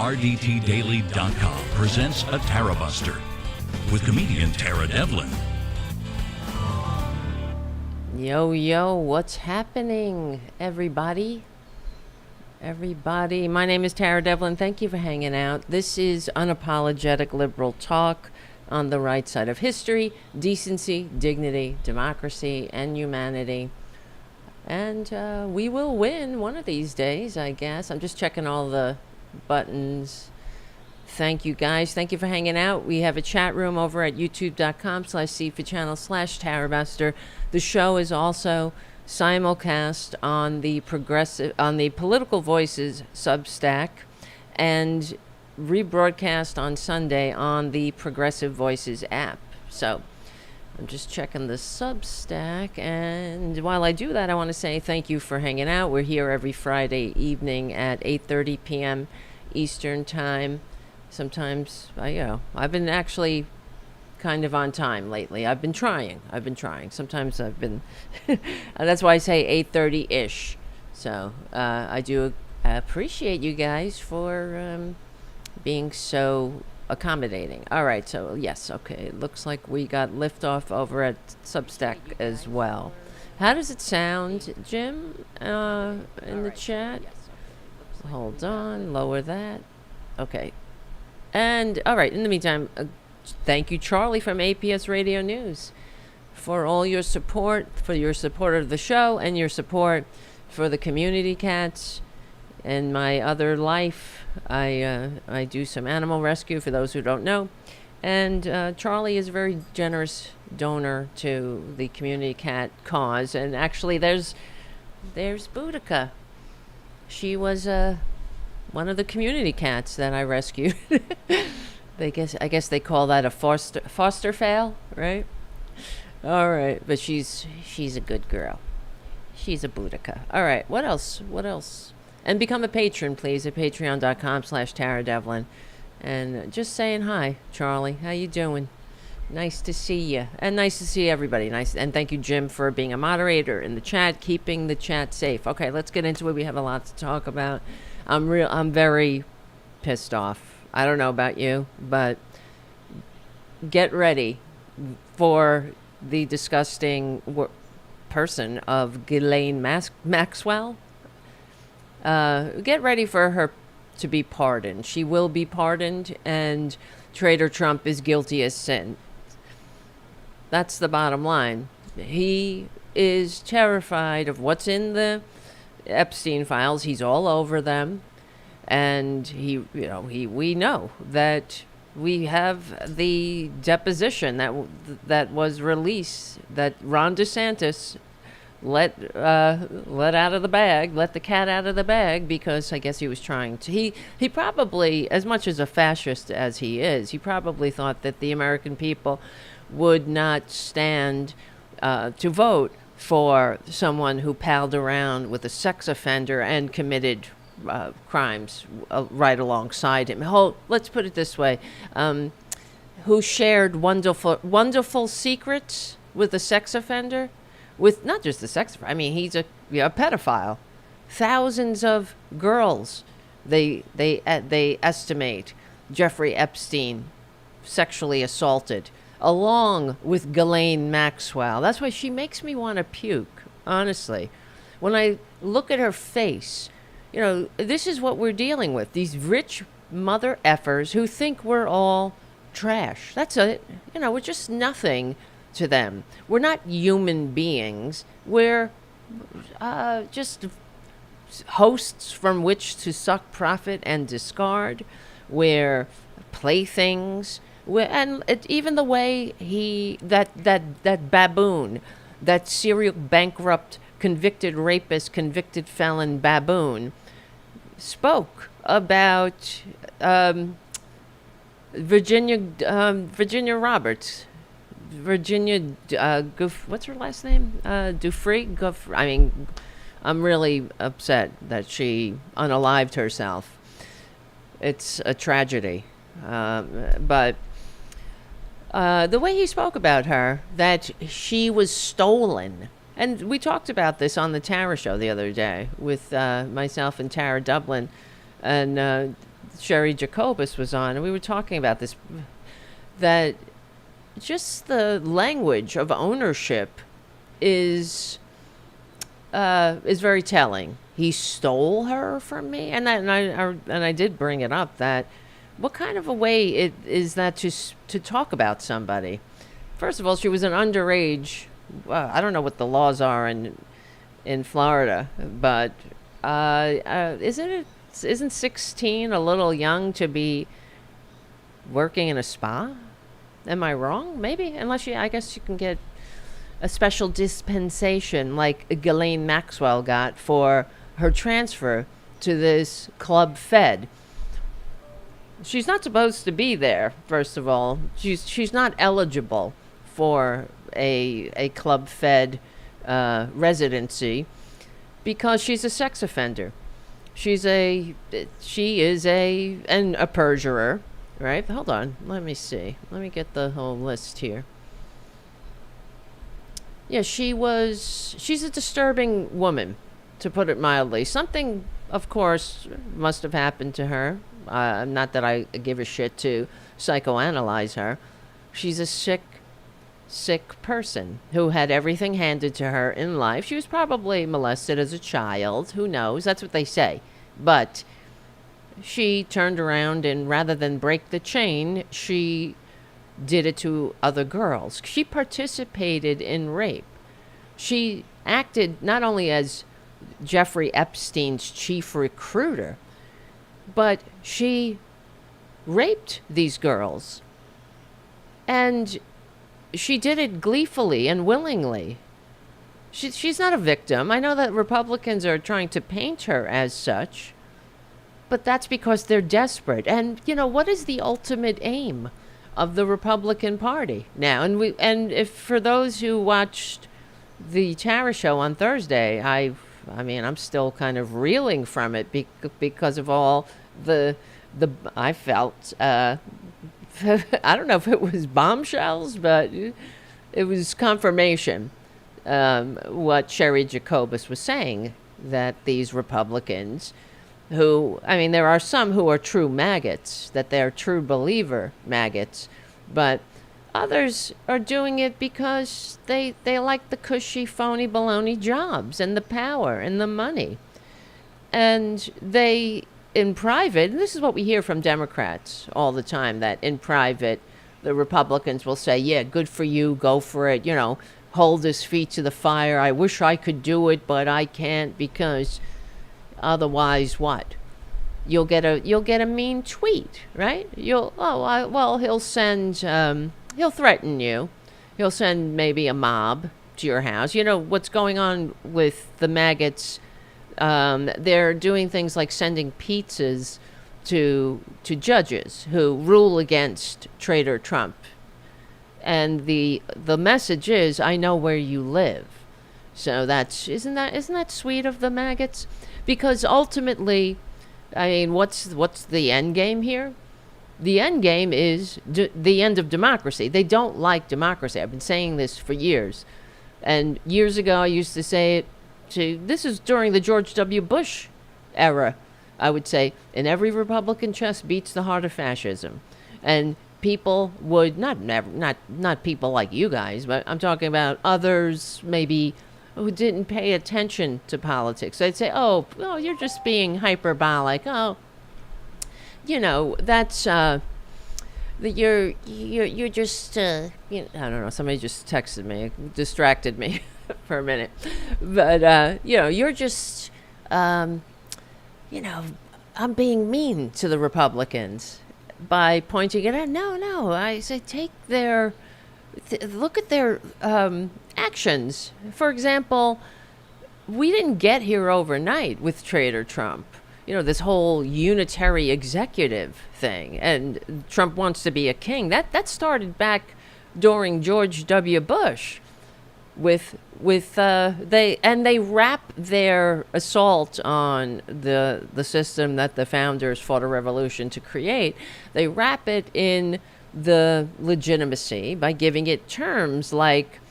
RDTDaily.com presents a Tarabuster with comedian Tara Devlin. Yo, what's happening, everybody? My name is Tara Devlin. Thank you for hanging out. This is unapologetic liberal talk on the right side of history, decency, dignity, democracy, and humanity. And we will win one of these days, I guess. I'm just checking all the buttons. Thank you, guys. Thank you for hanging out. We have a chat room over at youtube.com/cfachannel/Tarabuster. The show is also simulcast on the Political Voices Substack and rebroadcast on Sunday on the Progressive Voices app. So I'm just checking the Substack, and while I do that, I want to say thank you for hanging out. We're here every Friday evening at 8:30 p.m. Eastern Time. Sometimes, I've been actually kind of on time lately. I've been trying. Sometimes I've been, that's why I say 8:30-ish. So I do appreciate you guys for being so accommodating. All right, so yes, okay. It looks like we got liftoff over at Substack as well. How does it sound, Jim, in the chat? Hold on, lower that. Okay. And, all right, in the meantime, thank you, Charlie from APS Radio News, for all your support, for your support of the show and your support for the community cats. In my other life, I do some animal rescue, for those who don't know. And Charlie is a very generous donor to the community cat cause. And actually, there's Boudica. She was one of the community cats that I rescued. I guess they call that a foster fail, right? All right, but she's a good girl. She's a Boudica. All right, what else? And become a patron, please, at patreon.com/Tara Devlin. And just saying hi, Charlie. How you doing? Nice to see you. And nice to see everybody. Nice. And thank you, Jim, for being a moderator in the chat, keeping the chat safe. Okay, let's get into it. We have a lot to talk about. I'm very pissed off. I don't know about you, but get ready for the disgusting person of Ghislaine Maxwell. Get ready for her to be pardoned. She will be pardoned, and Traitor Trump is guilty as sin. That's the bottom line. He is terrified of what's in the Epstein files. He's all over them, and we know that we have the deposition that was released, that Ron DeSantis let out of the bag, let the cat out of the bag, because I guess he was trying to. He probably, as much as a fascist as he is, he probably thought that the American people would not stand to vote for someone who palled around with a sex offender and committed crimes right alongside him. Let's put it this way: who shared wonderful secrets with a sex offender. With not just the sex, I mean, he's a pedophile. Thousands of girls, they estimate, Jeffrey Epstein sexually assaulted, along with Ghislaine Maxwell. That's why she makes me want to puke, honestly. When I look at her face, this is what we're dealing with. These rich mother effers who think we're all trash. That's it. We're just nothing to them. We're not human beings. We're just hosts from which to suck profit and discard. We're playthings. Even the way that baboon, that serial bankrupt, convicted rapist, convicted felon baboon, spoke about Virginia Roberts. What's her last name? Dufresne? I'm really upset that she unalived herself. It's a tragedy. But the way he spoke about her, that she was stolen. And we talked about this on the Tara show the other day with myself and Tara Dublin. And Sherry Jacobus was on, and we were talking about this, that just the language of ownership is very telling. He stole her from me, and I did bring it up that what kind of a way it is that to talk about somebody. First of all, she was an underage. I don't know what the laws are in Florida, but isn't 16 a little young to be working in a spa? Am I wrong? Maybe, I guess you can get a special dispensation like Ghislaine Maxwell got for her transfer to this Club Fed. She's not supposed to be there, first of all. She's not eligible for a Club Fed residency because she's a sex offender. She is a perjurer, right? Hold on, let me see. Let me get the whole list here. Yeah, she's a disturbing woman, to put it mildly. Something, of course, must have happened to her. Not that I give a shit to psychoanalyze her. She's a sick person who had everything handed to her in life. She was probably molested as a child. Who knows? That's what they say. But she turned around and rather than break the chain, she did it to other girls. She participated in rape. She acted not only as Jeffrey Epstein's chief recruiter, but she raped these girls. And she did it gleefully and willingly. She's not a victim. I know that Republicans are trying to paint her as such, but that's because they're desperate. And, what is the ultimate aim of the Republican Party now? And if for those who watched the Tara show on Thursday, I'm still kind of reeling from it because of all I felt, I don't know if it was bombshells, but it was confirmation, what Sherry Jacobus was saying, that these Republicans who, there are some who are true maggots, that they're true believer maggots, but others are doing it because they like the cushy, phony, baloney jobs and the power and the money. And they, in private, and this is what we hear from Democrats all the time, that in private, the Republicans will say, yeah, good for you, go for it, hold his feet to the fire. I wish I could do it, but I can't because otherwise what? You'll get a mean tweet, right? He'll send, he'll threaten you. He'll send maybe a mob to your house. What's going on with the maggots? They're doing things like sending pizzas to judges who rule against Traitor Trump. And the message is, I know where you live. So isn't that sweet of the maggots? Because ultimately, what's the end game here? The end game is the end of democracy. They don't like democracy. I've been saying this for years. And years ago, I used to say it this is during the George W. Bush era, I would say, and every Republican chest beats the heart of fascism. And people would, not people like you guys, but I'm talking about others maybe who didn't pay attention to politics. They'd say, oh, you're just being hyperbolic. Oh, that's you're just I don't know. Somebody just texted me, distracted me for a minute, but you're just I'm being mean to the Republicans by pointing it out. No, I say take their look at their actions. For example, we didn't get here overnight with Traitor Trump. This whole unitary executive thing, and Trump wants to be a king. That started back during George W. Bush. They wrap their assault on the system that the founders fought a revolution to create. They wrap it in the legitimacy by giving it terms like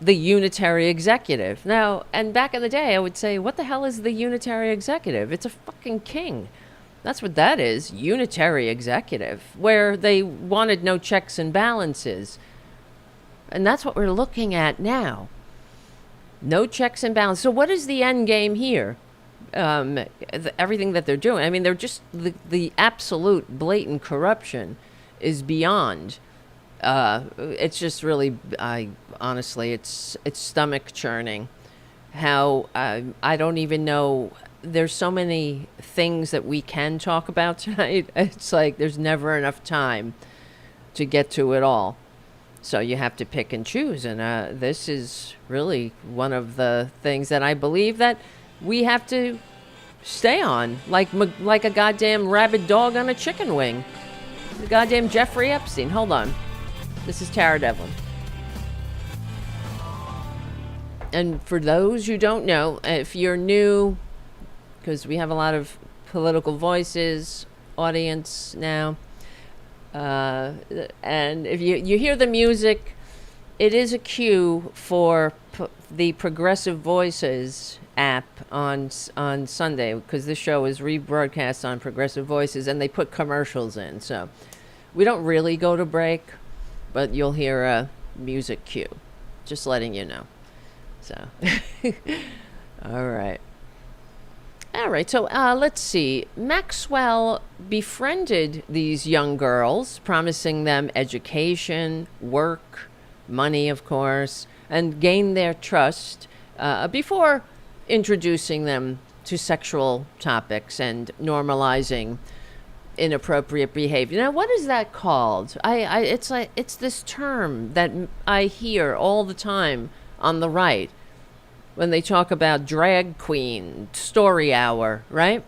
the unitary executive. Now, and back in the day, I would say, what the hell is the unitary executive? It's a fucking king. That's what that is, unitary executive, where they wanted no checks and balances. And that's what we're looking at now. No checks and balances. So what is the end game here? Everything that they're doing. I mean, they're just, the absolute blatant corruption is beyond. It's just really, honestly, it's stomach churning. How, I don't even know. There's so many things that we can talk about tonight. It's like there's never enough time to get to it all. So you have to pick and choose. And this is really one of the things that I believe that we have to stay on. Like a goddamn rabid dog on a chicken wing. The goddamn Jeffrey Epstein. Hold on. This is Tara Devlin. And for those who don't know, if you're new, because we have a lot of political voices audience now, and if you hear the music, it is a cue for the Progressive Voices app on Sunday, because this show is rebroadcast on Progressive Voices, and they put commercials in. So we don't really go to break, but you'll hear a music cue. Just letting you know. So, all right. All right, so let's see. Maxwell befriended these young girls, promising them education, work, money, of course, and gained their trust before introducing them to sexual topics and normalizing inappropriate behavior. Now, what is that called? It's this term that I hear all the time on the right. When they talk about drag queen, story hour, right?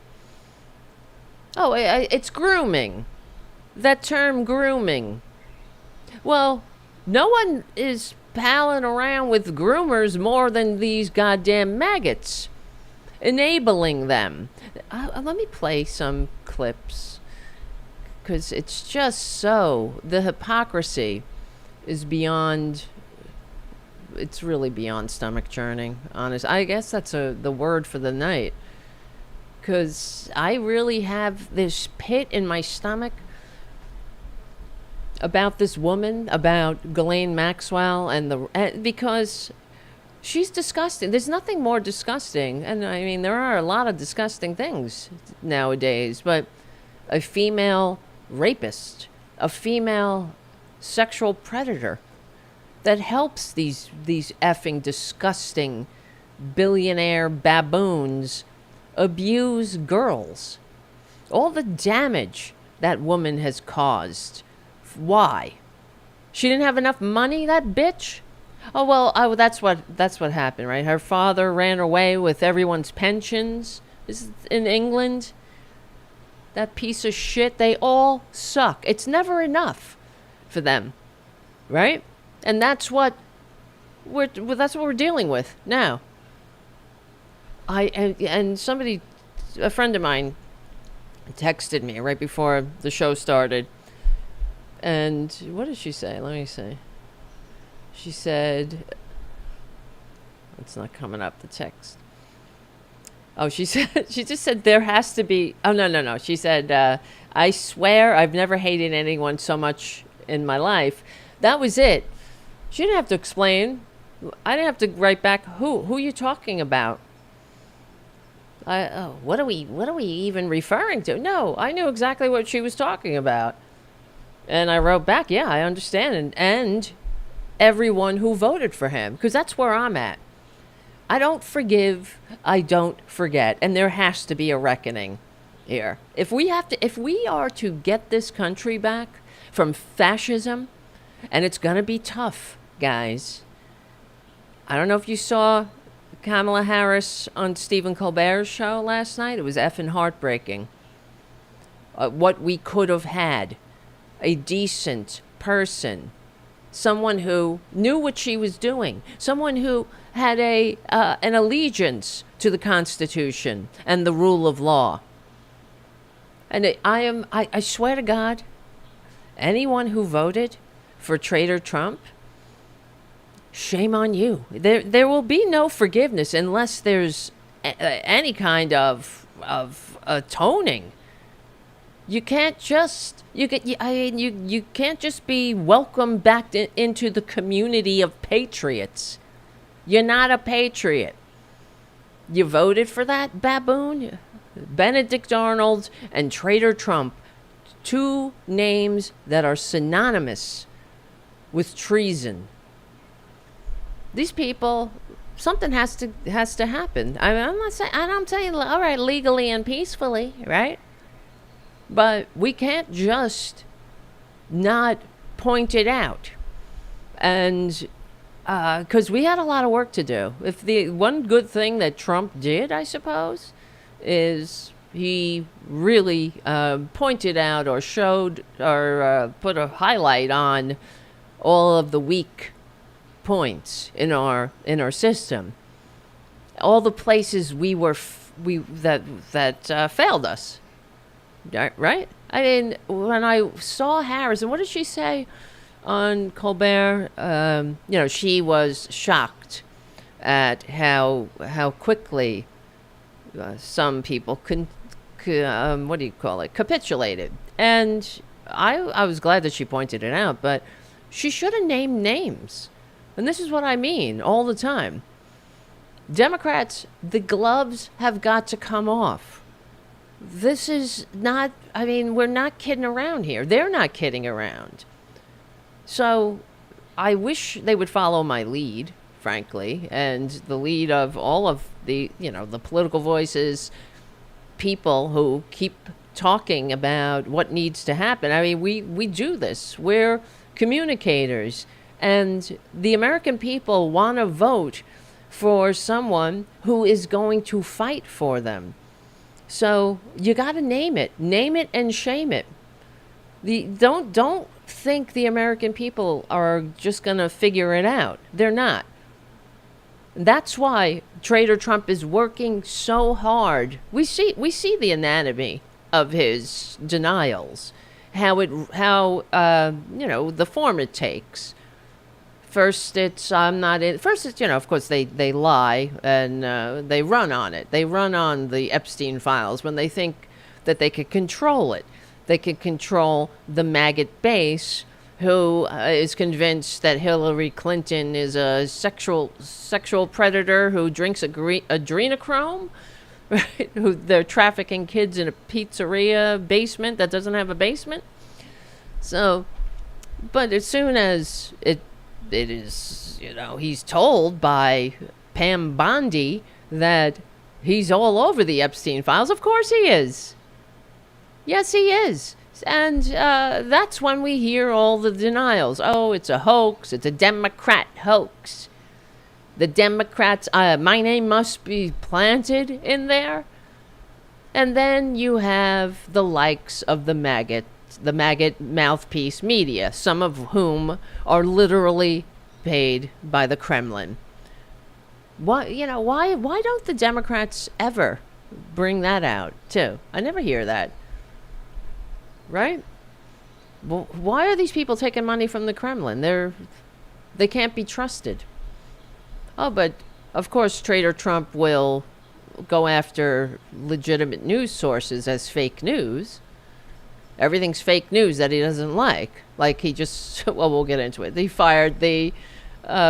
Oh, it's grooming. That term, grooming. Well, no one is palling around with groomers more than these goddamn maggots, enabling them. Let me play some clips, because it's just so, the hypocrisy is beyond. It's really beyond stomach churning, honest. I guess that's the word for the night. Because I really have this pit in my stomach about this woman, about Ghislaine Maxwell, because she's disgusting. There's nothing more disgusting. And I mean, there are a lot of disgusting things nowadays, but a female rapist, a female sexual predator, that helps these effing disgusting billionaire baboons abuse girls. All the damage that woman has caused. Why? She didn't have enough money, that bitch? Oh, well, that's what happened, right? Her father ran away with everyone's pensions. This is in England. That piece of shit, they all suck. It's never enough for them, right? And that's what we're dealing with now. And somebody, a friend of mine, texted me right before the show started. And what did she say? Let me see. She said, it's not coming up, the text. Oh, she just said there has to be. Oh, no. She said, I swear I've never hated anyone so much in my life. That was it. She didn't have to explain. I didn't have to write back. Who are you talking about? What are we even referring to? No, I knew exactly what she was talking about, and I wrote back. Yeah, I understand, and everyone who voted for him, because that's where I'm at. I don't forgive. I don't forget, and there has to be a reckoning here. If we are to get this country back from fascism. And it's going to be tough, guys. I don't know if you saw Kamala Harris on Stephen Colbert's show last night. It was effing heartbreaking. What we could have had. A decent person. Someone who knew what she was doing. Someone who had an allegiance to the Constitution and the rule of law. And I swear to God, anyone who voted for Traitor Trump, shame on you. There will be no forgiveness unless there's any kind of atoning You can't just you can't just be welcomed back into the community of patriots. You're not a patriot. You voted for that baboon? Benedict Arnold and Traitor Trump, two names that are synonymous with treason. These people, something has to happen. I'm saying all right, legally and peacefully, right? But we can't just not point it out. And because we had a lot of work to do. If the one good thing that Trump did, I suppose, is he really pointed out or showed or put a highlight on all of the weak points in our system, all the places that failed us. Right? I mean, when I saw Harris, and what did she say on Colbert? She was shocked at how quickly some people capitulated. And I was glad that she pointed it out, but she should have named names. And this is what I mean all the time. Democrats, the gloves have got to come off. This is not, we're not kidding around here. They're not kidding around. So I wish they would follow my lead, frankly, and the lead of all of the political voices, people who keep talking about what needs to happen. We do this. We're communicators, and the American people want to vote for someone who is going to fight for them. So you got to name it and shame it. Don't think the American people are just going to figure it out. They're not. That's why Traitor Trump is working so hard. We see the anatomy of his denials, the form it takes. First, it's I'm not in. First, it's of course they lie and they run on it. They run on the Epstein files when they think that they could control it. They could control the maggot base, who is convinced that Hillary Clinton is a sexual predator who drinks adrenochrome, right? Who they're trafficking kids in a pizzeria basement that doesn't have a basement. So, but as soon as it is, he's told by Pam Bondi that he's all over the Epstein files. Of course he is. Yes, he is. And that's when we hear all the denials. Oh, it's a hoax. It's a Democrat hoax. The Democrats, my name must be planted in there. And then you have the likes of the maggot mouthpiece media, some of whom are literally paid by the Kremlin. Why don't the Democrats ever bring that out too? I never hear that. Right? Well, why are these people taking money from the Kremlin? They can't be trusted. Oh, but of course Traitor Trump will go after legitimate news sources as fake news. Everything's fake news that he doesn't like. Like he just, well, we'll get into it. He fired the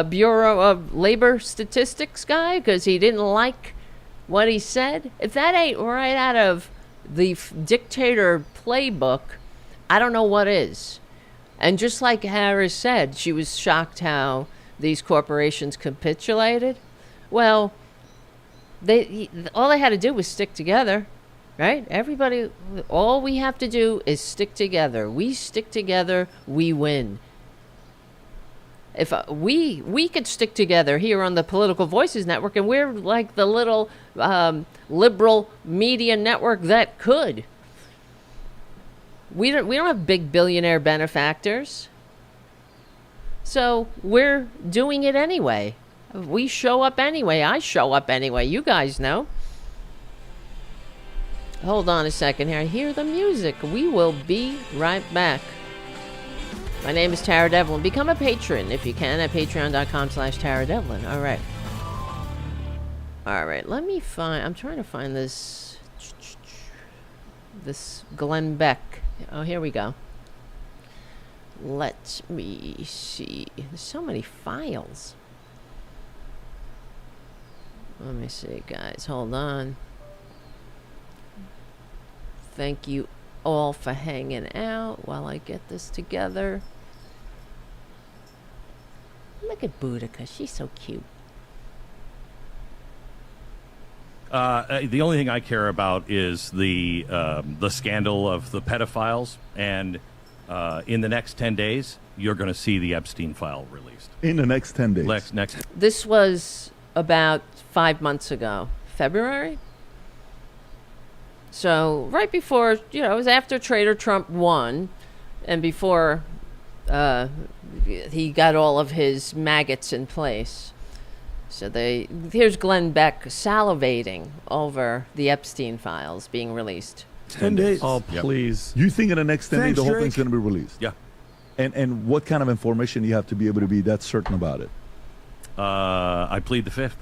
Bureau of Labor Statistics guy because he didn't like what he said. If that ain't right out of the dictator playbook, I don't know what is. And just like Harris said, she was shocked how these corporations capitulated. Well, all they had to do was stick together. Right? Everybody, all we have to do is stick together. We stick together, we win. If we could stick together here on the Political Voices Network, and we're like the little liberal media network that could. We don't have big billionaire benefactors. So we're doing it anyway. We show up anyway. I show up anyway. You guys know. Hold on a second here. I hear the music. We will be right back. My name is Tara Devlin. Become a patron if you can at patreon.com/Tara Devlin. All right. I'm trying to find this this Glenn Beck. Oh, here we go. Let me see. There's so many files. Let me see, guys. Hold on. Thank you all for hanging out while I get this together. Look at Boudica. She's so cute. The only thing I care about is the scandal of the pedophiles, and in the next 10 days, you're going to see the Epstein file released. In the next 10 days. Next. This was about 5 months ago, February. So right before, it was after Traitor Trump won, and before he got all of his maggots in place. So here's Glenn Beck salivating over the Epstein files being released. 10 days. Oh, please. You think in the next 10 days Thanks, the whole Drake. thing's going to be released? Yeah. And what kind of information you have to be able to be that certain about it? I plead the fifth.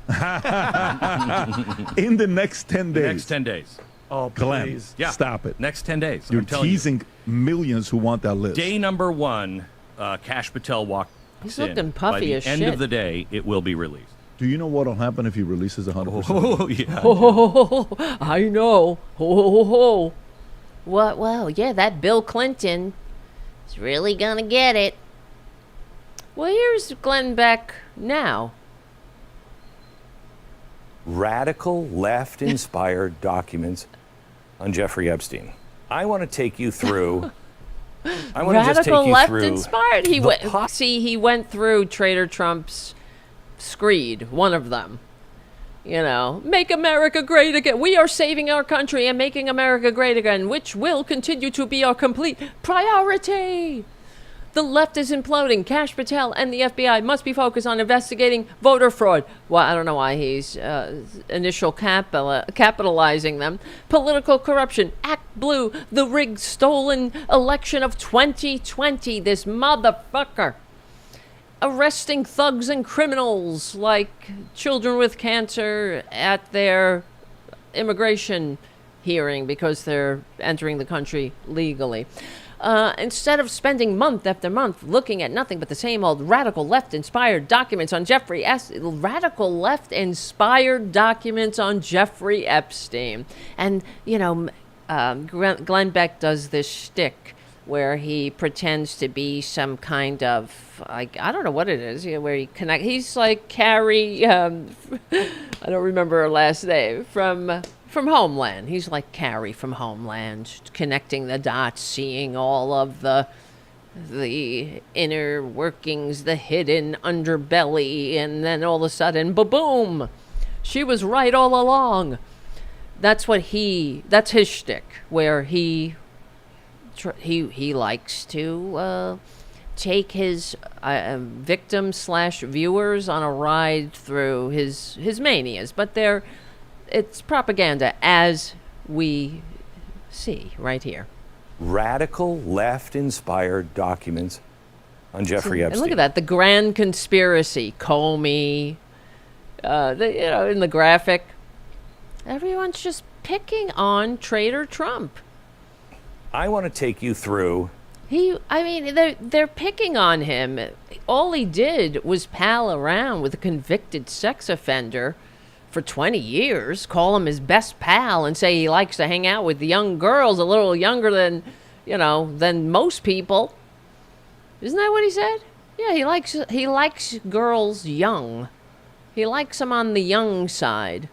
In the next 10 days. Next 10 days. Oh, Glenn, please. Yeah. stop it. Next 10 days. You're I'm telling teasing millions who want that list. Day number 1, Cash Patel walks He's in. looking puffy By the as end shit. of the day, it will be released. Do you know what will happen if he releases 100%? Oh, yeah. Oh, I know. Oh. What? Well, yeah, that Bill Clinton is really gonna get it. Well, here's Glenn Beck now. Radical left-inspired documents on Jeffrey Epstein. I want to take you through. I want to just take Radical you left through. inspired. He the went. po- See, he went through Traitor Trump's screed, one of them. Make America great again. We are saving our country and making America great again, which will continue to be our complete priority. The left is imploding. Cash Patel and the FBI must be focused on investigating voter fraud. Well, I don't know why he's capitalizing them. Political corruption. Act Blue. The rigged, stolen election of 2020. This motherfucker. Arresting thugs and criminals like children with cancer at their immigration hearing because they're entering the country legally. Instead of spending month after month looking at nothing but the same old radical left-inspired documents on Jeffrey Epstein. And, Glenn Beck does this shtick where he pretends to be some kind of, I don't know what it is, where he's like Carrie, I don't remember her last name, from Homeland. He's like Carrie from Homeland, connecting the dots, seeing all of the inner workings, the hidden underbelly, and then all of a sudden, ba-boom! She was right all along. That's his shtick, where he likes to take his victim/viewers on a ride through his manias, but it's propaganda, as we see right here. Radical left-inspired documents on Jeffrey Epstein. And look at that, the grand conspiracy, Comey, in the graphic. Everyone's just picking on Traitor Trump. I want to take you through. They're picking on him. All he did was pal around with a convicted sex offender for 20 years, call him his best pal, and say he likes to hang out with young girls a little younger than most people. Isn't that what he said? Yeah, he likes girls young. He likes them on the young side.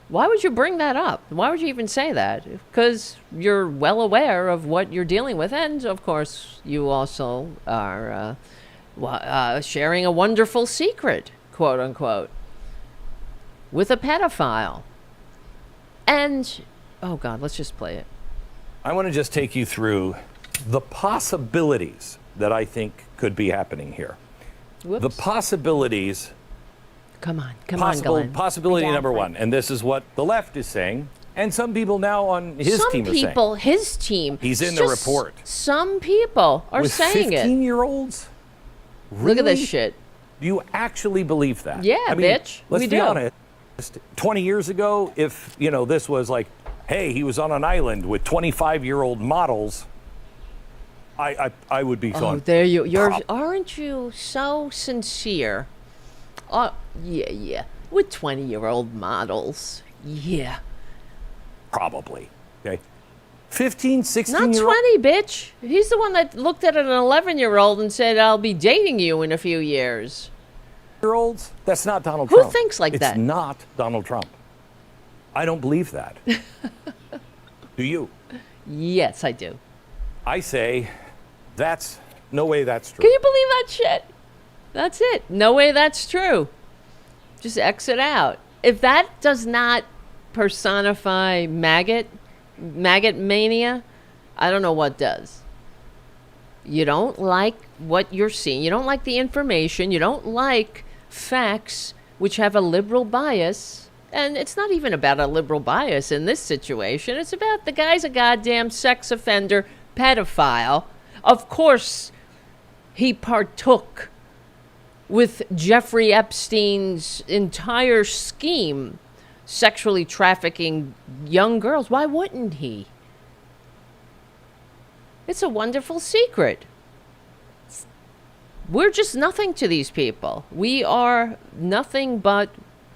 Why would you bring that up? Why would you even say that? Because you're well aware of what you're dealing with, and of course you also are sharing a wonderful secret, quote unquote, with a pedophile. And, oh God, let's just play it. I want to just take you through the possibilities that I think could be happening here. Whoops. The possibilities. Come on, Glenn. Possibility number one, and this is what the left is saying, and some people now on his team are saying. His team. He's in the report. Some people are With saying it. 15-year-olds? Really? Look at this shit. Do you actually believe that? Yeah, bitch. Let's We be do. honest. 20 years ago, if, this was like hey, he was on an island with 25-year-old models, I would be going. Oh, there you're. Aren't you so sincere? Oh, yeah. With 20-year-old models, yeah. Probably. Okay. 15, 16 Not year old. 20, bitch. He's the one that looked at an 11-year-old and said, "I'll be dating you in a few years." Year-olds? That's not Donald Who Trump. thinks like that? It's not Donald Trump. I don't believe that. Do you? Yes, I do. I say that's no way that's true. Can you believe that shit? That's it. No way that's true. Just exit out. If that does not personify maggot mania, I don't know what does. You don't like what you're seeing. You don't like the information. You don't like facts which have a liberal bias. And it's not even about a liberal bias in this situation. It's about the guy's a goddamn sex offender, pedophile. Of course, he partook with Jeffrey Epstein's entire scheme, sexually trafficking young girls. Why wouldn't he? It's a wonderful secret. We're just nothing to these people. We are nothing but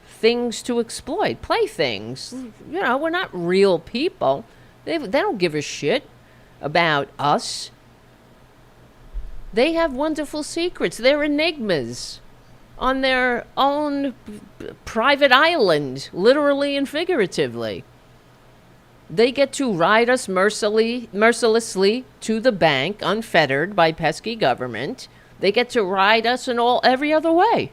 things to exploit, playthings. You know, we're not real people. They don't give a shit about us. They have wonderful secrets. They're enigmas on their own private island, literally and figuratively. They get to ride us mercilessly to the bank, unfettered by pesky government. They get to ride us in every other way.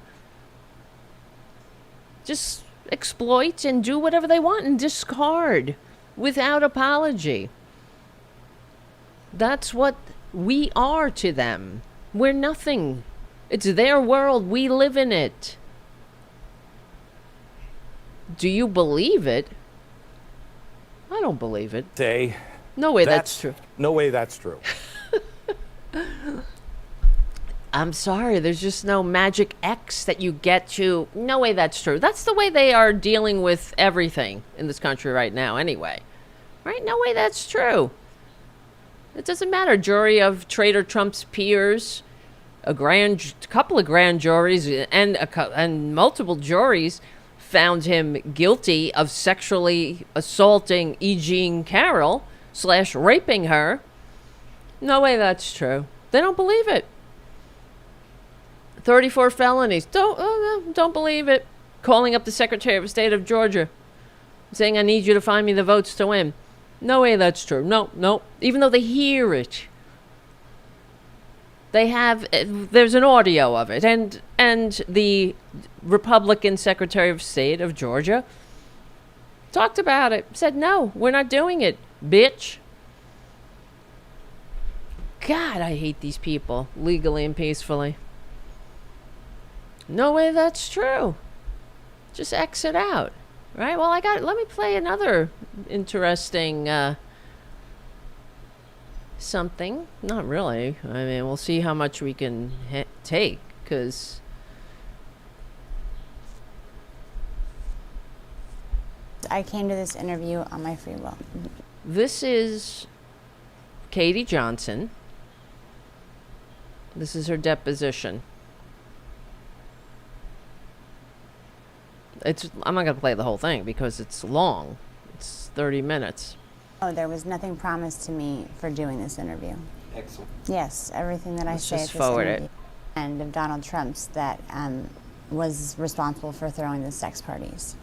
Just exploit and do whatever they want and discard without apology. That's what we are to them. We're nothing. It's their world. We live in it. Do you believe it? I don't believe it. Say No way that's true. No way that's true. I'm sorry, there's just no magic X that you get to. No way that's true. That's the way they are dealing with everything in this country right now anyway. Right? No way that's true. It doesn't matter. Jury of Traitor Trump's peers, a couple of grand juries and multiple juries found him guilty of sexually assaulting E. Jean Carroll / raping her. No way that's true. They don't believe it. 34 felonies. Don't believe it. Calling up the Secretary of State of Georgia, saying, "I need you to find me the votes to win." No way that's true. No. Even though they hear it. There's an audio of it. And the Republican Secretary of State of Georgia talked about it. Said, "No, we're not doing it, bitch." God, I hate these people, legally and peacefully. No way that's true. Just exit out. Right? Well, let me play another interesting something. Not really. I mean, we'll see how much we can take, because I came to this interview on my free will. this is Katie Johnson. This is her deposition. I'm not going to play the whole thing because it's long. It's 30 minutes. Oh, there was nothing promised to me for doing this interview. Excellent. Yes, everything that Let's I say just at this forward interview. it. And of Donald Trump's that was responsible for throwing the sex parties.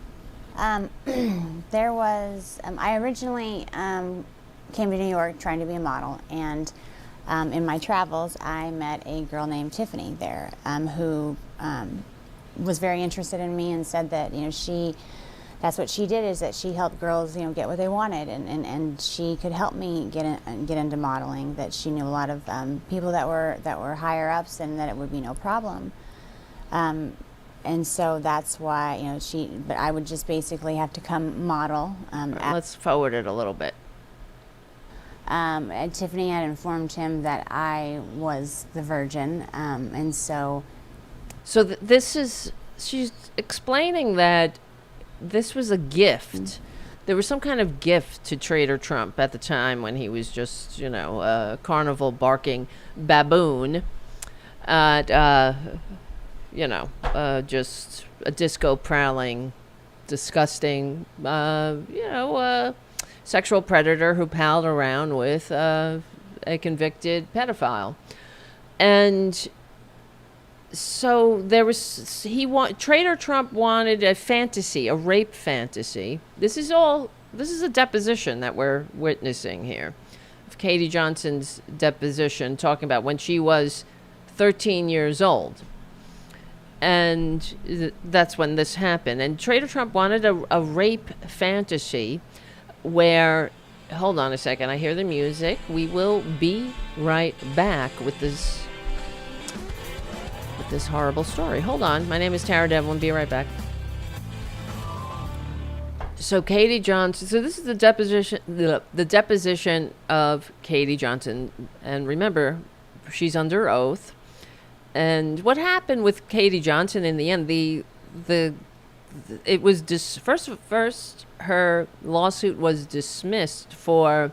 There was, I originally came to New York trying to be a model, and in my travels I met a girl named Tiffany there who was very interested in me and said that, that's what she did, is that she helped girls, get what they wanted, and she could help me get into modeling, that she knew a lot of people that were higher ups and that it would be no problem. And so that's why, but I would just basically have to come model. Let's forward it a little bit. And Tiffany had informed him that I was the virgin, and so... So she's explaining that this was a gift there was some kind of gift to Traitor Trump at the time when he was just, a carnival barking baboon at, just a disco prowling, disgusting, sexual predator who palled around with a convicted pedophile. And so Traitor Trump wanted a fantasy, a rape fantasy. This is a deposition that we're witnessing here of Katie Johnson's deposition, talking about when she was 13 years old. And that's when this happened. And Traitor Trump wanted a rape fantasy where, hold on a second, I hear the music. We will be right back with this horrible story. Hold on. My name is Tara Devlin. Be right back. So Katie Johnson. So this is the deposition of Katie Johnson, and remember, she's under oath. And what happened with Katie Johnson in the end? It was first her lawsuit was dismissed for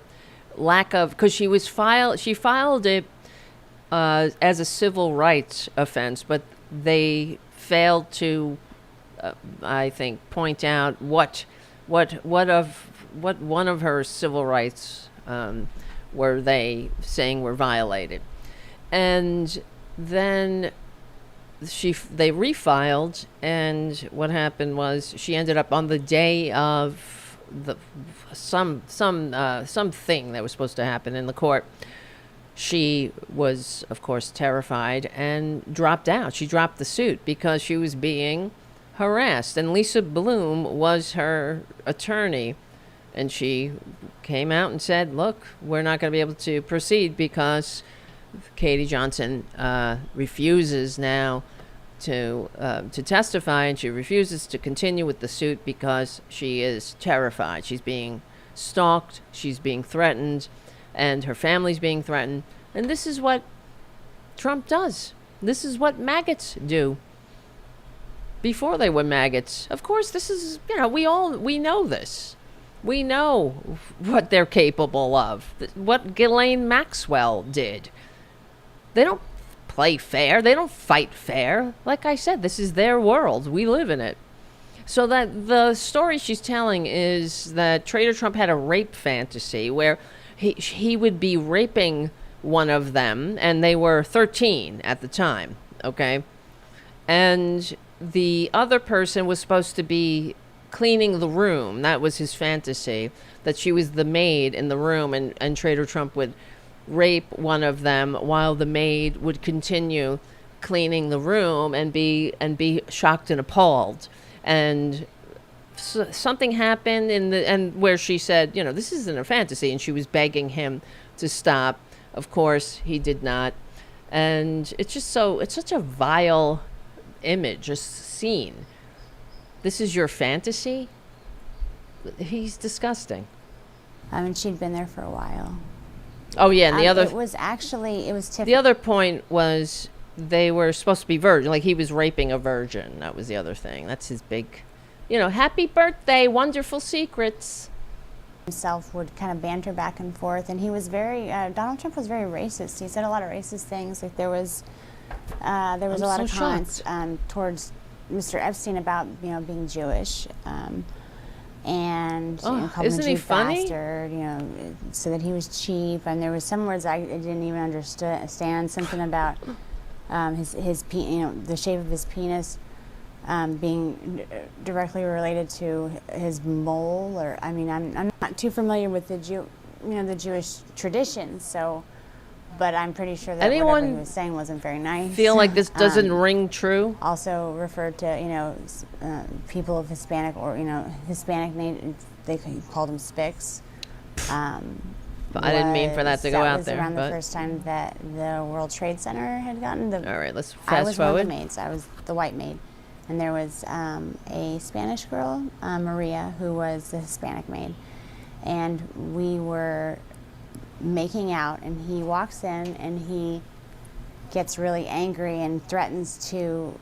lack of, because she filed it as a civil rights offense, but they failed to, I think, point out what one of her civil rights were they saying were violated, and then they refiled, and what happened was she ended up on the day of something that was supposed to happen in the court. She was, of course, terrified and dropped out. She dropped the suit because she was being harassed. And Lisa Bloom was her attorney. And she came out and said, look, we're not going to be able to proceed because Katie Johnson refuses now to testify, and she refuses to continue with the suit because she is terrified. She's being stalked. She's being threatened. And her family's being threatened. And this is what Trump does. This is what maggots do. Before they were maggots. Of course, this is, we know this. We know what they're capable of. What Ghislaine Maxwell did. They don't play fair. They don't fight fair. Like I said, this is their world. We live in it. So that the story she's telling is that Traitor Trump had a rape fantasy where he would be raping one of them, and they were 13 at the time, okay? And the other person was supposed to be cleaning the room. That was his fantasy, that she was the maid in the room, and Traitor Trump would rape one of them while the maid would continue cleaning the room and be shocked and appalled. And something happened and where she said, this isn't a fantasy, and she was begging him to stop. Of course, he did not. And it's such a vile image, a scene. This is your fantasy? He's disgusting. She'd been there for a while. Oh yeah, and it was Tiffany. The other point was they were supposed to be virgin, like he was raping a virgin. That was the other thing. That's his big, happy birthday, wonderful secrets. Himself would kind of banter back and forth, and he was Donald Trump was very racist. He said a lot of racist things. Like there was a lot of comments towards Mr. Epstein about being Jewish, and calling isn't him he a funny? bastard, so that he was cheap. And there was some words I didn't even understand. Something about the shape of his penis being directly related to his mole, or I'm not too familiar with the Jewish traditions, so, but I'm pretty sure that whatever he was saying wasn't very nice. Feel like this doesn't ring true? Also referred to people of Hispanic or Hispanic name, they called them spics. I didn't mean for that to go out there. That was around the first time that the World Trade Center had gotten all right, let's fast I was forward. one of the maids. I was the white maid. And there was a Spanish girl, Maria, who was the Hispanic maid. And we were making out, and he walks in, and he gets really angry and threatens to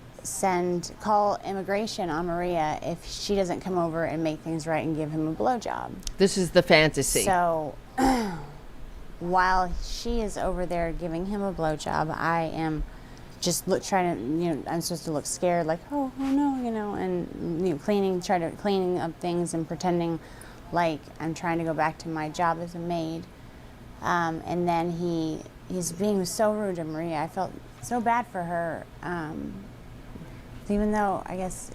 call immigration on Maria if she doesn't come over and make things right and give him a blowjob. This is the fantasy. So while she is over there giving him a blowjob, I am just trying to, I'm supposed to look scared, like, oh no, and cleaning up things and pretending like I'm trying to go back to my job as a maid. And then he's being so rude to Maria. I felt so bad for her, even though I guess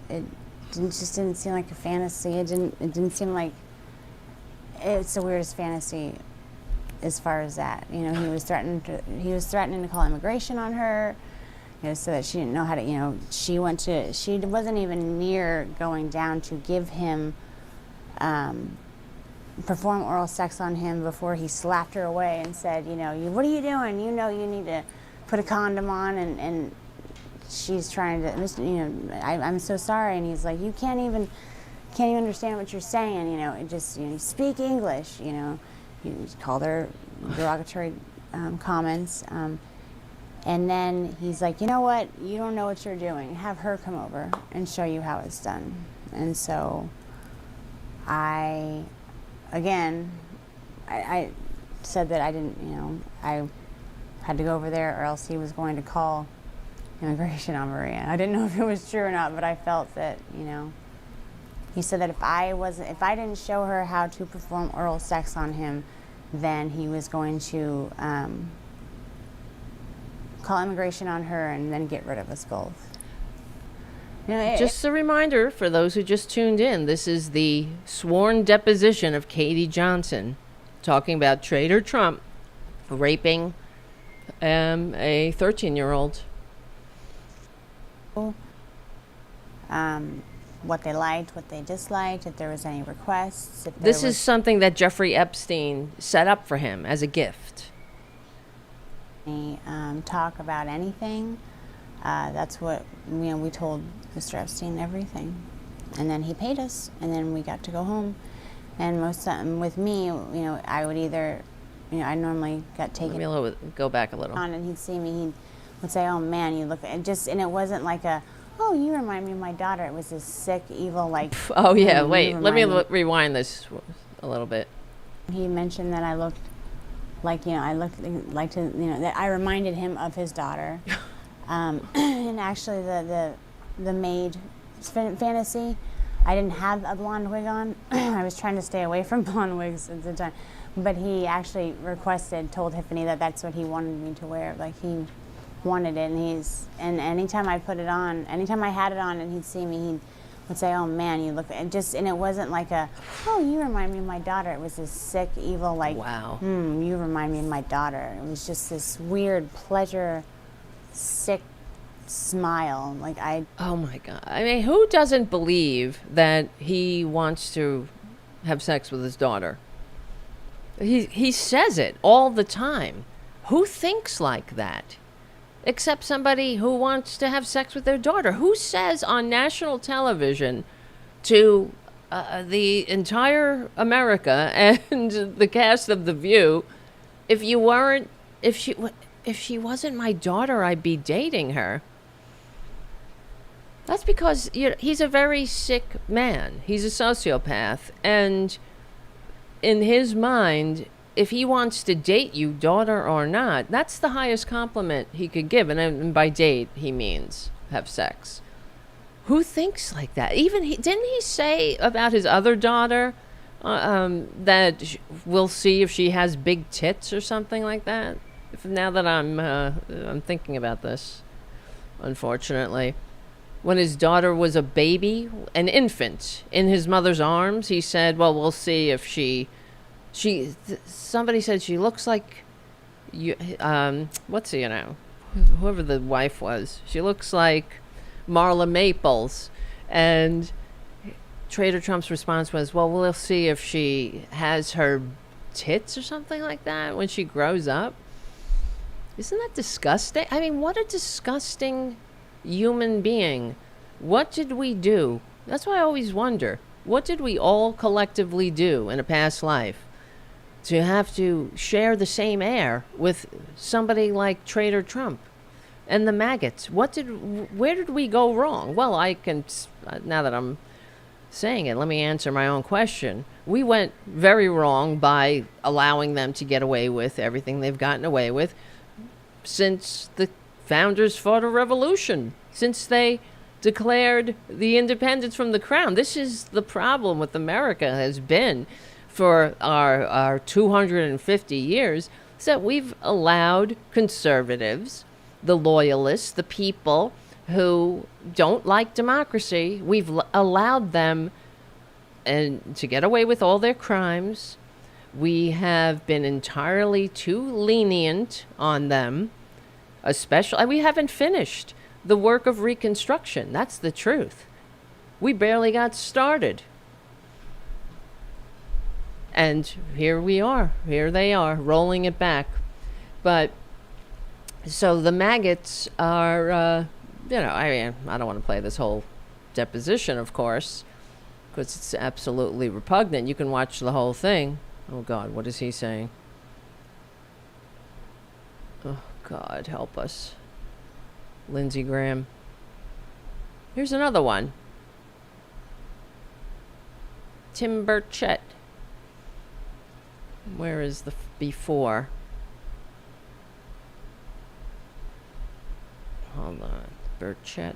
it just didn't seem like a fantasy. It didn't seem like it's the weirdest fantasy as far as that. He was threatening to call immigration on her, so that she didn't know how to, she wasn't even near going down to give him, perform oral sex on him before he slapped her away and said, what are you doing? You need to put a condom on, and she's trying to, I'm so sorry, and he's like, you can't even understand what you're saying, speak English, he called her derogatory comments, and then he's like, you know what, you don't know what you're doing, have her come over and show you how it's done. And so I said that I didn't, I had to go over there or else he was going to call immigration on Maria. I didn't know if it was true or not, but I felt that, he said that if I didn't show her how to perform oral sex on him, then he was going to call immigration on her and then get rid of us both. Just a reminder for those who just tuned in, this is the sworn deposition of Katie Johnson talking about Traitor Trump raping a 13-year-old. What they liked, what they disliked, if there was any requests. This is something that Jeffrey Epstein set up for him as a gift. Talk about anything. That's what we told Mr. Epstein everything, and then he paid us, and then we got to go home. And most with me, I would either, I normally got taken. Let me go back a little. On, and he'd see me, he would say, "Oh man, you look," and it wasn't like a, "Oh, you remind me of my daughter." It was this sick, evil, like. Oh yeah, wait. Let me rewind this a little bit. He mentioned that I looked like, I looked like to, that I reminded him of his daughter. And actually the maid fantasy, I didn't have a blonde wig on. I was trying to stay away from blonde wigs at the time. But he actually told Tiffany that that's what he wanted me to wear. Like, he wanted it, and anytime I put it on, anytime I had it on and he'd see me, he would say, "Oh man, you look," and it wasn't like a, "Oh, you remind me of my daughter." It was this sick, evil, like, wow. You remind me of my daughter. It was just this weird pleasure, sick smile. Like, oh my God. I mean, who doesn't believe that he wants to have sex with his daughter? He says it all the time. Who thinks like that? Except somebody who wants to have sex with their daughter. Who says on national television to the entire America and the cast of The View, if she wasn't my daughter, I'd be dating her? That's because he's a very sick man. He's a sociopath. And in his mind, if he wants to date you, daughter or not, that's the highest compliment he could give. And by date, he means have sex. Who thinks like that? Didn't he say about his other daughter that we'll see if she has big tits or something like that? Now that I'm thinking about this, unfortunately. When his daughter was a baby, an infant, in his mother's arms, he said, well, we'll see if somebody said she looks like, whoever the wife was. She looks like Marla Maples. And Traitor Trump's response was, well, we'll see if she has her tits or something like that when she grows up. Isn't that disgusting? I mean, what a disgusting human being. What did we do? That's why I always wonder, what did we all collectively do in a past life to have to share the same air with somebody like Traitor Trump, and the maggots. Where did we go wrong? Well, now that I'm saying it, let me answer my own question. We went very wrong by allowing them to get away with everything they've gotten away with since the founders fought a revolution, since they declared the independence from the crown. This is the problem with America has been for our 250 years, is that we've allowed conservatives, the loyalists, the people who don't like democracy, we've allowed them to get away with all their crimes. We have been entirely too lenient on them, especially. We haven't finished the work of Reconstruction. That's the truth. We barely got started. And here we are. Here they are, rolling it back. But so the maggots are, I don't want to play this whole deposition, of course, because it's absolutely repugnant. You can watch the whole thing. Oh, God, what is he saying? Oh, God, help us. Lindsey Graham. Here's another one. Tim Burchett. Where is the before? Hold on. Burchett.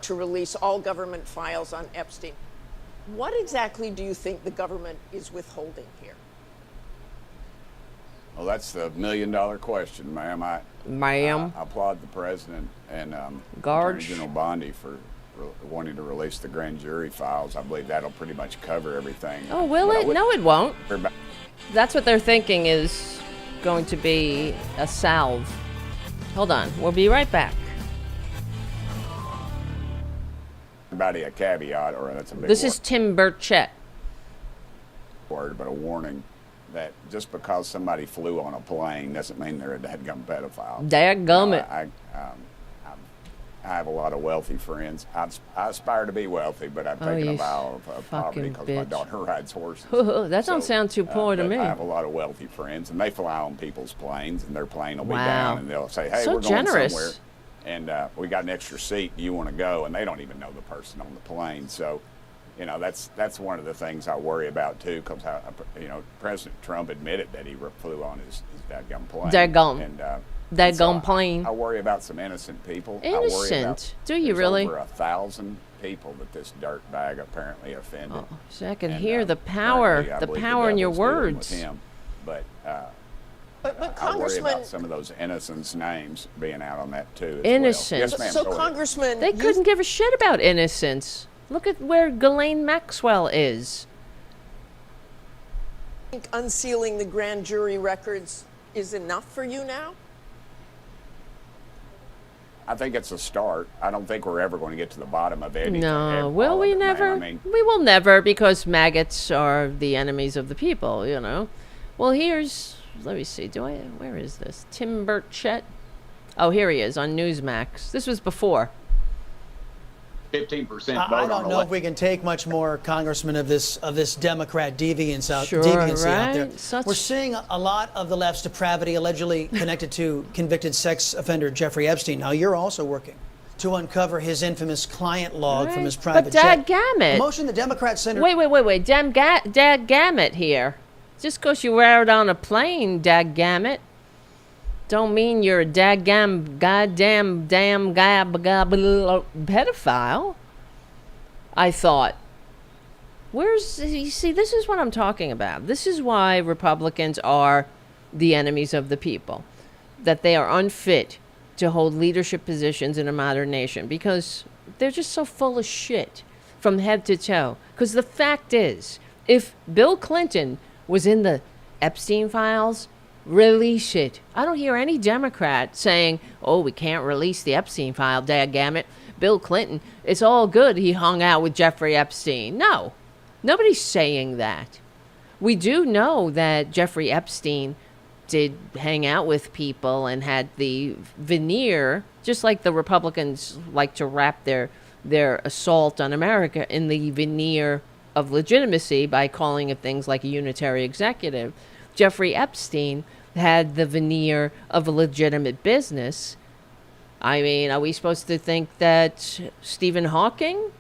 To release all government files on Epstein. What exactly do you think the government is withholding here? Well, that's the million-dollar question, ma'am. I applaud the president and Attorney General Bondi for wanting to release the grand jury files. I believe that'll pretty much cover everything. Oh, will it? No, it won't. That's what they're thinking is going to be a salve. Hold on. We'll be right back. Everybody a caveat, or that's a big This is Tim Burchett. word, but a warning that just because somebody flew on a plane doesn't mean they're a dadgum pedophile. Dadgummit. I have a lot of wealthy friends. I aspire to be wealthy, but I've taken a vow of poverty because my daughter rides horses. That don't sound too poor to me. I have a lot of wealthy friends, and they fly on people's planes, and their plane will be down, and they'll say, hey, so we're going generous. somewhere, and we got an extra seat. Do you want to go? And they don't even know the person on the plane. So, you know, that's one of the things I worry about, too, because, President Trump admitted that he flew on his dadgum plane. Dadgum plane. I worry about some innocent people. Innocent? Do you really? Over 1,000 people that this dirtbag apparently offended. Oh, so I can hear the power in your words. But But I worry Congressman, about some of those innocents' names being out on that too. Innocent. Well. Yes, ma'am. so go ahead. Congressman, They couldn't give a shit about innocence. Look at where Ghislaine Maxwell is. think unsealing the grand jury records is enough for you now? I think it's a start. I don't think we're ever going to get to the bottom of anything. No, will we never? We will never, because maggots are the enemies of the people, you know. Well, let me see, where is this? Tim Burchett? Oh, here he is on Newsmax. This was before. 15% vote I don't know if we can take much more, Congressman, of this Democrat deviancy out there. We're seeing a lot of the left's depravity allegedly connected to convicted sex offender Jeffrey Epstein. Now, you're also working to uncover his infamous client log from his private jet. But dadgammit. The motion the Democrats Senator... Wait. Dadgammit here. Just because you were out on a plane, dadgammit, don't mean you're a goddamn pedophile. I thought. You see, this is what I'm talking about. This is why Republicans are the enemies of the people. That they are unfit to hold leadership positions in a modern nation. Because they're just so full of shit from head to toe. Because the fact is, if Bill Clinton was in the Epstein files, release it. I don't hear any Democrat saying, oh, we can't release the Epstein file, dadgammit. Bill Clinton, it's all good he hung out with Jeffrey Epstein. No, nobody's saying that. We do know that Jeffrey Epstein did hang out with people and had the veneer, just like the Republicans like to wrap their assault on America in the veneer of legitimacy by calling it things like a unitary executive. Jeffrey Epstein had the veneer of a legitimate business, I mean, are we supposed to think that Stephen Hawking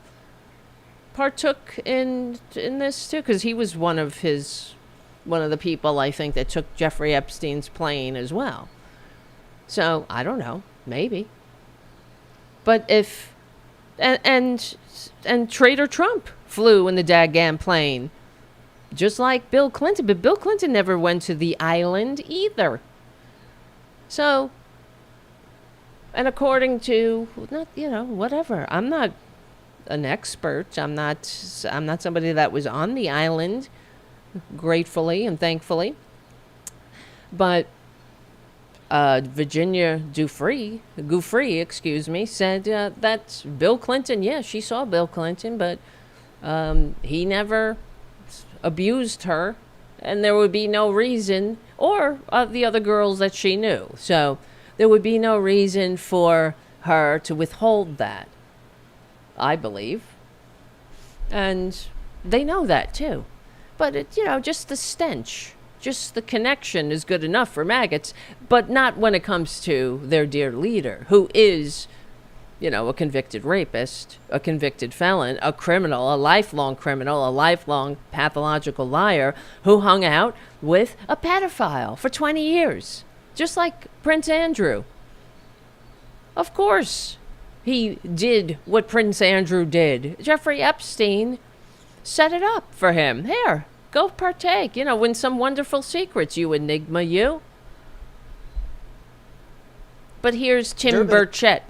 partook in this too? Because he was one of the people, I think, that took Jeffrey Epstein's plane as well. So I don't know, maybe. But if and Traitor Trump flew in the daggam plane, just like Bill Clinton. But Bill Clinton never went to the island either. So, and according to, not, whatever. I'm not an expert. I'm not somebody that was on the island, gratefully and thankfully. But Virginia Giuffre, said that Bill Clinton, yeah, she saw Bill Clinton, but he never abused her, and there would be no reason, or the other girls that she knew. So there would be no reason for her to withhold that, I believe. And they know that too. But it, just the stench, just the connection is good enough for maggots, but not when it comes to their dear leader, who is, a convicted rapist, a convicted felon, a criminal, a lifelong pathological liar who hung out with a pedophile for 20 years, just like Prince Andrew. Of course, he did what Prince Andrew did. Jeffrey Epstein set it up for him. Here, go partake, win some wonderful secrets, you enigma, you. But here's Tim Burchett.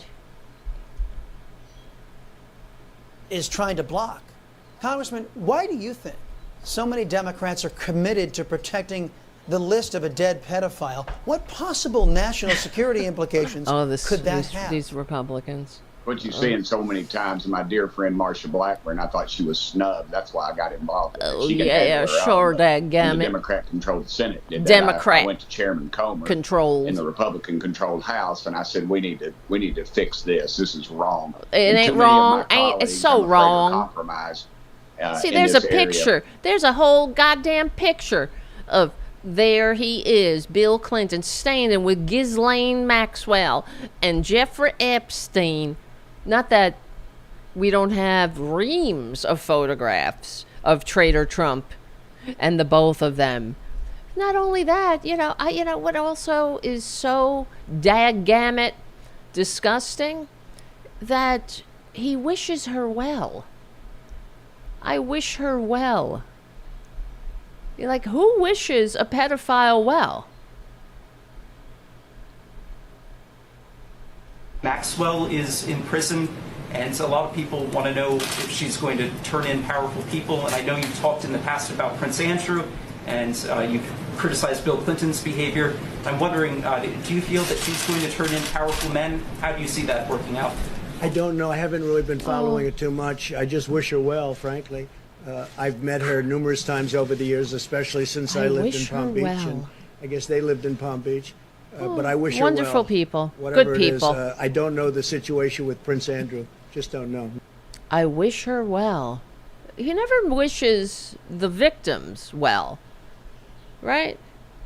Is trying to block. Congressman, why do you think so many Democrats are committed to protecting the list of a dead pedophile? What possible national security implications could that have? These Republicans. What you've seen so many times, my dear friend Marsha Blackburn, I thought she was snubbed. That's why I got involved. Oh, yeah, sure, dadgummit. The Democrat-controlled Senate did Democrat. I went to Chairman Comer controlled in the Republican-controlled House, and I said, we need to fix this. This is wrong. It ain't wrong. It's so wrong. Compromise. See, there's a picture. Area. There's a whole goddamn picture of there he is, Bill Clinton, standing with Ghislaine Maxwell and Jeffrey Epstein. Not that we don't have reams of photographs of Traitor Trump and the both of them. Not only that, what also is so dadgammit disgusting, that he wishes her well. I wish her well. You're like, who wishes a pedophile well? Maxwell is in prison, and a lot of people want to know if she's going to turn in powerful people. And I know you've talked in the past about Prince Andrew, and you've criticized Bill Clinton's behavior. I'm wondering, do you feel that she's going to turn in powerful men? How do you see that working out? I don't know. I haven't really been following it too much. I just wish her well, frankly. I've met her numerous times over the years, especially since I lived in Palm Beach. Well. And I guess they lived in Palm Beach. But I wish her well. Wonderful people. Whatever Good people. It is, I don't know the situation with Prince Andrew. Just don't know. I wish her well. He never wishes the victims well, right?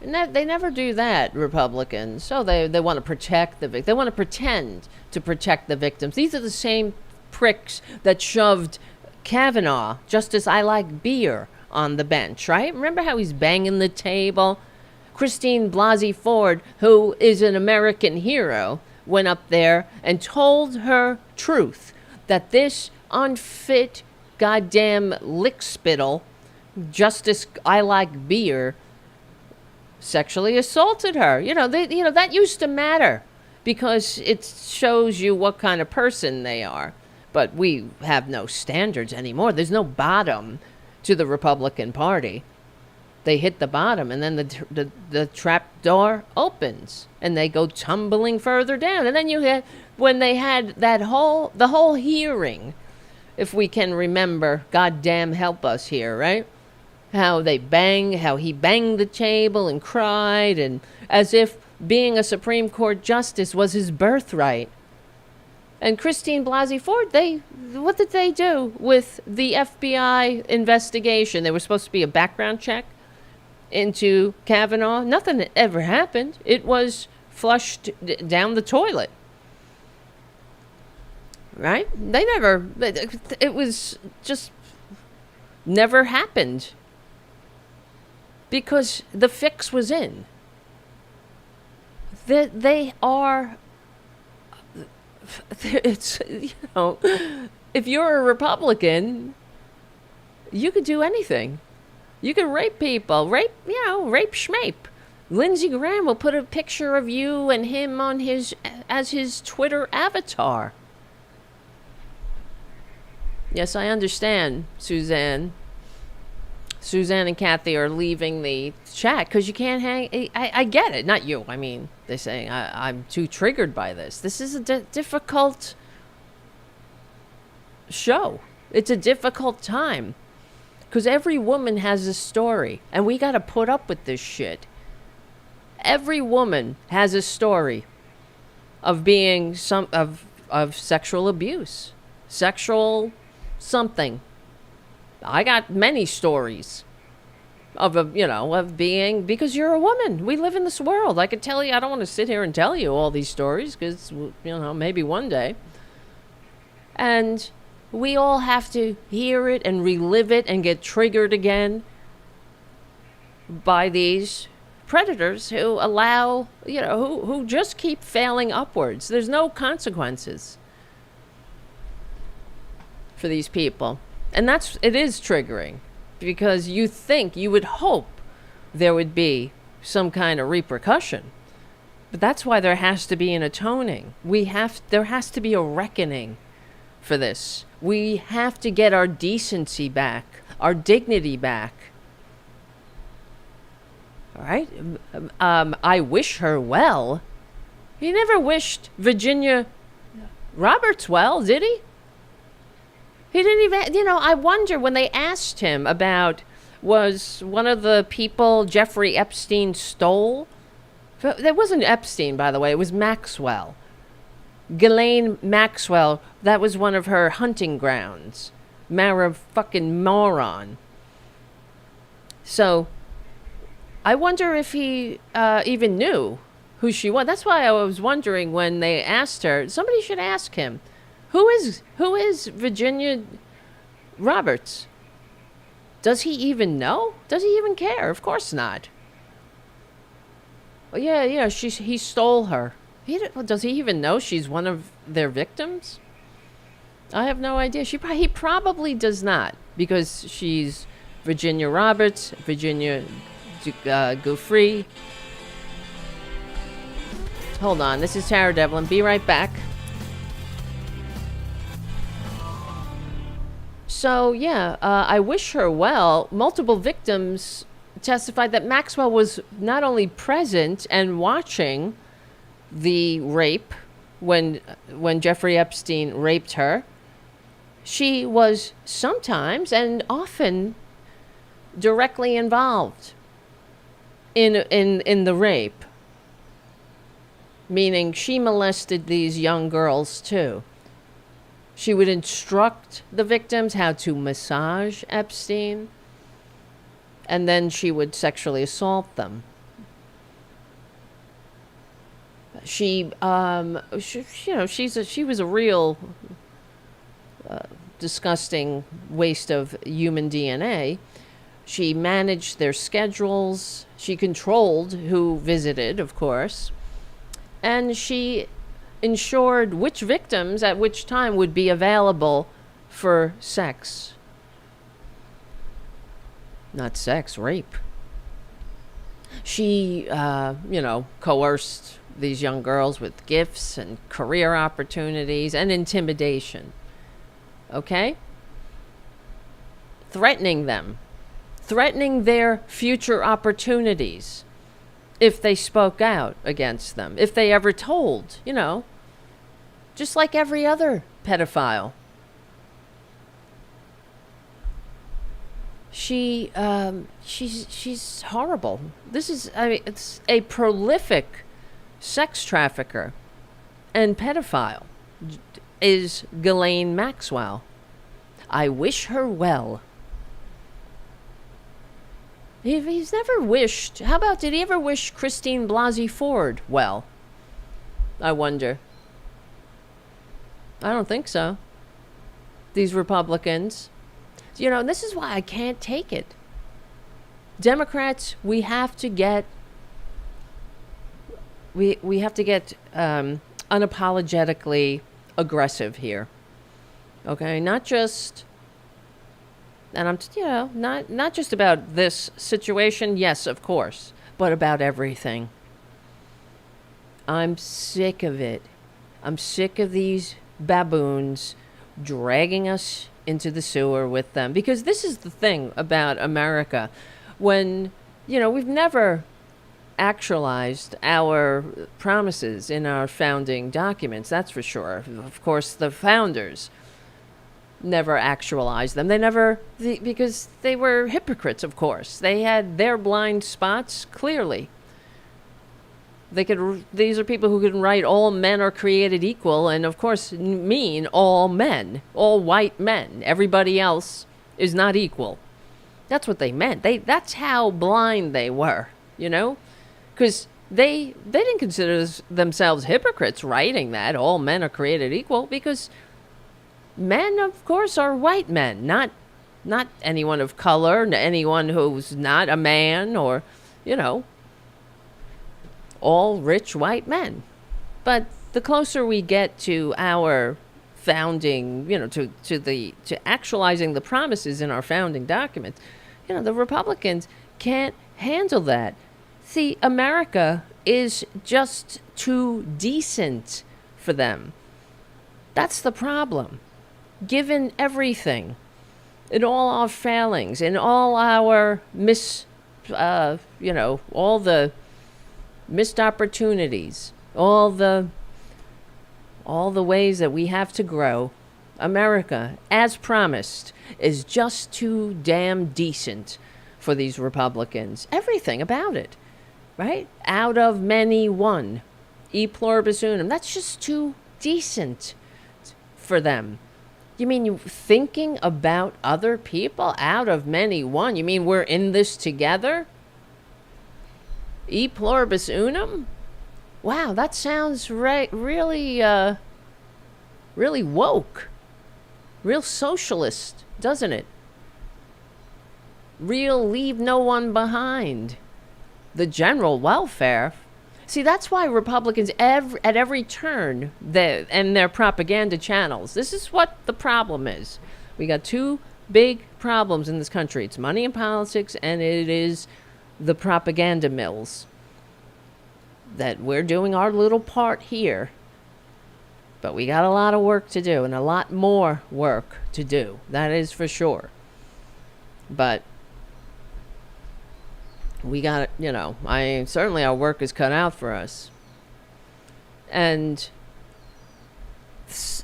They never do that, Republicans. So they want to protect the victims. They want to pretend to protect the victims. These are the same pricks that shoved Kavanaugh, Justice I Like Beer, on the bench, right? Remember how he's banging the table? Christine Blasey Ford, who is an American hero, went up there and told her truth, that this unfit goddamn lickspittle, Justice I Like Beer, sexually assaulted her. That used to matter because it shows you what kind of person they are. But we have no standards anymore. There's no bottom to the Republican Party. They hit the bottom, and then the trap door opens, and they go tumbling further down. And then you had, when they had the whole hearing, if we can remember, goddamn help us here, right? How he banged the table and cried, and as if being a Supreme Court justice was his birthright. And Christine Blasey Ford, what did they do with the FBI investigation? There was supposed to be a background check into Kavanaugh, nothing ever happened. It was flushed down the toilet. Right? It was just never happened. Because the fix was in. They are, it's, if you're a Republican, you could do anything. You could rape people, rape schmape. Lindsey Graham will put a picture of you and him on as his Twitter avatar. Yes, I understand, Suzanne. Suzanne and Kathy are leaving the chat because you can't hang. I get it. Not you. I mean, they're saying I'm too triggered by this. This is a difficult show. It's a difficult time. Because every woman has a story. And we got to put up with this shit. Every woman has a story of being of sexual abuse. Sexual something. I got many stories of being, because you're a woman. We live in this world. I could tell you, I don't want to sit here and tell you all these stories because, maybe one day. And we all have to hear it and relive it and get triggered again by these predators who allow, who just keep failing upwards. There's no consequences for these people. And it is triggering because you would hope there would be some kind of repercussion. But that's why there has to be an atoning. There has to be a reckoning for this. We have to get our decency back, our dignity back. All right? I wish her well. He never wished Virginia Roberts well, did he? He didn't even, I wonder when they asked him about, was one of the people Jeffrey Epstein stole? That wasn't Epstein, by the way. It was Maxwell. Ghislaine Maxwell. That was one of her hunting grounds. Fucking moron. So, I wonder if he even knew who she was. That's why I was wondering when they asked her. Somebody should ask him. Who is Virginia Roberts? Does he even know? Does he even care? Of course not. Well, yeah, he stole her. Does he even know she's one of their victims? I have no idea. He probably does not, because she's Virginia Roberts, Virginia Giuffre. Hold on, this is Tara Devlin. Be right back. So, I wish her well. Multiple victims testified that Maxwell was not only present and watching the rape when Jeffrey Epstein raped her, she was sometimes and often directly involved in the rape. Meaning she molested these young girls too. She would instruct the victims how to massage Epstein, and then she would sexually assault them. She was a real disgusting waste of human DNA. She managed their schedules. She controlled who visited, of course, and she ensured which victims at which time would be available for sex. Not sex, rape. She, coerced these young girls with gifts and career opportunities and intimidation. Okay? Threatening them. Threatening their future opportunities if they spoke out against them. If they ever told, just like every other pedophile. She's horrible. It's a prolific sex trafficker and pedophile is Ghislaine Maxwell. I wish her well. He's never wished. How about, did he ever wish Christine Blasey Ford well? I wonder. I don't think so. These Republicans. You know, this is why I can't take it. Democrats, we have to get unapologetically aggressive here. Okay, not just, and I'm, you know, not just about this situation, yes, of course, but about everything. I'm sick of it. I'm sick of these baboons dragging us into the sewer with them, because this is the thing about America. When, you know, we've never actualized our promises in our founding documents, that's for sure. Of course, the founders never actualized them. They never, because they were hypocrites, of course. They had their blind spots, clearly. These are people who can write all men are created equal, and of course mean all men, all white men. Everybody else is not equal. That's what they meant. That's how blind they were, you know? Because they didn't consider themselves hypocrites writing that all men are created equal, because men, of course, are white men, not anyone of color, anyone who's not a man, or, you know, all rich white men. But the closer we get to our founding, you know, to actualizing the promises in our founding documents, you know, the Republicans can't handle that. See, America is just too decent for them. That's the problem. Given everything, in all our failings, in all our all the missed opportunities, all the ways that we have to grow, America, as promised, is just too damn decent for these Republicans. Everything about it, right? Out of many, one. E pluribus unum. That's just too decent for them. You mean you thinking about other people? Out of many, one. You mean we're in this together? E pluribus unum? Wow, that sounds really woke. Real socialist, doesn't it? Real leave no one behind. The general welfare. See, that's why Republicans at every turn and their propaganda channels, this is what the problem is. We got two big problems in this country. It's money and politics, and it is the propaganda mills. That we're doing our little part here. But we got a lot of work to do, and a lot more work to do. That is for sure. But we got, you know, certainly our work is cut out for us. And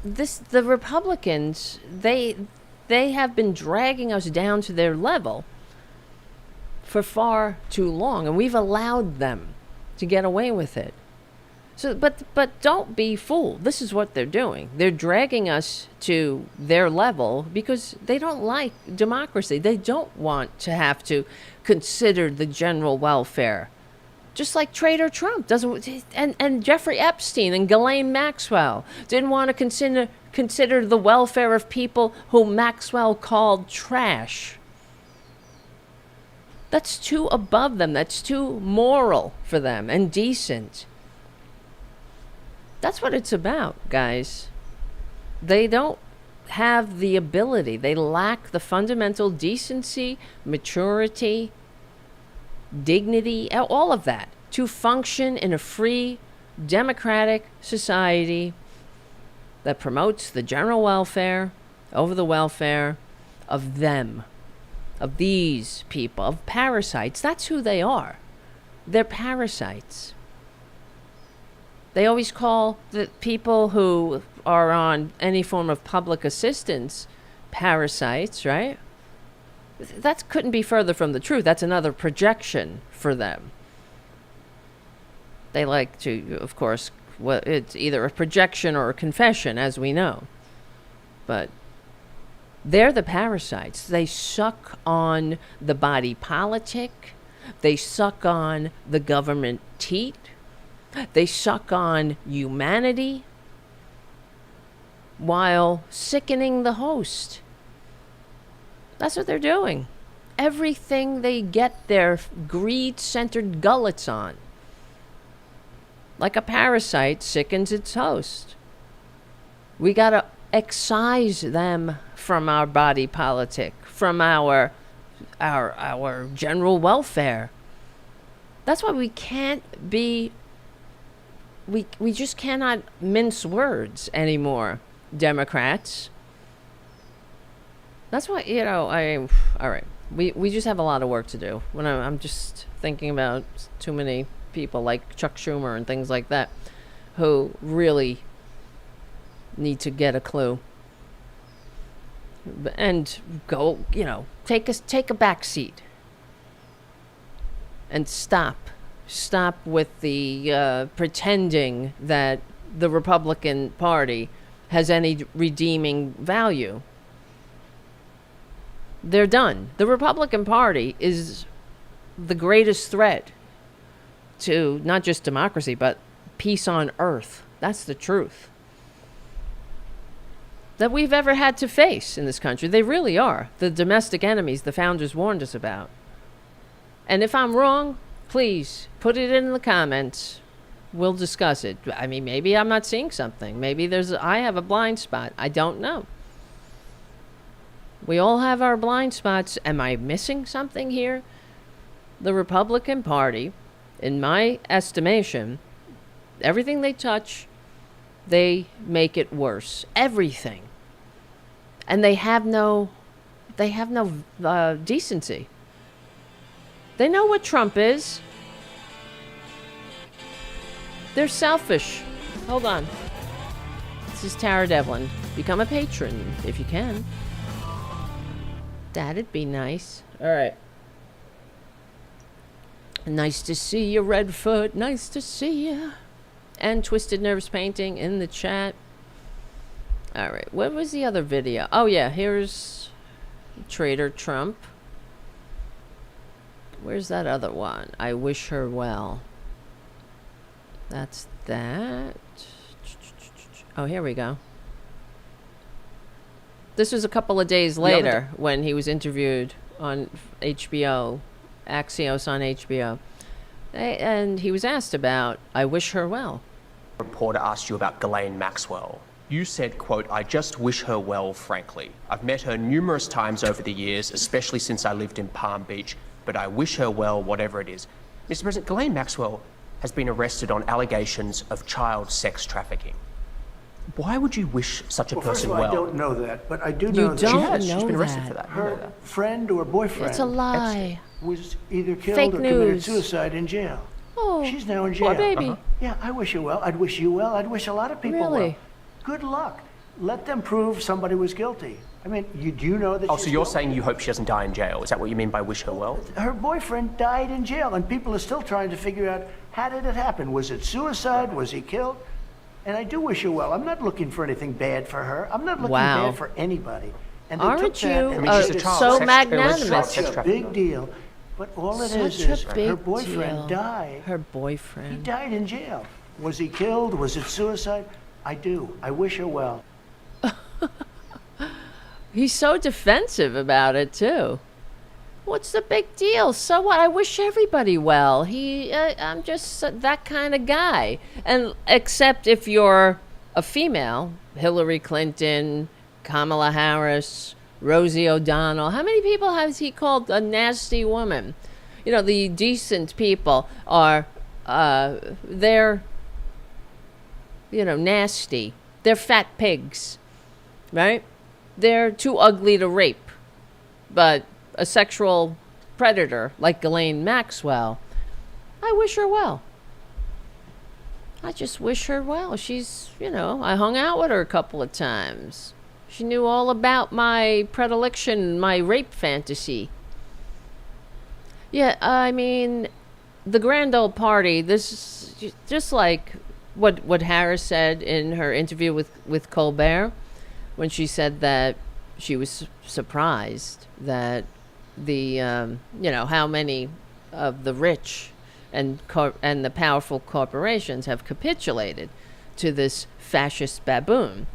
the Republicans, they have been dragging us down to their level for far too long, and we've allowed them to get away with it. So, but don't be fooled. This is what they're doing. They're dragging us to their level because they don't like democracy. They don't want to have to consider the general welfare. Just like Traitor Trump doesn't, and Jeffrey Epstein and Ghislaine Maxwell didn't want to consider the welfare of people who Maxwell called trash. That's too above them. That's too moral for them and decent. That's what it's about, guys. They don't have the ability. They lack the fundamental decency, maturity, dignity, all of that to function in a free, democratic society that promotes the general welfare over the welfare of them, of these people, of parasites. That's who they are. They're parasites. They always call the people who are on any form of public assistance parasites, right? That couldn't be further from the truth. That's another projection for them. They like to, of course, it's either a projection or a confession, as we know. But They're the parasites. They suck on the body politic. They suck on the government teat. They suck on humanity while sickening the host. That's what they're doing. Everything they get their greed-centered gullets on. Like a parasite sickens its host. We gotta excise them from our body politic, from our general welfare. That's why we can't be, we just cannot mince words anymore, Democrats. That's why, all right. We just have a lot of work to do. When I'm just thinking about too many people like Chuck Schumer and things like that who really need to get a clue and go, take a back seat and stop with the pretending that the Republican Party has any redeeming value. They're done. The Republican Party is the greatest threat to not just democracy, but peace on earth. That's the truth that we've ever had to face in this country. They really are the domestic enemies the founders warned us about. And if I'm wrong, please put it in the comments. We'll discuss it. I mean, maybe I'm not seeing something. Maybe I have a blind spot. I don't know. We all have our blind spots. Am I missing something here? The Republican Party, in my estimation, everything they touch, they make it worse. Everything. And they have no decency. They know what Trump is. They're selfish. Hold on. This is Tara Devlin. Become a patron if you can. That'd be nice. All right. Nice to see you, Redfoot. Nice to see you. And Twisted Nerves Painting in the chat. All right. What was the other video? Oh, yeah. Here's Traitor Trump. Where's that other one? I wish her well. That's that. Oh, here we go. This was a couple of days later when he was interviewed on HBO, Axios on HBO. And he was asked about, I wish her well. A reporter asked you about Ghislaine Maxwell. You said, quote, I just wish her well, frankly. I've met her numerous times over the years, especially since I lived in Palm Beach, but I wish her well, whatever it is. Mr. President, Ghislaine Maxwell has been arrested on allegations of child sex trafficking. Why would you wish such a person first of all, well? I don't know that, but I do know that she's been arrested for that. Her friend or boyfriend It's a lie. was either killed Fake or committed news. suicide in jail. Oh, She's now in jail. poor baby. Yeah, I wish her well. I'd wish you well. I'd wish a lot of people well. Really? Good luck. Let them prove somebody was guilty. I mean, you do know that. Oh, so you're saying you hope she doesn't die in jail? Is that what you mean by wish her well? Her boyfriend died in jail, and people are still trying to figure out, how did it happen? Was it suicide? Was he killed? And I do wish her well. I'm not looking for anything bad for her. I'm not looking bad for anybody. And they Aren't took that you and made it so magnanimous? such a big deal. But all it is her boyfriend died. Her boyfriend. He died in jail. Was he killed? Was it suicide? I do. I wish her well. He's so defensive about it, too. What's the big deal? So what? I wish everybody well. I'm just that kind of guy. And except if you're a female, Hillary Clinton, Kamala Harris, Rosie O'Donnell. How many people has he called a nasty woman? You know, the decent people are, they're, nasty. They're fat pigs, right? They're too ugly to rape. But a sexual predator like Ghislaine Maxwell, I wish her well. I just wish her well. She's, I hung out with her a couple of times. She knew all about my predilection, my rape fantasy. Yeah, I mean, the grand old party, this is just like what Harris said in her interview with Colbert, when she said that she was surprised that how many of the rich and the powerful corporations have capitulated to this fascist baboon.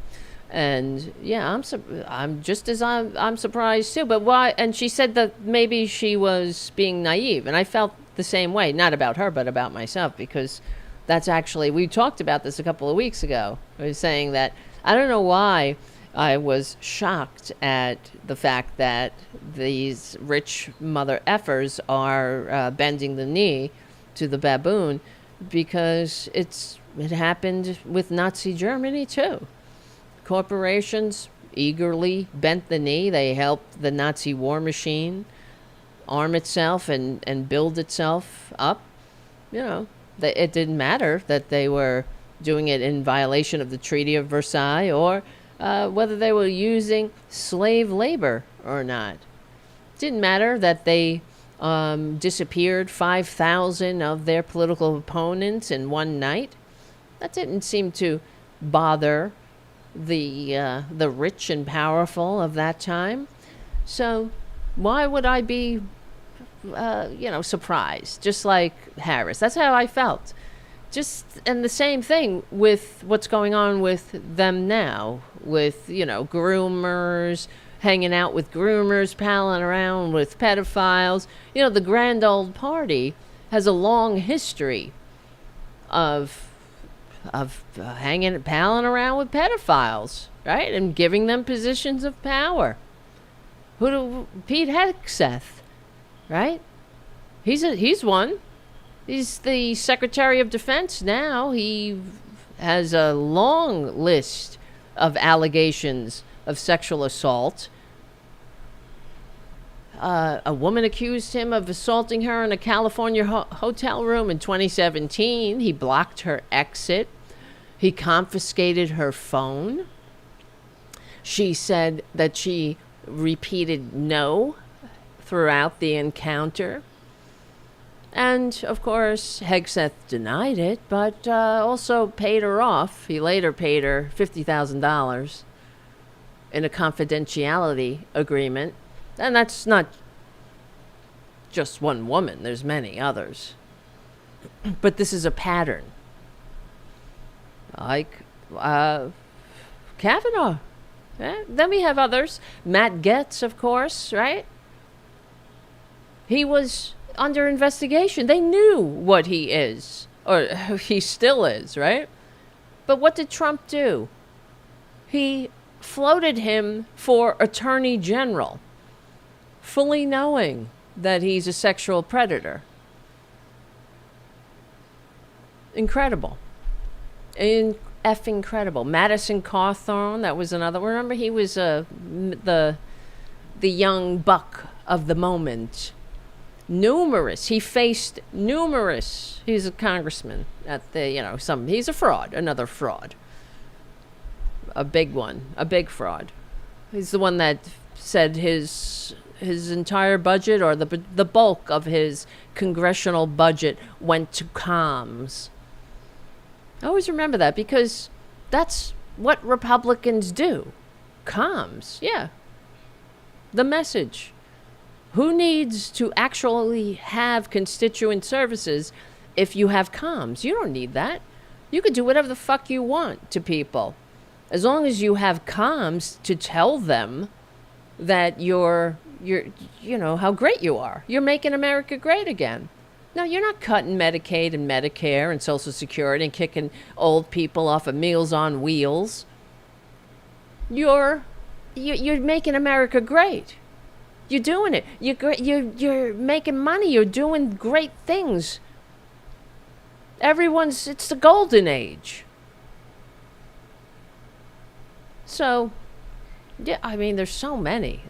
And yeah, I'm just as I'm surprised too. But why? And she said that maybe she was being naive, and I felt the same way, not about her, but about myself, because that's actually, we talked about this a couple of weeks ago. I was saying that I don't know why I was shocked at the fact that these rich mother effers are bending the knee to the baboon, because it happened with Nazi Germany too. Corporations eagerly bent the knee. They helped the Nazi war machine arm itself and build itself up. It didn't matter that they were doing it in violation of the Treaty of Versailles, or whether they were using slave labor or not. It didn't matter that they disappeared 5,000 of their political opponents in one night. That didn't seem to bother the rich and powerful of that time. So why would I be surprised? Just like Harris, that's how I felt. And the same thing with what's going on with them now, with groomers, hanging out with groomers, palling around with pedophiles. The grand old party has a long history of palling around with pedophiles, right? And giving them positions of power. Pete Hegseth, right? He's one. He's the Secretary of Defense now. He has a long list of allegations of sexual assault. A woman accused him of assaulting her in a California hotel room in 2017. He blocked her exit. He confiscated her phone. She said that she repeated no throughout the encounter. And, of course, Hegseth denied it, but also paid her off. He later paid her $50,000 in a confidentiality agreement. And that's not just one woman. There's many others. But this is a pattern. Like Kavanaugh. Then we have others. Matt Gaetz, of course, right? He was under investigation. They knew what he is, or he still is, right? But what did Trump do? He floated him for attorney general, fully knowing that he's a sexual predator. Incredible. Incredible. Madison Cawthorn, that was another. Remember, he was the young buck of the moment. He faced numerous. He's a congressman at the, he's a fraud, another fraud. A big one, a big fraud. He's the one that said his entire budget, or the bulk of his congressional budget, went to comms. I always remember that, because that's what Republicans do. Comms, yeah. The message. Who needs to actually have constituent services if you have comms? You don't need that. You can do whatever the fuck you want to people. As long as you have comms to tell them that you're how great you are. You're making America great again. No, you're not cutting Medicaid and Medicare and Social Security and kicking old people off of Meals on Wheels. You're making America great. You're doing it. You're making money. You're doing great things. It's the golden age. So, yeah, I mean, there's so many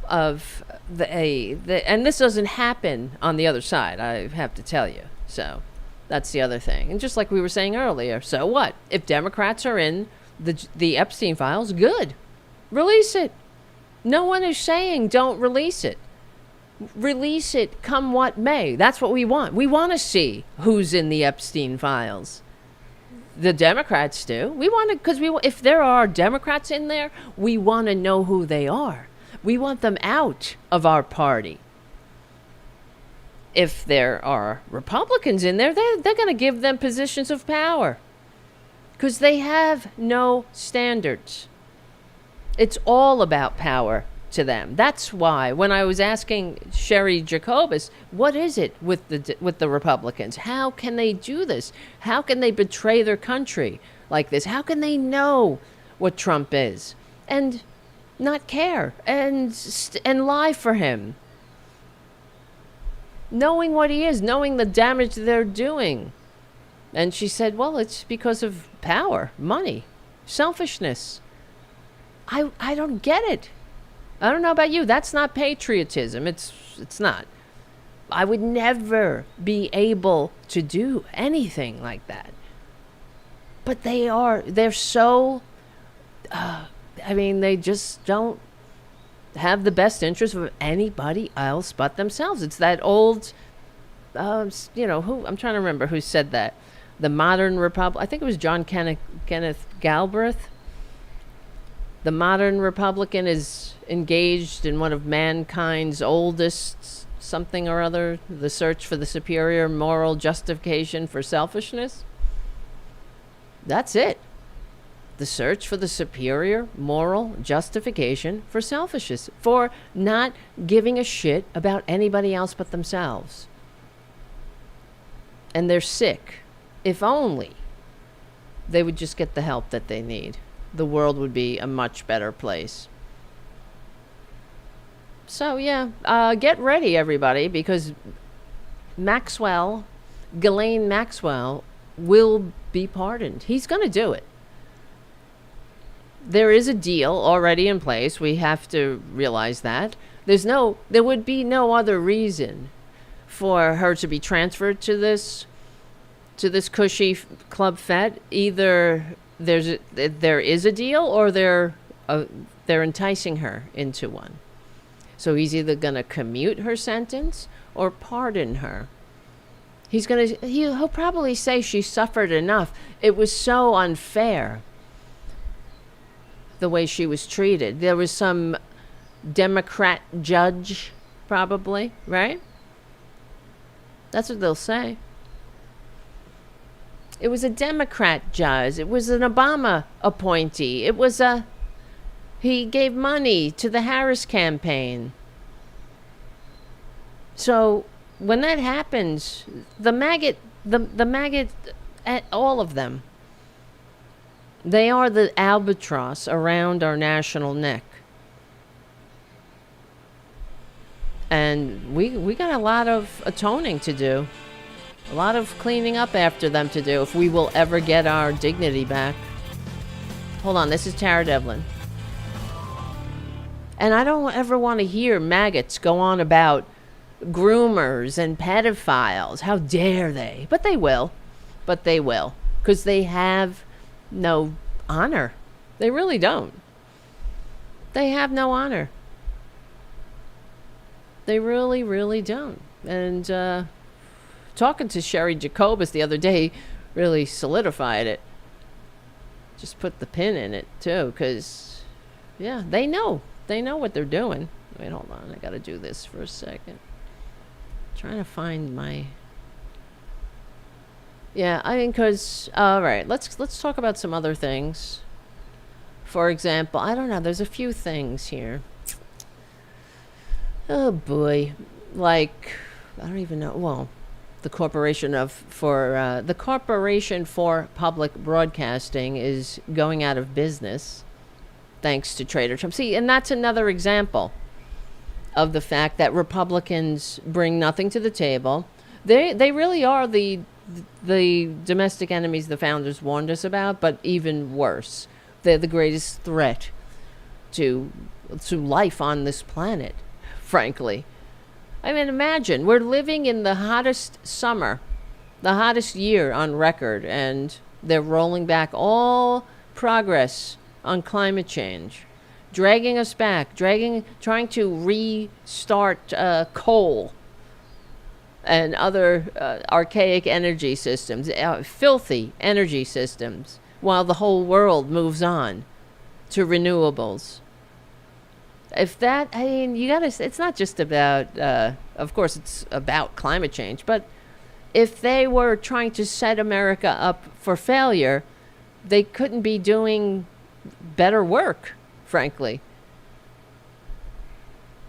of and this doesn't happen on the other side, I have to tell you. So that's the other thing. And just like we were saying earlier, so what? If Democrats are in the Epstein files, good. Release it. No one is saying don't release it. Release it come what may. That's what we want. We want to see who's in the Epstein files. The Democrats do. We want to, because if there are Democrats in there, we want to know who they are. We want them out of our party. If there are Republicans in there, they're going to give them positions of power because they have no standards. It's all about power to them. That's why when I was asking Sherry Jacobus, what is it with the Republicans? How can they do this? How can they betray their country like this? How can they know what Trump is and not care and lie for him? Knowing what he is, knowing the damage they're doing. And she said, well, it's because of power, money, selfishness. I don't get it. I don't know about you. That's not patriotism. It's not. I would never be able to do anything like that. But they're so, they just don't have the best interest of anybody else but themselves. It's that old, who, I'm trying to remember who said that. The modern Republic, I think it was John Kenneth Galbraith. The modern Republican is engaged in one of mankind's oldest something or other, the search for the superior moral justification for selfishness. That's it. The search for the superior moral justification for selfishness, for not giving a shit about anybody else but themselves. And they're sick. If only they would just get the help that they need, the world would be a much better place. So, get ready, everybody, because Ghislaine Maxwell, will be pardoned. He's going to do it. There is a deal already in place. We have to realize that. There would be no other reason for her to be transferred to this cushy club fed. Either there is a deal, or they're enticing her into one. So he's either going to commute her sentence or pardon her. He'll probably say she suffered enough. It was so unfair the way she was treated. There was some Democrat judge, probably, right? That's what they'll say. It was a Democrat judge. It was an Obama appointee. He gave money to the Harris campaign. So when that happens, the maggot, all of them, they are the albatross around our national neck. And we got a lot of atoning to do. A lot of cleaning up after them to do if we will ever get our dignity back. Hold on, this is Tara Devlin. And I don't ever want to hear maggots go on about groomers and pedophiles. How dare they? But they will. Because they have no honor. They really don't. They have no honor. They really, really don't. And talking to Sherry Jacobus the other day really solidified it. Just put the pin in it, too, because, they know. They know what they're doing. Wait, hold on. I got to do this for a second. Trying to find my... because... all right, let's talk about some other things. For example, I don't know. There's a few things here. Oh, boy. Like, I don't even know. Well, the Corporation for Public Broadcasting is going out of business thanks to Traitor Trump. See, and that's another example of the fact that Republicans bring nothing to the table. They really are the domestic enemies the founders warned us about, but even worse. They're the greatest threat to life on this planet, frankly. I mean, imagine, we're living in the hottest summer, the hottest year on record, and they're rolling back all progress on climate change, dragging us back, trying to restart coal. and other archaic energy systems, filthy energy systems, while the whole world moves on to renewables. If that, I mean, you gotta, it's not just about, of course it's about climate change, but if they were trying to set America up for failure, they couldn't be doing better work, frankly.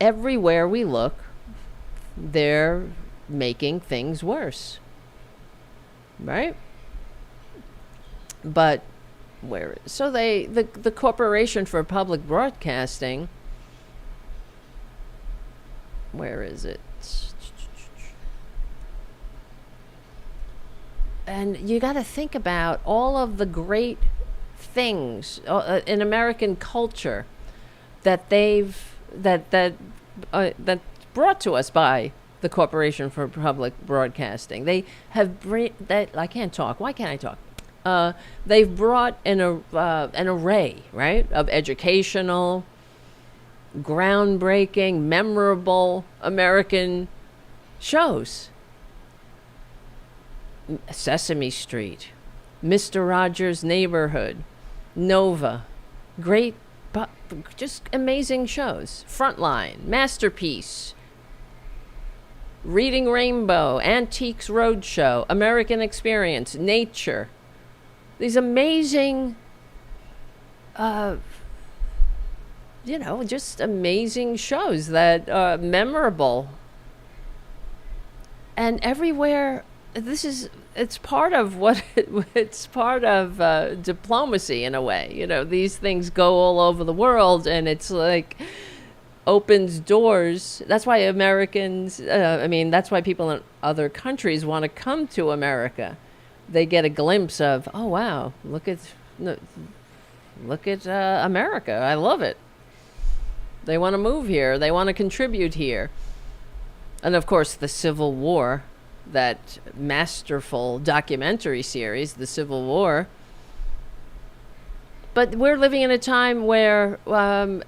Everywhere we look, they're making things worse. Right? But so the Corporation for Public Broadcasting, where is it? And you got to think about all of the great things in American culture that that's brought to us by the Corporation for Public Broadcasting. They have I can't talk. Why can't I talk? They've brought an array, right, of educational, groundbreaking, memorable American shows. Sesame Street, Mr. Rogers' Neighborhood, Nova, great, just amazing shows. Frontline, Masterpiece, Reading Rainbow, Antiques Roadshow, American Experience, Nature. These amazing, just amazing shows that are memorable. And everywhere, it's part of it's part of diplomacy in a way. These things go all over the world, and it's like opens doors. That's why Americans, that's why people in other countries want to come to America. They get a glimpse of, oh wow, look at America. I love it. They want to move here. They want to contribute here. And of course, the Civil War, that masterful documentary series, The Civil War. But we're living in a time where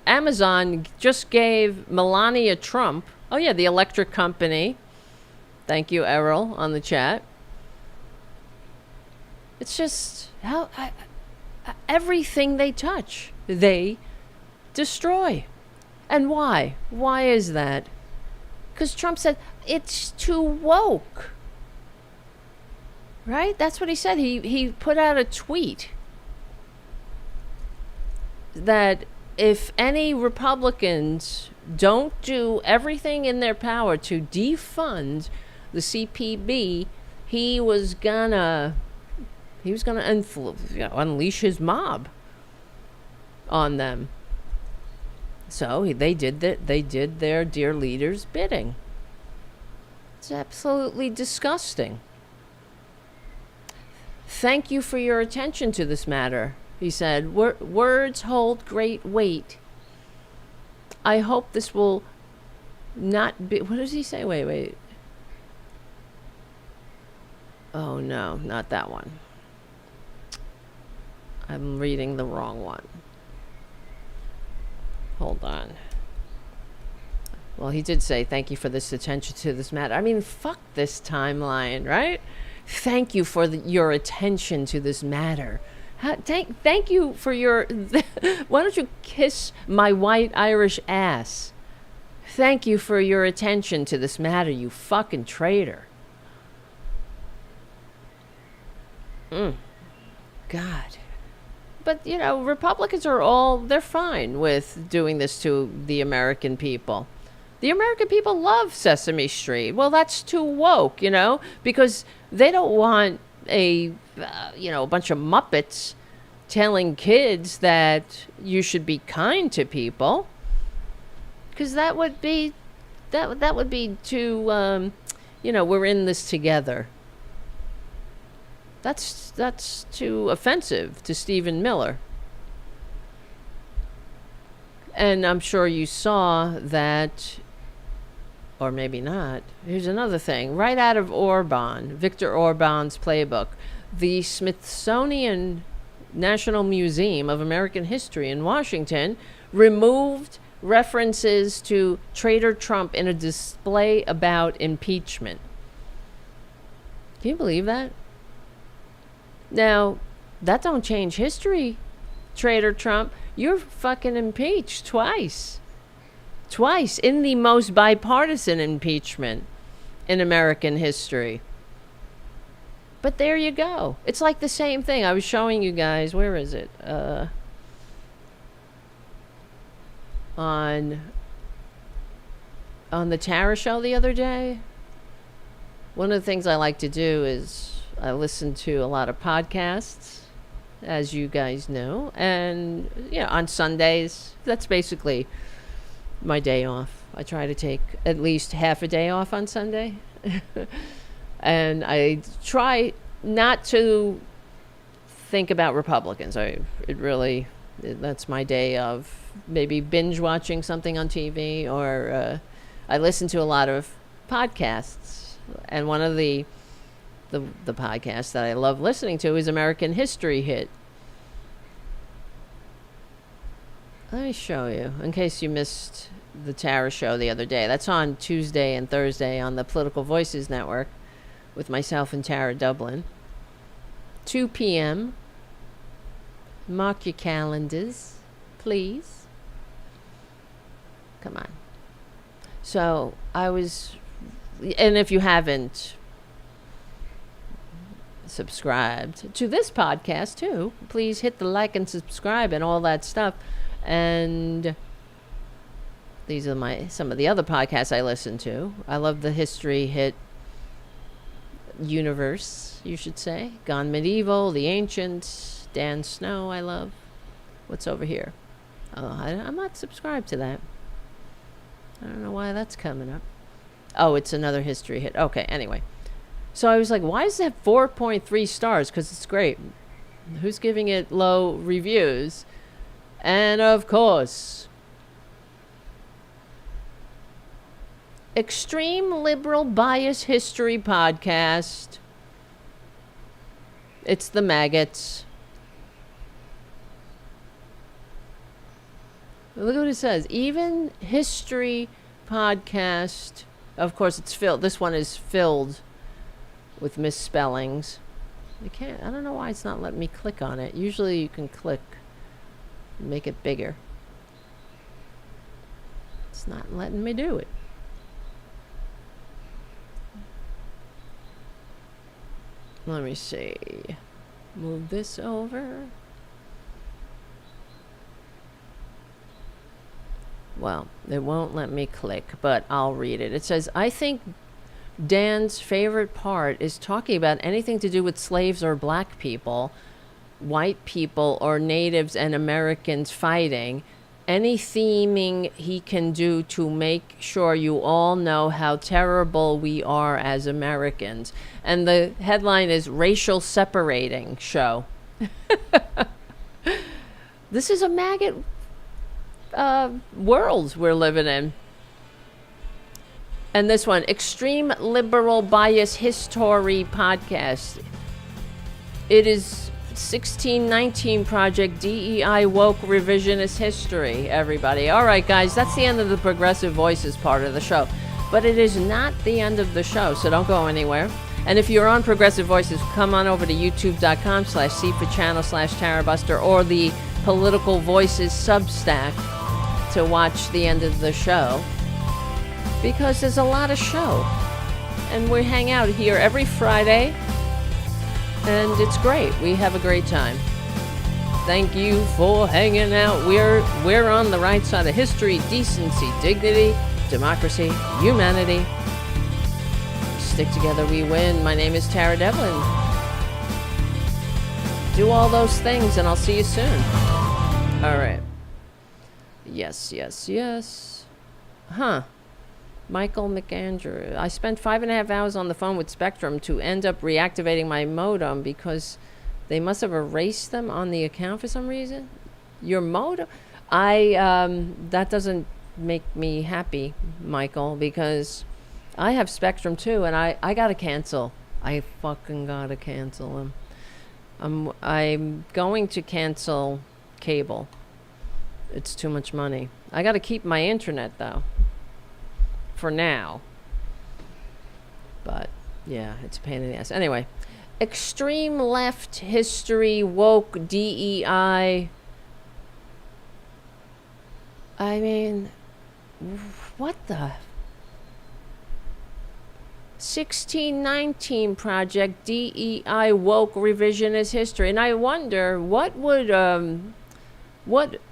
Amazon just gave Melania Trump, the electric company. Thank you, Errol, on the chat. It's just how everything they touch, they destroy. And why? Why is that? Because Trump said, it's too woke. Right? That's what he said. He put out a tweet that if any Republicans don't do everything in their power to defund the CPB, he was gonna unleash his mob on them. So they did their dear leader's bidding. It's absolutely disgusting. Thank you for your attention to this matter, he said. Words hold great weight. I hope this will not be... What does he say? Wait. Oh, no, not that one. I'm reading the wrong one. Hold on. Well, he did say, thank you for this attention to this matter. I mean, fuck this timeline, right? Thank you for your attention to this matter. Thank you for your... Why don't you kiss my white Irish ass? Thank you for your attention to this matter, you fucking traitor. God. But, Republicans they're fine with doing this to the American people. The American people love Sesame Street. Well, that's too woke, because they don't want a bunch of Muppets telling kids that you should be kind to people. Because that would be too, we're in this together. That's too offensive to Stephen Miller. And I'm sure you saw that, or maybe not. Here's another thing. Right out of Viktor Orban's playbook, the Smithsonian National Museum of American History in Washington removed references to Traitor Trump in a display about impeachment. Can you believe that? Now, that don't change history, Traitor Trump. You're fucking impeached twice. Twice in the most bipartisan impeachment in American history. But there you go. It's like the same thing. I was showing you guys, where is it? On the Tara show the other day. One of the things I like to do is I listen to a lot of podcasts, as you guys know. And, you know, on Sundays, that's basically my day off. I try to take at least half a day off on Sunday. And I try not to think about Republicans. That's my day of maybe binge watching something on TV, or I listen to a lot of podcasts. And one of the podcasts that I love listening to is American History Hit. Let me show you, in case you missed the Tara show the other day. That's on Tuesday and Thursday on the Political Voices Network with myself and Tara Dublin. 2 p.m. Mark your calendars, please. Come on. So I was, and if you haven't subscribed to this podcast too, please hit the like and subscribe and all that stuff. And these are some of the other podcasts I listen to. I love the History Hit universe, you should say. Gone Medieval, The Ancients, Dan Snow, I love. What's over here? Oh, I'm not subscribed to that. I don't know why that's coming up. Oh, it's another History Hit. Okay, anyway. So I was like, why does it have 4.3 stars? Because it's great. Who's giving it low reviews? And of course, Extreme Liberal Bias History Podcast. It's the maggots. Look what it says. Even history podcast. Of course, it's filled. This one is filled with misspellings. I don't know why it's not letting me click on it. Usually you can click and make it bigger. It's not letting me do it. Let me see. Move this over. Well, it won't let me click, but I'll read it. It says, I think Dan's favorite part is talking about anything to do with slaves or black people, white people or natives and Americans fighting. Any theming he can do to make sure you all know how terrible we are as Americans. And the headline is Racial Separating Show. This is a maggot world we're living in. And this one, Extreme Liberal Bias History Podcast. It is 1619 Project DEI Woke Revisionist History, everybody. All right, guys, that's the end of the Progressive Voices part of the show. But it is not the end of the show, so don't go anywhere. And if you're on Progressive Voices, come on over to youtube.com/cfachannel/Tarabuster or the Political Voices Substack to watch the end of the show. Because there's a lot of show. And we hang out here every Friday. And it's great. We have a great time. Thank you for hanging out. We're on the right side of history, decency, dignity, democracy, humanity. Stick together, we win. My name is Tara Devlin. Do all those things, and I'll see you soon. All right. Yes. Huh. Michael McAndrew. I spent 5.5 hours on the phone with Spectrum to end up reactivating my modem because they must have erased them on the account for some reason. Your modem? That doesn't make me happy, Michael, because I have Spectrum too, and I gotta cancel. I fucking gotta cancel them. I'm going to cancel cable. It's too much money. I gotta keep my internet though. For now. But Yeah, it's a pain in the ass. Anyway, extreme left history, woke, DEI. I mean, what the? 1619 Project, DEI, woke, revisionist history. And I wonder, what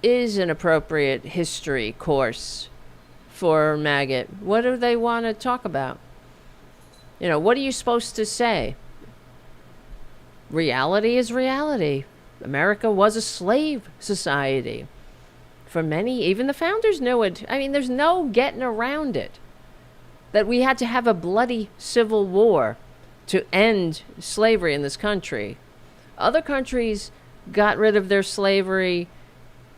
is an appropriate history course for maggot? What do they want to talk about? You know, what are you supposed to say? Reality is reality. America was a slave society. For many, even the founders knew it. I mean, there's no getting around it. That we had to have a bloody civil war to end slavery in this country. Other countries got rid of their slavery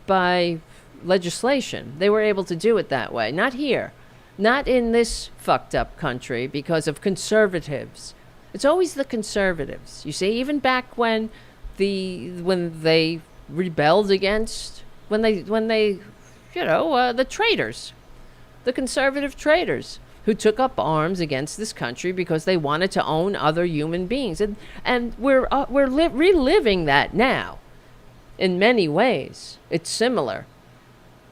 by legislation. They were able to do it that way. Not here. Not in this fucked up country because of conservatives. It's always the conservatives. You see, even back when they rebelled against, when they the traitors, the conservative traitors who took up arms against this country because they wanted to own other human beings. And we're reliving that now in many ways. It's similar.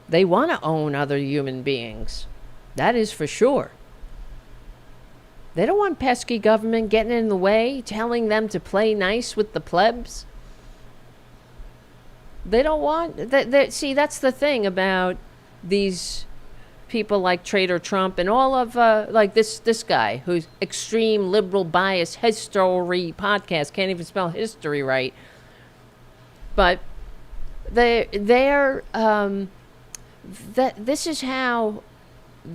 They want to own other human beings. That is for sure. They don't want pesky government getting in the way, telling them to play nice with the plebs. They don't want... See, that's the thing about these people like Traitor Trump and all of, like this guy who's extreme liberal bias history podcast, can't even spell history right. But this is how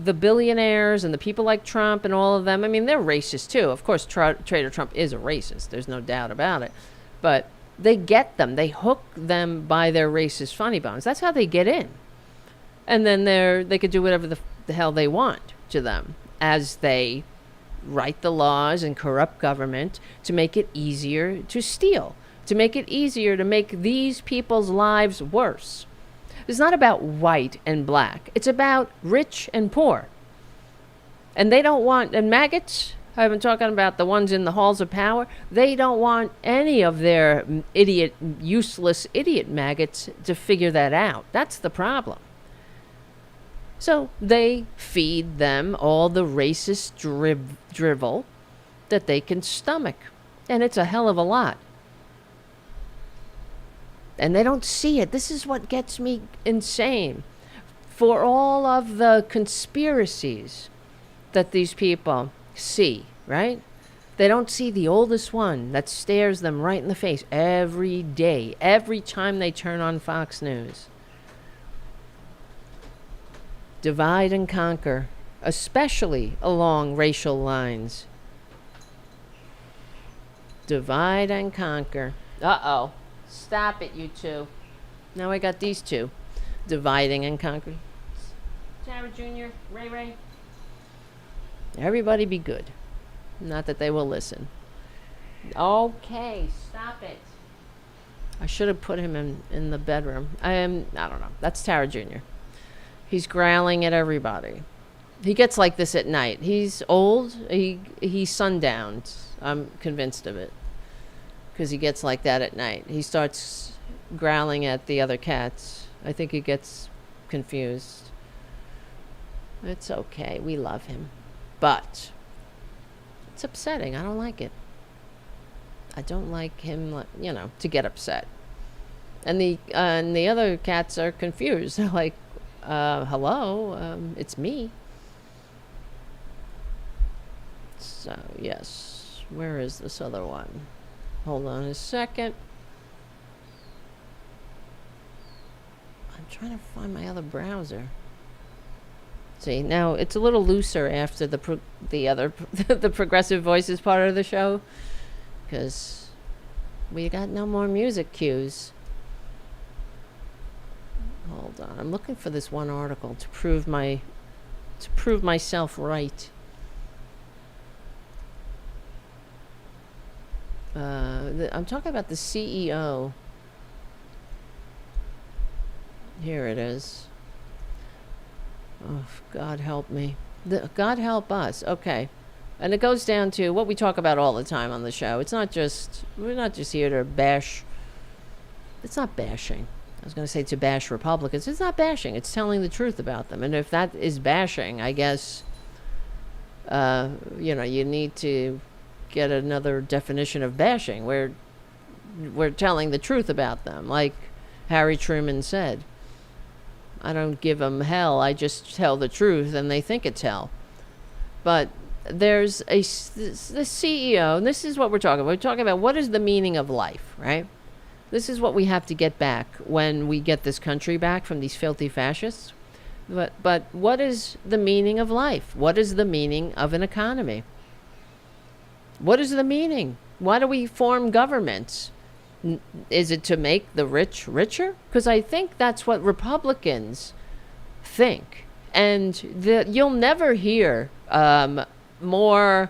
the billionaires and the people like Trump and all of them, I mean, they're racist too. Of course, Traitor Trump is a racist. There's no doubt about it. But they get them. They hook them by their racist funny bones. That's how they get in. And then they could do whatever the hell they want to them as they write the laws and corrupt government to make it easier to steal, to make it easier to make these people's lives worse. It's not about white and black. It's about rich and poor. And they don't want, and maggots, I've been talking about the ones in the halls of power, they don't want any of their useless idiot maggots to figure that out. That's the problem. So they feed them all the racist drivel that they can stomach. And it's a hell of a lot. And they don't see it. This is what gets me insane. For all of the conspiracies that these people see, right? They don't see the oldest one that stares them right in the face every day, every time they turn on Fox News. Divide and conquer, especially along racial lines. Divide and conquer. Uh-oh. Stop it, you two. Now I got these two. Dividing and conquering. Tara Jr., Ray. Everybody be good. Not that they will listen. Okay, stop it. I should have put him in the bedroom. I don't know. That's Tara Jr. He's growling at everybody. He gets like this at night. He's old. He's sundowned. I'm convinced of it. Because he gets like that at night. He starts growling at the other cats. I think he gets confused. It's okay. We love him. But it's upsetting. I don't like it. I don't like him, to get upset. And the other cats are confused. They're like, hello, it's me. So, yes. Where is this other one? Hold on a second. I'm trying to find my other browser. See, now it's a little looser after the Progressive Voices part of the show, because we got no more music cues. Hold on, I'm looking for this one article to prove myself right. I'm talking about the CEO. Here it is. Oh, God help me. God help us. Okay. And it goes down to what we talk about all the time on the show. We're not just here to bash. It's not bashing. I was going to say to bash Republicans. It's not bashing. It's telling the truth about them. And if that is bashing, I guess, you need to get another definition of bashing. We're telling the truth about them. Like Harry Truman said, I don't give them hell. I just tell the truth, and they think it's hell. But there's the CEO, and this is what we're talking about. We're talking about what is the meaning of life, right? This is what we have to get back when we get this country back from these filthy fascists. But what is the meaning of life? What is the meaning of an economy? What is the meaning? Why do we form governments? Is it to make the rich richer? Because I think that's what Republicans think. And you'll never hear more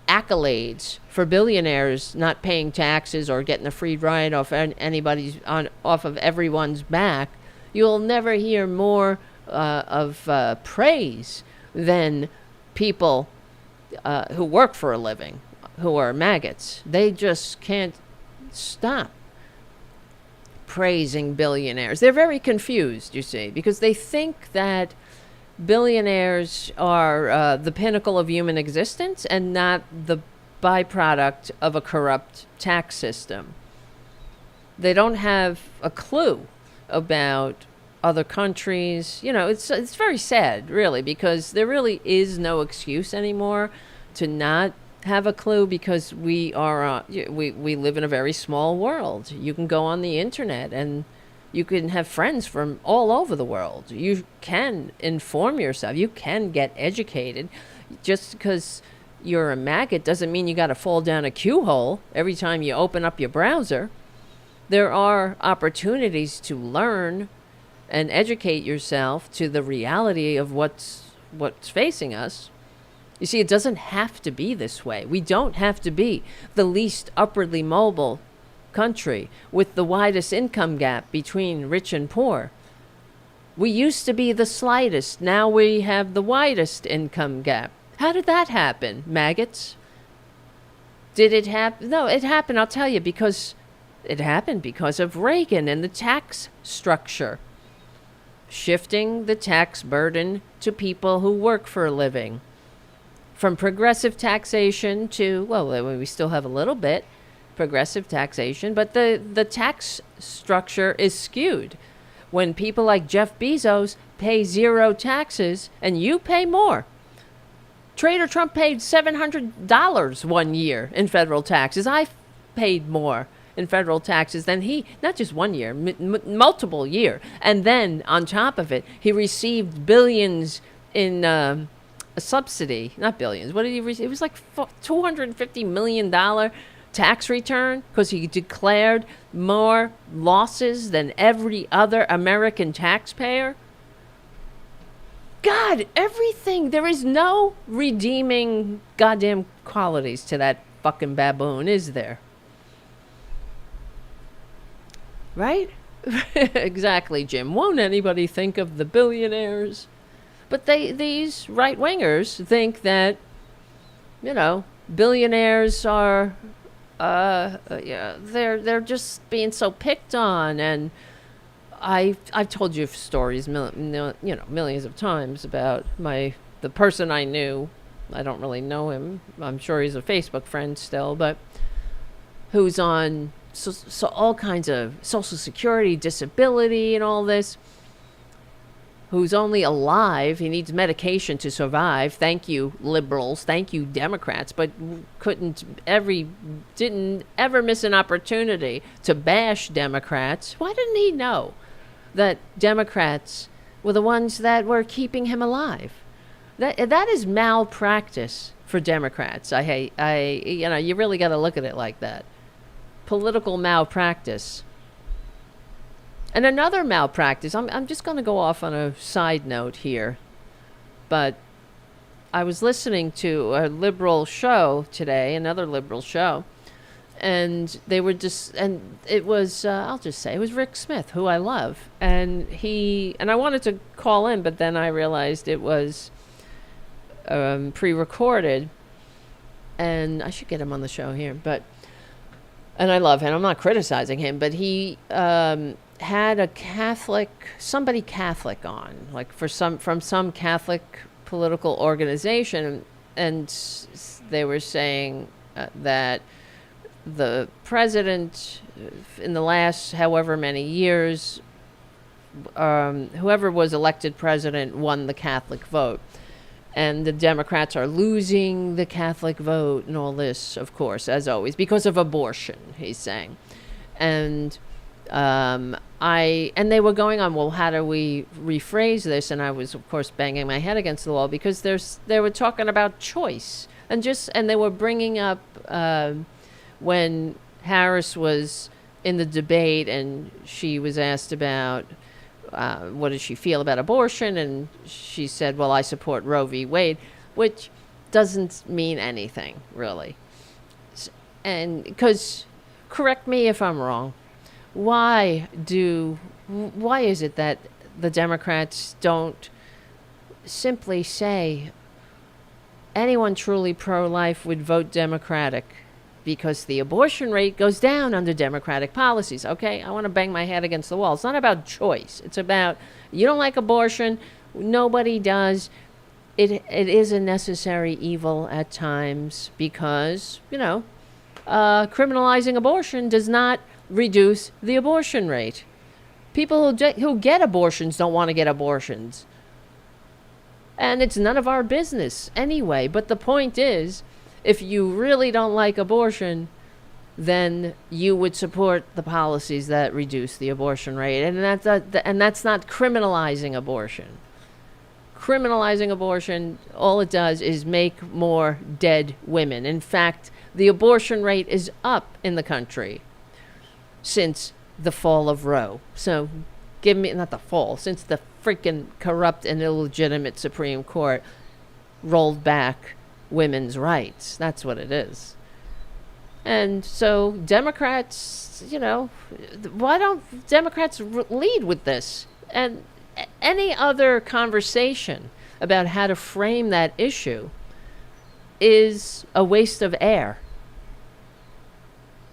accolades for billionaires not paying taxes or getting a free ride off off of everyone's back. You'll never hear more of praise than people who work for a living, who are maggots. They just can't stop praising billionaires. They're very confused, you see, because they think that billionaires are the pinnacle of human existence and not the byproduct of a corrupt tax system. They don't have a clue about other countries. It's very sad, really, because there really is no excuse anymore to not have a clue, because we live in a very small world. You can go on the internet and you can have friends from all over the world. You can inform yourself. You can get educated. Just because you're a maggot doesn't mean you got to fall down a Q hole every time you open up your browser. There are opportunities to learn and educate yourself to the reality of what's facing us. You see, it doesn't have to be this way. We don't have to be the least upwardly mobile country with the widest income gap between rich and poor. We used to be the slightest. Now we have the widest income gap. How did that happen, maggots? Did it happen? No, it happened, I'll tell you, because it happened because of Reagan and the tax structure. Shifting the tax burden to people who work for a living. From progressive taxation to, well, we still have a little bit progressive taxation, but the tax structure is skewed. When people like Jeff Bezos pay zero taxes and you pay more. Traitor Trump paid $700 one year in federal taxes. I paid more in federal taxes than he, not just 1 year, multiple year. And then on top of it, he received billions in a subsidy, not billions. What did he receive? It was like $250 million tax return because he declared more losses than every other American taxpayer. God, everything. There is no redeeming goddamn qualities to that fucking baboon, is there? Right? Exactly, Jim. Won't anybody think of the billionaires? But these right-wingers think that, billionaires are, they're just being so picked on. And I've told you stories, millions of times about the person I knew. I don't really know him. I'm sure he's a Facebook friend still, but who's on so all kinds of Social Security, disability, and all this. Who's only alive, he needs medication to survive. Thank you, liberals. Thank you, Democrats. But didn't ever miss an opportunity to bash Democrats. Why didn't he know that Democrats were the ones that were keeping him alive? That is malpractice for Democrats. You really got to look at it like that. Political malpractice. And another malpractice, I'm just going to go off on a side note here, but I was listening to a liberal show today, another liberal show, and they were it was, I'll just say, it was Rick Smith, who I love, and I wanted to call in, but then I realized it was pre-recorded, and I should get him on the show here, and I love him. I'm not criticizing him, but he had somebody Catholic on, like from some Catholic political organization, and they were saying that the president in the last however many years, whoever was elected president won the Catholic vote. And the Democrats are losing the Catholic vote and all this, of course, as always, because of abortion, he's saying. And and they were going on, well, how do we rephrase this? And I was, of course, banging my head against the wall because they were talking about choice. And they were bringing up when Harris was in the debate and she was asked about what does she feel about abortion, and she said, well, I support Roe v. Wade, which doesn't mean anything, really. And because, correct me if I'm wrong, why is it that the Democrats don't simply say anyone truly pro-life would vote Democratic? Because the abortion rate goes down under Democratic policies. Okay, I want to bang my head against the wall. It's not about choice. It's about, you don't like abortion, nobody does. It is a necessary evil at times because, criminalizing abortion does not reduce the abortion rate. People who get abortions don't want to get abortions. And it's none of our business anyway. But the point is, if you really don't like abortion, then you would support the policies that reduce the abortion rate. And that's not criminalizing abortion. Criminalizing abortion, all it does is make more dead women. In fact, the abortion rate is up in the country since the fall of Roe. So since the freaking corrupt and illegitimate Supreme Court rolled back women's rights. That's what it is. And so Democrats, why don't Democrats lead with this? And any other conversation about how to frame that issue is a waste of air.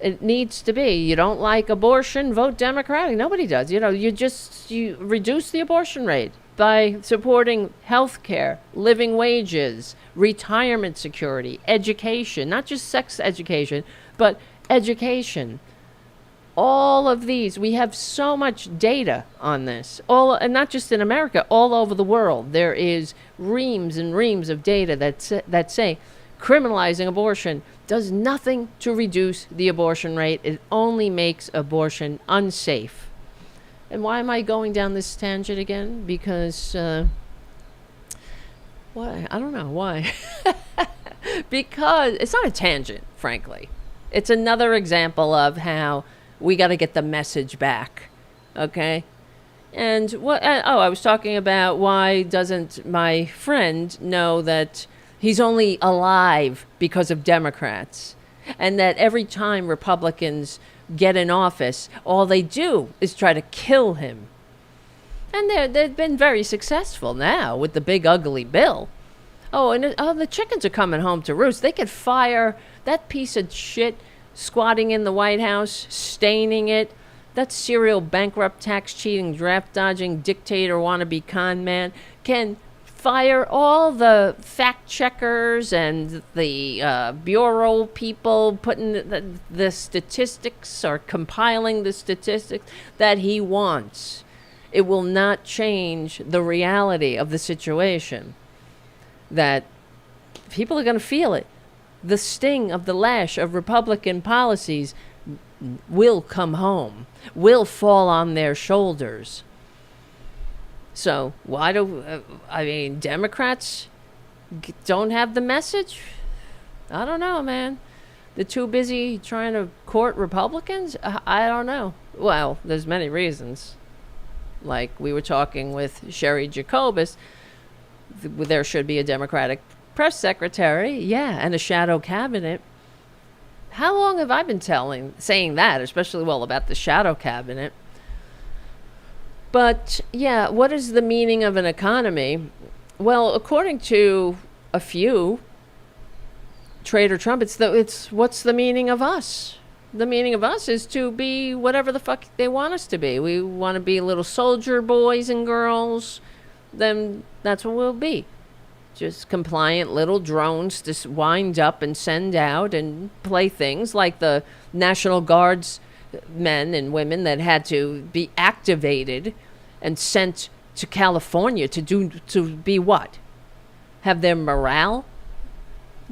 It needs to be, you don't like abortion, vote Democratic. Nobody does. You reduce the abortion rate by supporting health care, living wages, retirement security, education, not just sex education, but education. All of these, we have so much data on this, and not just in America, all over the world. There is reams and reams of data that say criminalizing abortion does nothing to reduce the abortion rate. It only makes abortion unsafe. And why am I going down this tangent again? Because, why? I don't know why. Because it's not a tangent, frankly. It's another example of how we got to get the message back, okay? And I was talking about why doesn't my friend know that he's only alive because of Democrats, and that every time Republicans get in office, all they do is try to kill him. And they've been very successful now with the big ugly bill. The chickens are coming home to roost. They could fire that piece of shit squatting in the White House, staining it, that serial bankrupt, tax cheating, draft dodging, dictator wannabe con man can fire all the fact checkers and the bureau people putting the statistics or compiling the statistics that he wants. It will not change the reality of the situation, that people are going to feel it. The sting of the lash of Republican policies will come home, will fall on their shoulders. So why Democrats don't have the message? I don't know, man. They're too busy trying to court Republicans? I don't know. Well, there's many reasons. Like we were talking with Sherry Jacobus, there should be a Democratic press secretary, and a shadow cabinet. How long have I been saying that, especially, about the shadow cabinet? But, what is the meaning of an economy? Well, according to a few, Traitor Trump. It's what's the meaning of us? The meaning of us is to be whatever the fuck they want us to be. We want to be little soldier boys and girls. Then that's what we'll be. Just compliant little drones to wind up and send out and play things like the National Guard's men and women that had to be activated and sent to California to be what? Have their morale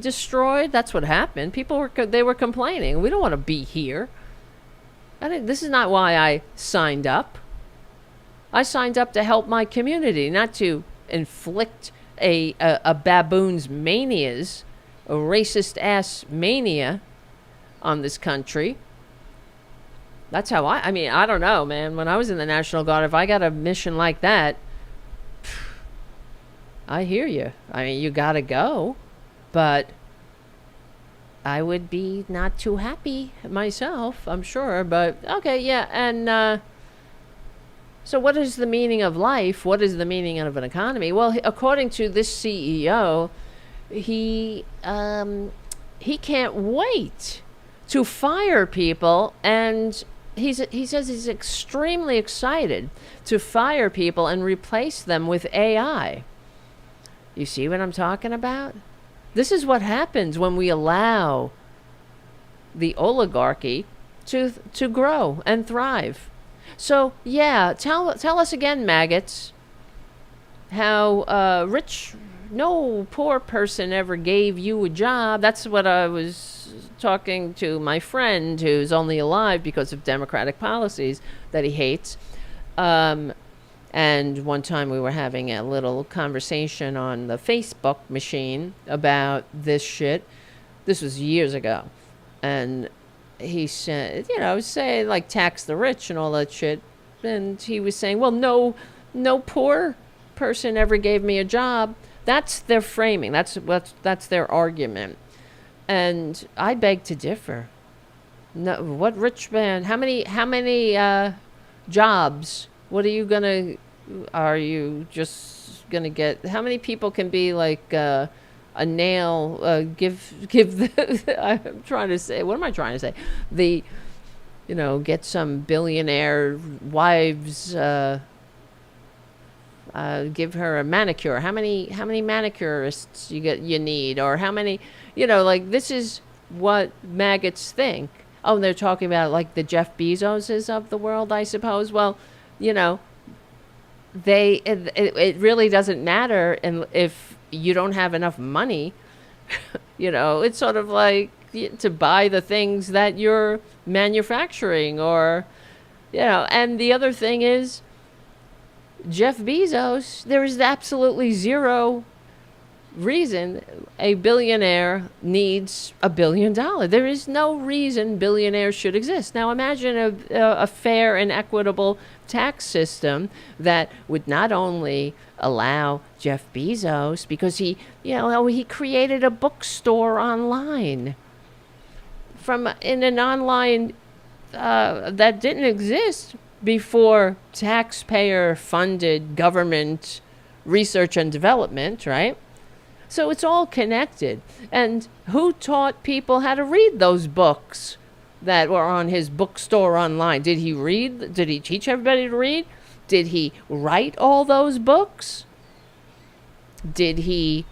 destroyed? That's what happened. People were complaining. We don't want to be here. This is not why I signed up. I signed up to help my community, not to inflict a baboon's manias, a racist ass mania on this country. That's how I mean, I don't know, man. When I was in the National Guard, if I got a mission like that, I hear you. I mean, you gotta go. But I would be not too happy myself, I'm sure. But okay, yeah. And so what is the meaning of life? What is the meaning of an economy? Well, according to this CEO, he can't wait to fire people, and he says he's extremely excited to fire people and replace them with AI. You see what I'm talking about? This is what happens when we allow the oligarchy to grow and thrive. So, yeah, tell us again, maggots, how no poor person ever gave you a job. That's what I was talking to my friend who's only alive because of Democratic policies that he hates. And one time we were having a little conversation on the Facebook machine about this shit. This was years ago. And he said, say like tax the rich and all that shit. And he was saying, well, no poor person ever gave me a job. That's their framing. That's their argument. And I beg to differ. No, what rich man? How many jobs? Are you just gonna get? How many people can be like a nail? Give I'm trying to say. What am I trying to say? Get some billionaire wives. Give her a manicure. How many manicurists you need, or how many? This is what maggots think. Oh, they're talking about like the Jeff Bezoses of the world, I suppose. Well, it really doesn't matter if you don't have enough money. It's sort of like to buy the things that you're manufacturing, or and the other thing is Jeff Bezos, there is absolutely zero reason a billionaire needs $1 billion. There is no reason billionaires should exist. Now imagine a fair and equitable tax system that would not only allow Jeff Bezos, because he created a bookstore online in an online that didn't exist before taxpayer-funded government research and development, right? So it's all connected. And who taught people how to read those books that were on his bookstore online? Did he read? Did he teach everybody to read? Did he write all those books? Did he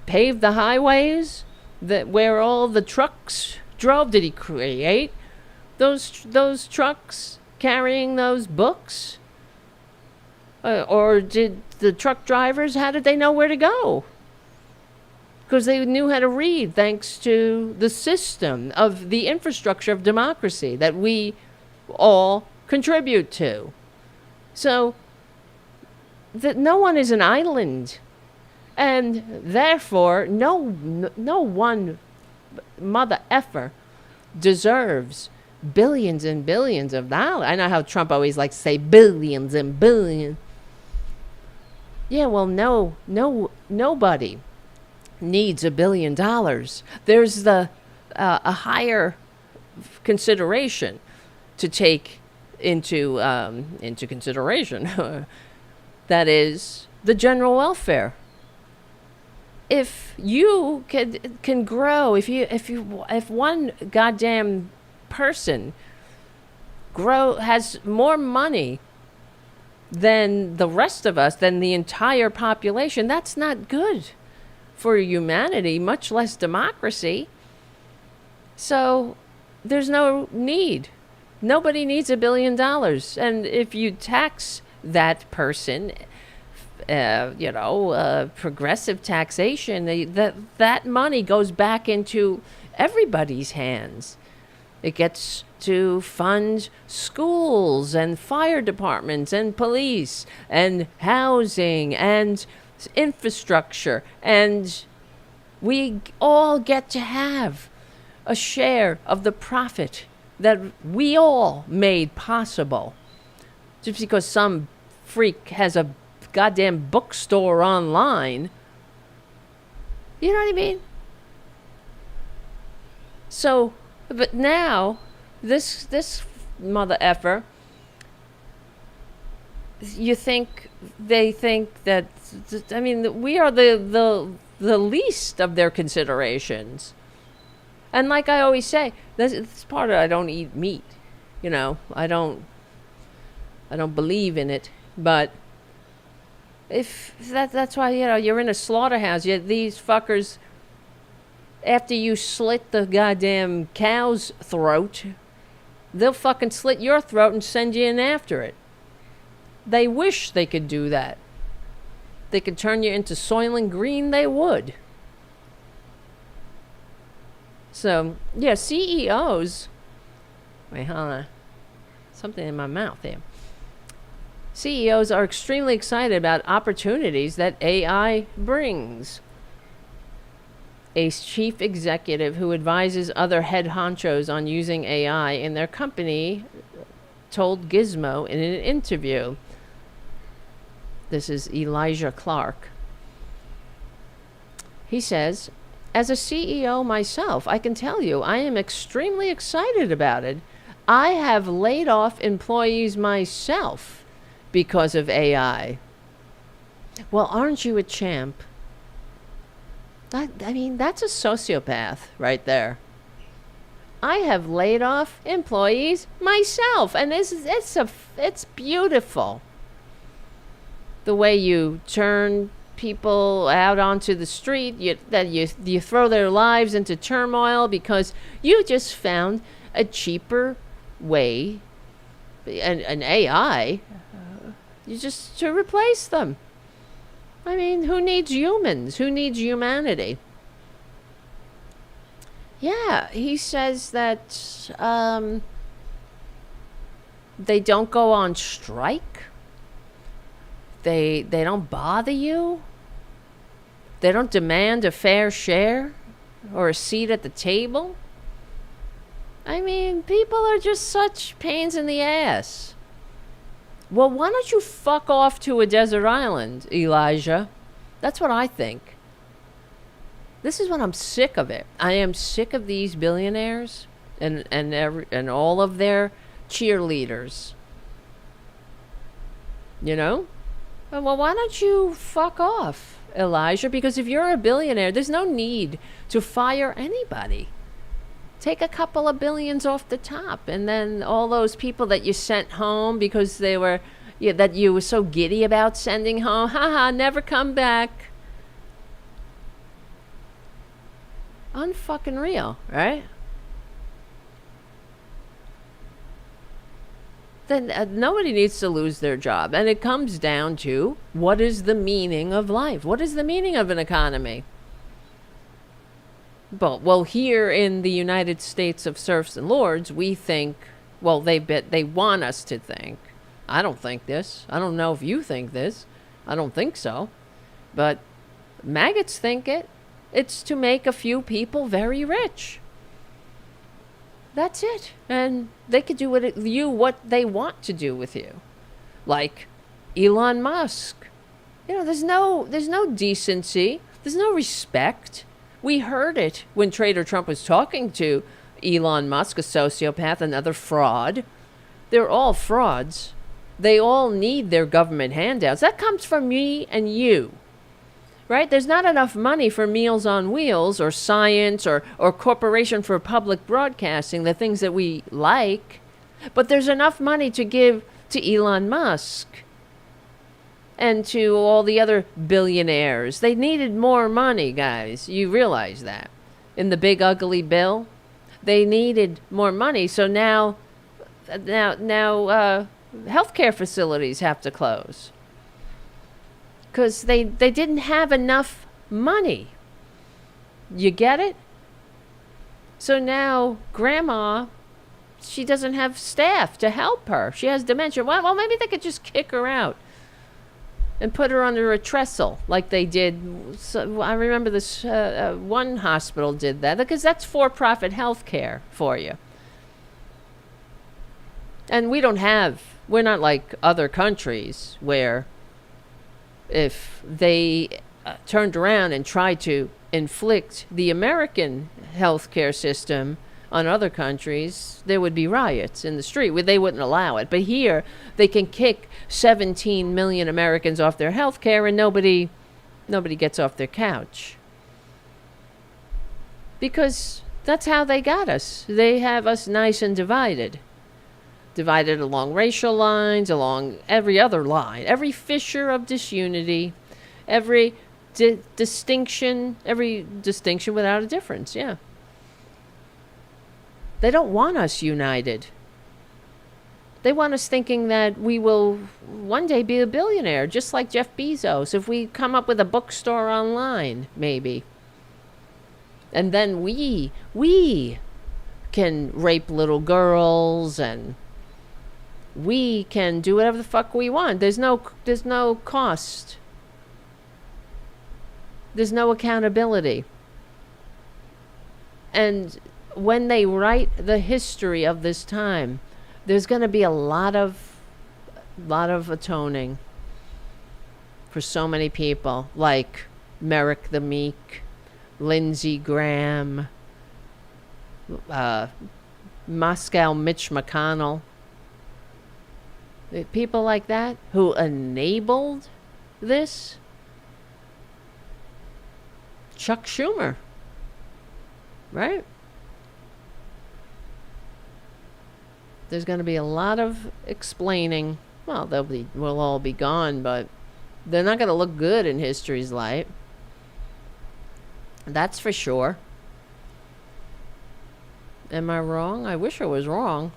pave the highways where all the trucks drove? Did he create those trucks carrying those books? Or did the truck drivers, how did they know where to go? Because they knew how to read, thanks to the system of the infrastructure of democracy that we all contribute to. So that no one is an island, and therefore no one mother effer deserves billions and billions of dollars. I know how Trump always likes to say billions and billions. Yeah, well, nobody needs $1 billion. There's a higher consideration to take into consideration. That is the general welfare. if you can grow, if one goddamn person has more money than the rest of us, than the entire population, that's not good for humanity, much less democracy. So there's no need. Nobody needs $1 billion. And if you tax that person, progressive taxation, that money goes back into everybody's hands. It gets to fund schools and fire departments and police and housing and infrastructure, and we all get to have a share of the profit that we all made possible. Just because some freak has a goddamn bookstore online, you know what I mean? So, but now this mother effer, they think that, I mean, we are the least of their considerations. And like I always say, this part of, I don't eat meat, I don't believe in it, but if that's why, you're in a slaughterhouse, these fuckers, after you slit the goddamn cow's throat, they'll fucking slit your throat and send you in after it. They wish they could do that. They could turn you into Soylent Green, they would. So, yeah, CEOs... Wait, hold on. Something in my mouth there. CEOs are extremely excited about opportunities that AI brings. A chief executive who advises other head honchos on using AI in their company told Gizmo in an interview. This is Elijah Clark. He says, as a CEO myself, I can tell you I am extremely excited about it. I have laid off employees myself because of AI. Well, aren't you a champ? I mean, that's a sociopath right there. I have laid off employees myself, and it's beautiful. The way you turn people out onto the street, you throw their lives into turmoil because you just found a cheaper way, an AI, to replace them. I mean, who needs humans? Who needs humanity? Yeah, he says that they don't go on strike. They don't bother you. They don't demand a fair share or a seat at the table. I mean, people are just such pains in the ass. Well, why don't you fuck off to a desert island, Elijah? That's what I think. This is what I'm sick of it. I am sick of these billionaires and all of their cheerleaders. Well, why don't you fuck off, Elijah? Because if you're a billionaire, there's no need to fire anybody. Take a couple of billions off the top, and then all those people that you sent home because they were, that you were so giddy about sending home, never come back. Unfucking real, right? Then nobody needs to lose their job. And it comes down to, what is the meaning of life? What is the meaning of an economy? But, well, here in the United States of serfs and lords, we think, well, they want us to think. I don't think this. I don't know if you think this. I don't think so. But maggots think it. It's to make a few people very rich. That's it. And they could do what they want to do with you. Like Elon Musk. There's no decency. There's no respect. We heard it when Traitor Trump was talking to Elon Musk, a sociopath, another fraud. They're all frauds. They all need their government handouts. That comes from me and you. right? There's not enough money for Meals on Wheels or science or Corporation for Public Broadcasting, the things that we like. But there's enough money to give to Elon Musk and to all the other billionaires. They needed more money, guys. You realize that. In the big ugly bill, they needed more money. So now healthcare facilities have to close because they didn't have enough money. You get it? So now grandma, she doesn't have staff to help her. She has dementia. Well, maybe they could just kick her out and put her under a trestle like they did. So I remember this one hospital did that because that's for-profit health care for you. And we're not like other countries where if they turned around and tried to inflict the American healthcare system on other countries, there would be riots in the street where they wouldn't allow it. But here, they can kick 17 million Americans off their health care and nobody gets off their couch. Because that's how they got us. They have us nice and divided. Divided along racial lines, along every other line, every fissure of disunity, every distinction without a difference, yeah. They don't want us united. They want us thinking that we will one day be a billionaire, just like Jeff Bezos, if we come up with a bookstore online, maybe. And then we can rape little girls and we can do whatever the fuck we want. There's no cost. There's no accountability. And when they write the history of this time, there's going to be a lot of atoning for so many people, like Merrick the Meek, Lindsey Graham, Moscow Mitch McConnell. People like that who enabled this. Chuck Schumer, right? There's going to be a lot of explaining. Well, we'll all be gone, but they're not going to look good in history's light. That's for sure. Am I wrong? I wish I was wrong.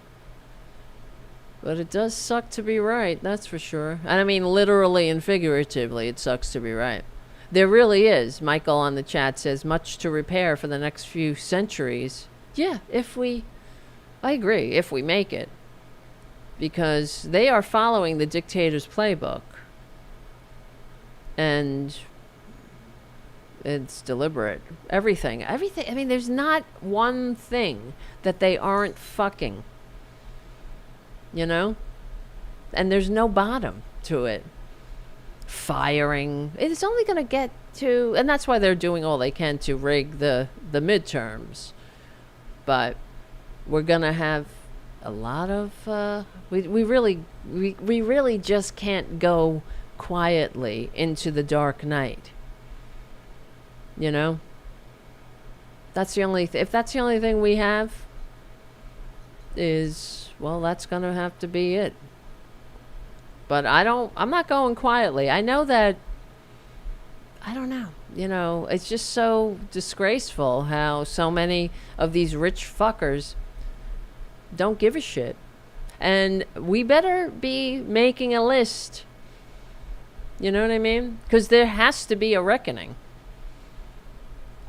But it does suck to be right, that's for sure. And I mean literally and figuratively, it sucks to be right. There really is. Michael on the chat says, much to repair for the next few centuries. Yeah, I agree, if we make it. Because they are following the dictator's playbook. And it's deliberate. Everything. I mean, there's not one thing that they aren't fucking. You know? And there's no bottom to it. Firing. It's only going to get to... And that's why they're doing all they can to rig the midterms. But we're going to have a lot of... We really just can't go quietly into the dark night. You know? That's the only... If that's the only thing we have is... Well, that's going to have to be it. But I'm not going quietly. I know that, I don't know. You know, it's just so disgraceful how so many of these rich fuckers don't give a shit. And we better be making a list. You know what I mean? Because there has to be a reckoning.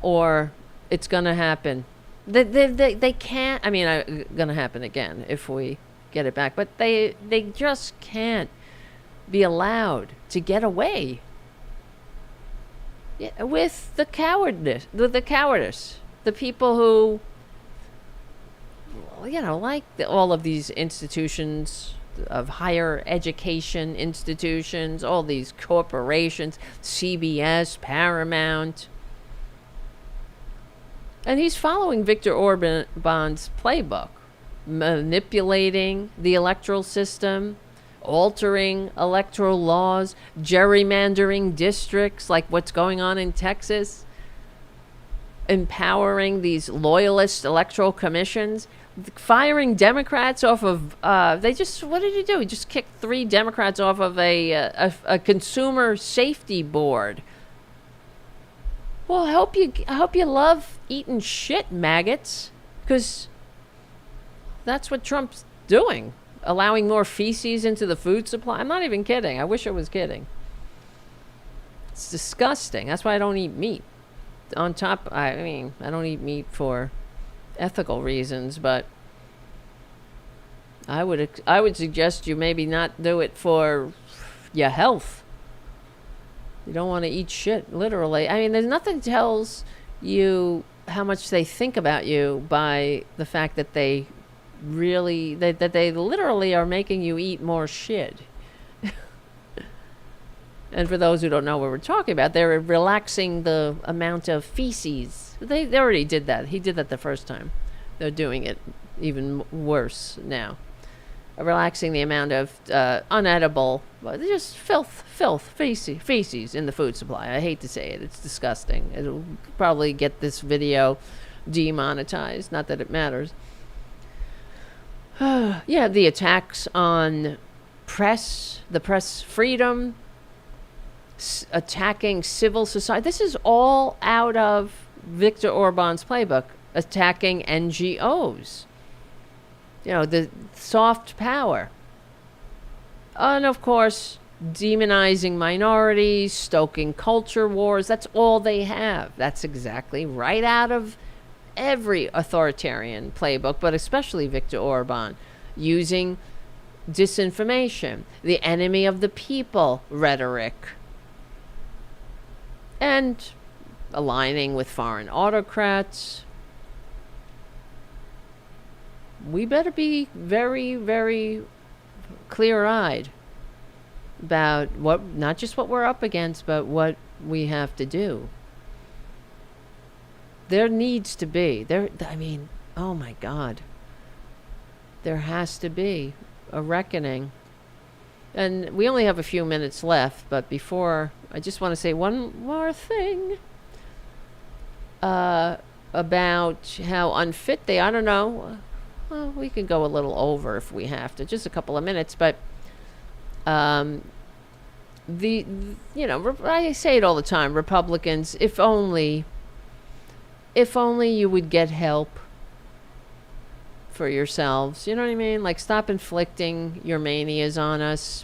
Or it's going to happen. They can't. I mean, gonna happen again if we get it back. But they just can't be allowed to get away with the cowardice. The people who, you know, like all of these institutions of higher education institutions, all these corporations, CBS, Paramount. And he's following Viktor Orban's playbook, manipulating the electoral system, altering electoral laws, gerrymandering districts like what's going on in Texas, empowering these loyalist electoral commissions, firing Democrats off of, what did he do? He just kicked 3 Democrats off of a consumer safety board. Well, I hope you love eating shit, maggots, because that's what Trump's doing, allowing more feces into the food supply. I'm not even kidding. I wish I was kidding. It's disgusting. That's why I don't eat meat. On top, I don't eat meat for ethical reasons, but I would suggest you maybe not do it for your health. You don't want to eat shit, literally. I mean, there's nothing tells you how much they think about you by the fact that they literally are making you eat more shit. And for those who don't know what we're talking about, they're relaxing the amount of feces. They already did that. He did that the first time. They're doing it even worse now. Relaxing the amount of unedible, just filth, feces in the food supply. I hate to say it. It's disgusting. It'll probably get this video demonetized. Not that it matters. Yeah, the attacks on the press freedom, attacking civil society. This is all out of Viktor Orban's playbook, attacking NGOs. You know, the soft power. And of course, demonizing minorities, stoking culture wars. That's all they have. That's exactly right out of every authoritarian playbook, but especially Viktor Orban, using disinformation, the enemy of the people rhetoric, and aligning with foreign autocrats. We better be very, very clear-eyed about not just what we're up against, but what we have to do. There needs to be, oh my God, there has to be a reckoning. And we only have a few minutes left, but before, I just want to say one more thing about how unfit they are. I don't know. Well, we can go a little over if we have to, just a couple of minutes, but I say it all the time, Republicans, if only you would get help for yourselves. You know what I mean? Like, stop inflicting your manias on us.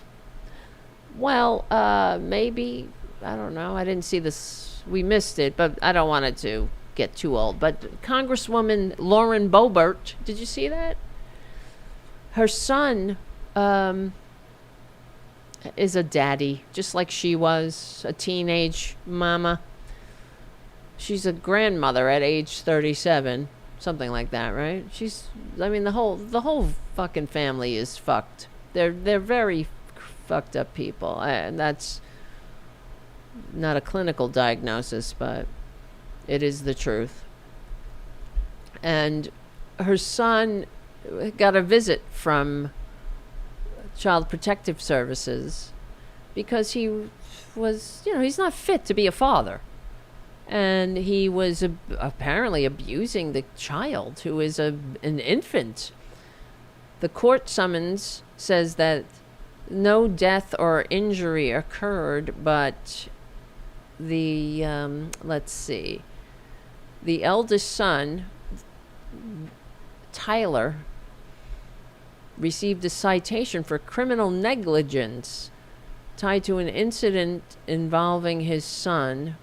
Well, maybe, I don't know. I didn't see this. We missed it, but I don't want it to get too old. But Congresswoman Lauren Boebert, did you see that? Her son is a daddy, just like she was, a teenage mama. She's a grandmother at age 37, something like that, right? The whole fucking family is fucked. They're very fucked up people, and that's not a clinical diagnosis, but it is the truth. And her son got a visit from Child Protective Services because he was, he's not fit to be a father. And he was apparently abusing the child, who is an infant. The court summons says that no death or injury occurred, but the eldest son, Tyler, received a citation for criminal negligence tied to an incident involving his son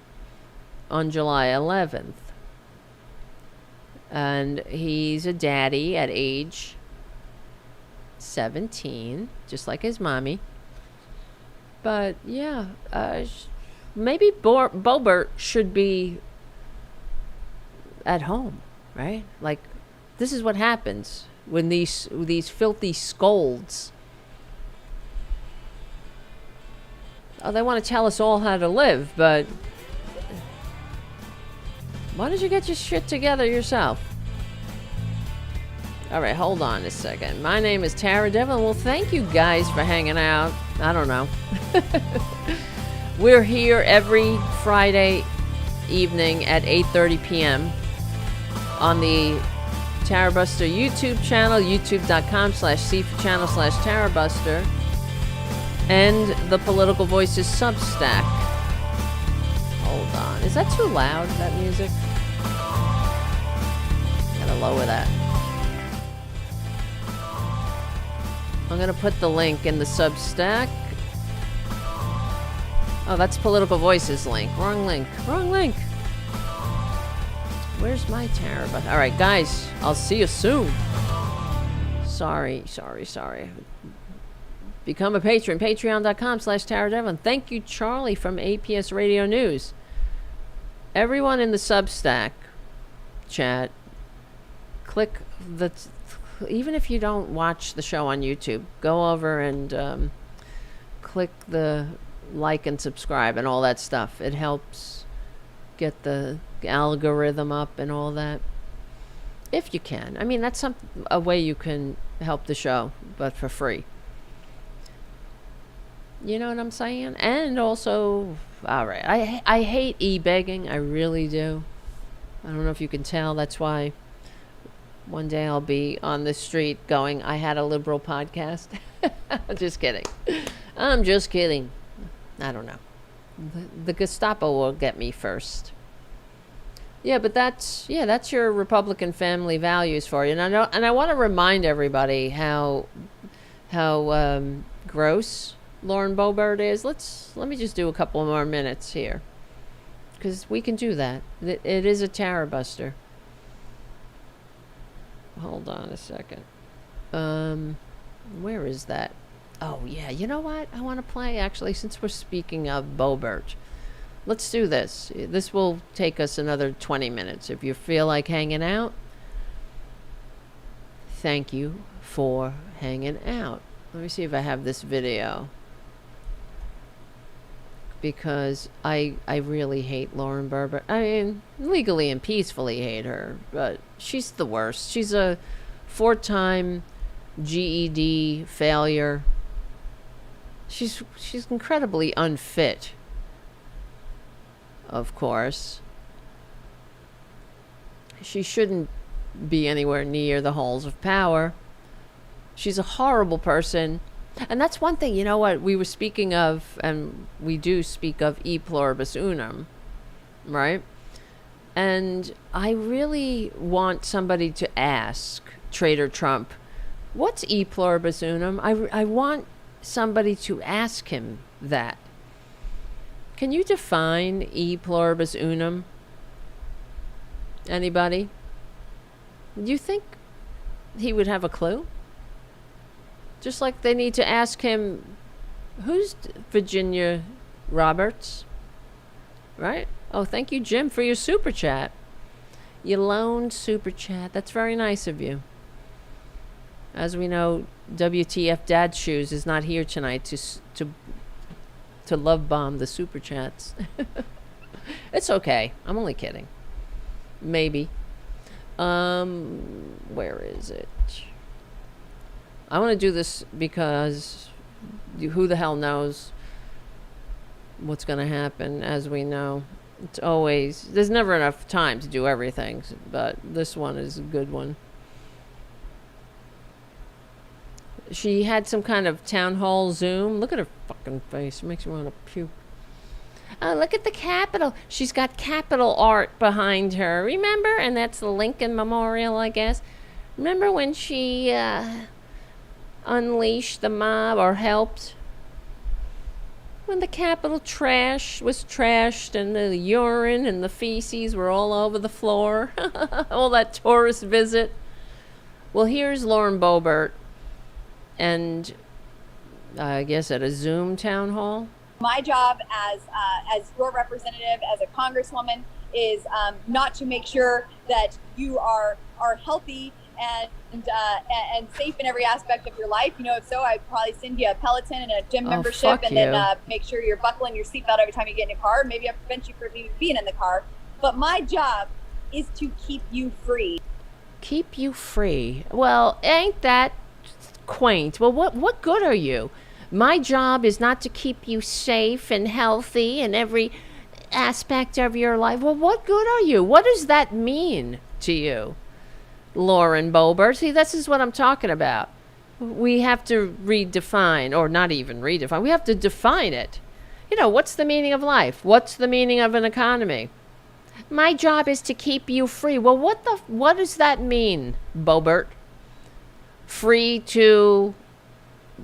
on July 11th. And he's a daddy at age 17, just like his mommy. But yeah, maybe Boebert should be at home, right? Like, this is what happens when these filthy scolds, they want to tell us all how to live, but why don't you get your shit together yourself? All right, hold on a second. My name is Tara Devlin. Well, thank you guys for hanging out. I don't know. We're here every Friday evening at 8:30 p.m. on the Tarabuster YouTube channel, youtube.com/c4channel/Tarabuster, and the Political Voices Substack. Hold on. Is that too loud, that music? Gotta lower that. I'm going to put the link in the Substack. Oh, that's Political Voices link. Wrong link. Wrong link. Where's my Tara? All right, guys. I'll see you soon. Sorry. Become a patron. Patreon.com/Tara Devlin. Thank you, Charlie from APS Radio News. Everyone in the Substack chat, click the... Even if you don't watch the show on YouTube, go over and click the like and subscribe and all that stuff. It helps get the algorithm up and all that. If you can. I mean, that's a way you can help the show, but for free. You know what I'm saying? And also, all right, I hate e-begging. I really do. I don't know if you can tell. That's why one day I'll be on the street going, I had a liberal podcast. Just kidding. I'm just kidding. I don't know. The Gestapo will get me first. Yeah, but that's your Republican family values for you. And I want to remind everybody how gross Lauren Boebert is. Let me just do a couple more minutes here, because we can do that. It is a Tarabuster. Hold on a second. Where is that? Oh, yeah. You know what? I want to play, actually, since we're speaking of Boebert. Let's do this. This will take us another 20 minutes. If you feel like hanging out, thank you for hanging out. Let me see if I have this video, because I really hate Lauren Boebert. I mean, legally and peacefully hate her, but she's the worst. She's a 4-time GED failure. She's incredibly unfit, of course. She shouldn't be anywhere near the halls of power. She's a horrible person. And that's one thing, you know what, we were speaking of, and we do speak of e pluribus unum, right? And I really want somebody to ask Traitor Trump, what's e pluribus unum? I want somebody to ask him that. Can you define e pluribus unum? Anybody? Do you think he would have a clue? Just like they need to ask him, who's Virginia Roberts? Right? Oh, thank you, Jim, for your super chat. Your lone super chat. That's very nice of you. As we know, WTF Dad Shoes is not here tonight to love bomb the super chats. It's okay. I'm only kidding. Maybe. Where is it? I want to do this because who the hell knows what's going to happen, as we know. It's always, there's never enough time to do everything, but this one is a good one. She had some kind of town hall Zoom. Look at her fucking face. It makes me want to puke. Oh, look at the Capitol. She's got Capitol art behind her. Remember? And that's the Lincoln Memorial, I guess. Remember when she unleashed the mob, or helped? When the Capitol was trashed and the urine and the feces were all over the floor. All that tourist visit. Well, here's Lauren Boebert, and I guess at a Zoom town hall. My job as your representative, as a congresswoman, is not to make sure that you are healthy and safe in every aspect of your life. You know, if so, I'd probably send you a Peloton and a gym membership, and then make sure you're buckling your seatbelt every time you get in a car. Maybe I'll prevent you from even being in the car. But my job is to keep you free. Keep you free. Well, ain't that quaint? Well, what good are you? My job is not to keep you safe and healthy in every aspect of your life. Well, what good are you? What does that mean to you, Lauren Boebert? See, this is what I'm talking about. We have to redefine, or not even redefine, we have to define it. You know, what's the meaning of life? What's the meaning of an economy? My job is to keep you free. Well, what does that mean, Boebert? Free to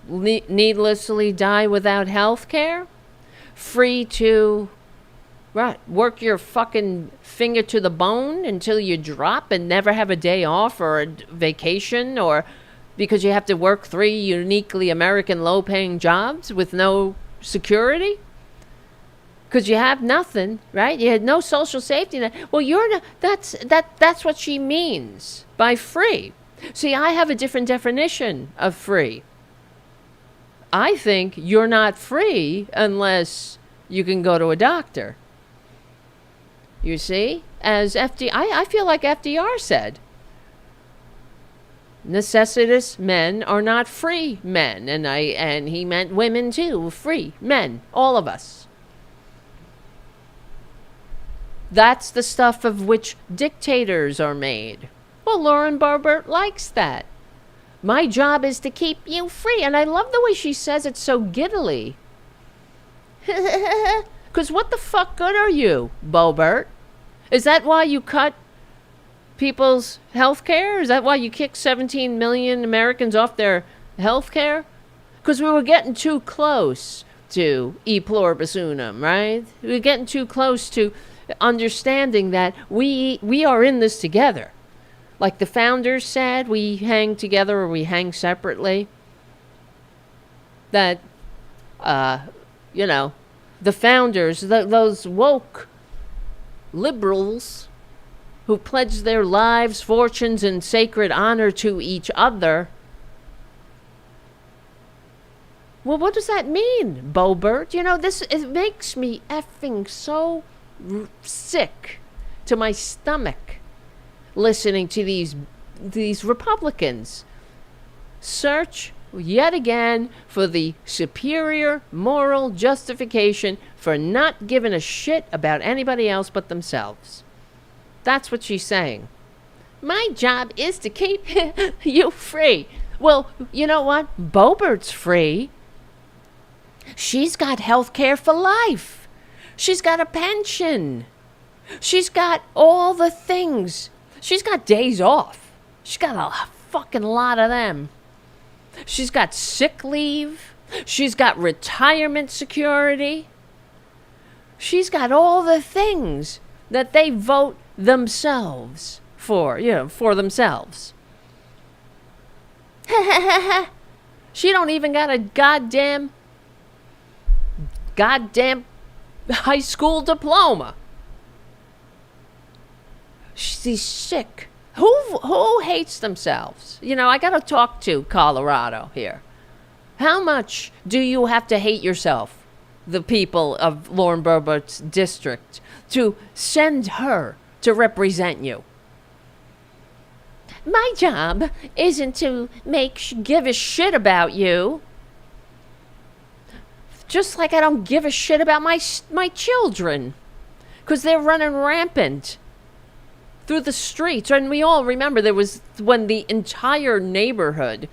needlessly die without health care? Free to work your fucking finger to the bone until you drop and never have a day off or a vacation, or because you have to work 3 uniquely American low-paying jobs with no security? Because you have nothing, right? You had no social safety net. Well, you're not, that's what she means by free. See, I have a different definition of free. I think you're not free unless you can go to a doctor. You see? As I feel like FDR said, necessitous men are not free men. And he meant women too, free men, all of us. That's the stuff of which dictators are made. Well, Lauren Boebert likes that. My job is to keep you free. And I love the way she says it so giddily. Because what the fuck good are you, Boebert? Is that why you cut people's health care? Is that why you kicked 17 million Americans off their health care? Because we were getting too close to e pluribus unum, right? We were getting too close to understanding that we are in this together. Like the founders said, we hang together or we hang separately. That, you know, the founders, those woke liberals who pledged their lives, fortunes, and sacred honor to each other. Well, what does that mean, Boebert? You know, it makes me effing so sick to my stomach listening to these Republicans search yet again for the superior moral justification for not giving a shit about anybody else but themselves. That's what she's saying. My job is to keep you free. Well, you know what? Boebert's free. She's got health care for life. She's got a pension. She's got all the things. She's got days off. She's got a fucking lot of them. She's got sick leave. She's got retirement security. She's got all the things that they vote themselves for, for themselves. She don't even got a goddamn high school diploma. She's sick. Who hates themselves? You know, I got to talk to Colorado here. How much do you have to hate yourself, the people of Lauren Boebert's district, to send her to represent you? My job isn't to give a shit about you. Just like I don't give a shit about my children, because they're running rampant through the streets. And we all remember there was when the entire neighborhood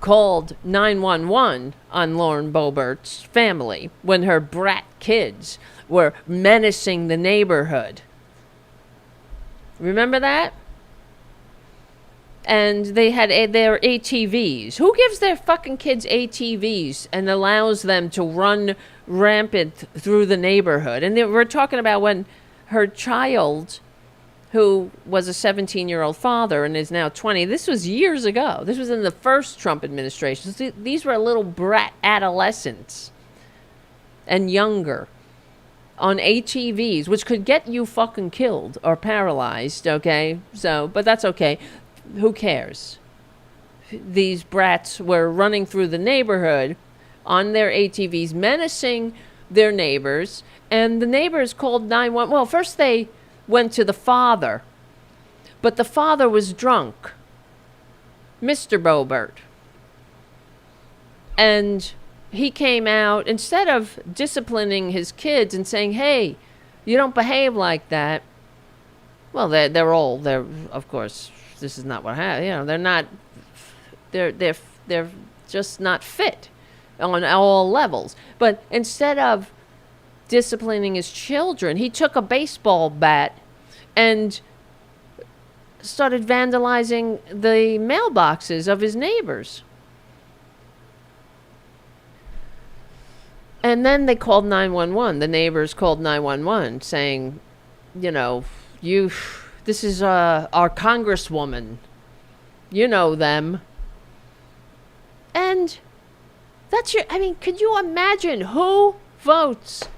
called 911 on Lauren Boebert's family, when her brat kids were menacing the neighborhood. Remember that? And they had their ATVs. Who gives their fucking kids ATVs and allows them to run rampant through the neighborhood? And we're talking about when her child, who was a 17-year-old father and is now 20, this was years ago. This was in the first Trump administration. So these were little brat adolescents and younger on ATVs, which could get you fucking killed or paralyzed, okay? So, but that's okay. Who cares? These brats were running through the neighborhood on their ATVs, menacing their neighbors, and the neighbors called 911. Well, first they went to the father, But the father was drunk, Mr. Boebert. And he came out, instead of disciplining his kids and saying, hey, you don't behave like that. Well, they're of course, this is not what happened. You know, they're just not fit on all levels. But instead of disciplining his children, he took a baseball bat and started vandalizing the mailboxes of his neighbors. And then they called 911. The neighbors called 911 saying, you know, this is our congresswoman. You know them. And could you imagine who votes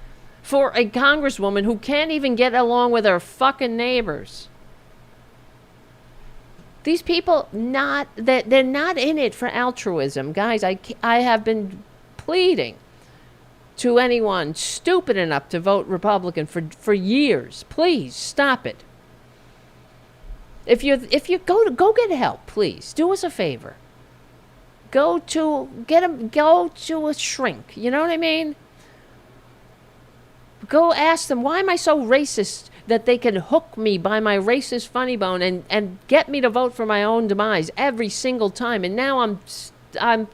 for a congresswoman who can't even get along with her fucking neighbors? These people they're not in it for altruism. Guys, I have been pleading to anyone stupid enough to vote Republican for years. Please stop it. If you go get help, please do us a favor. Go to a shrink. You know what I mean? Go ask them, why am I so racist that they can hook me by my racist funny bone and get me to vote for my own demise every single time? And now I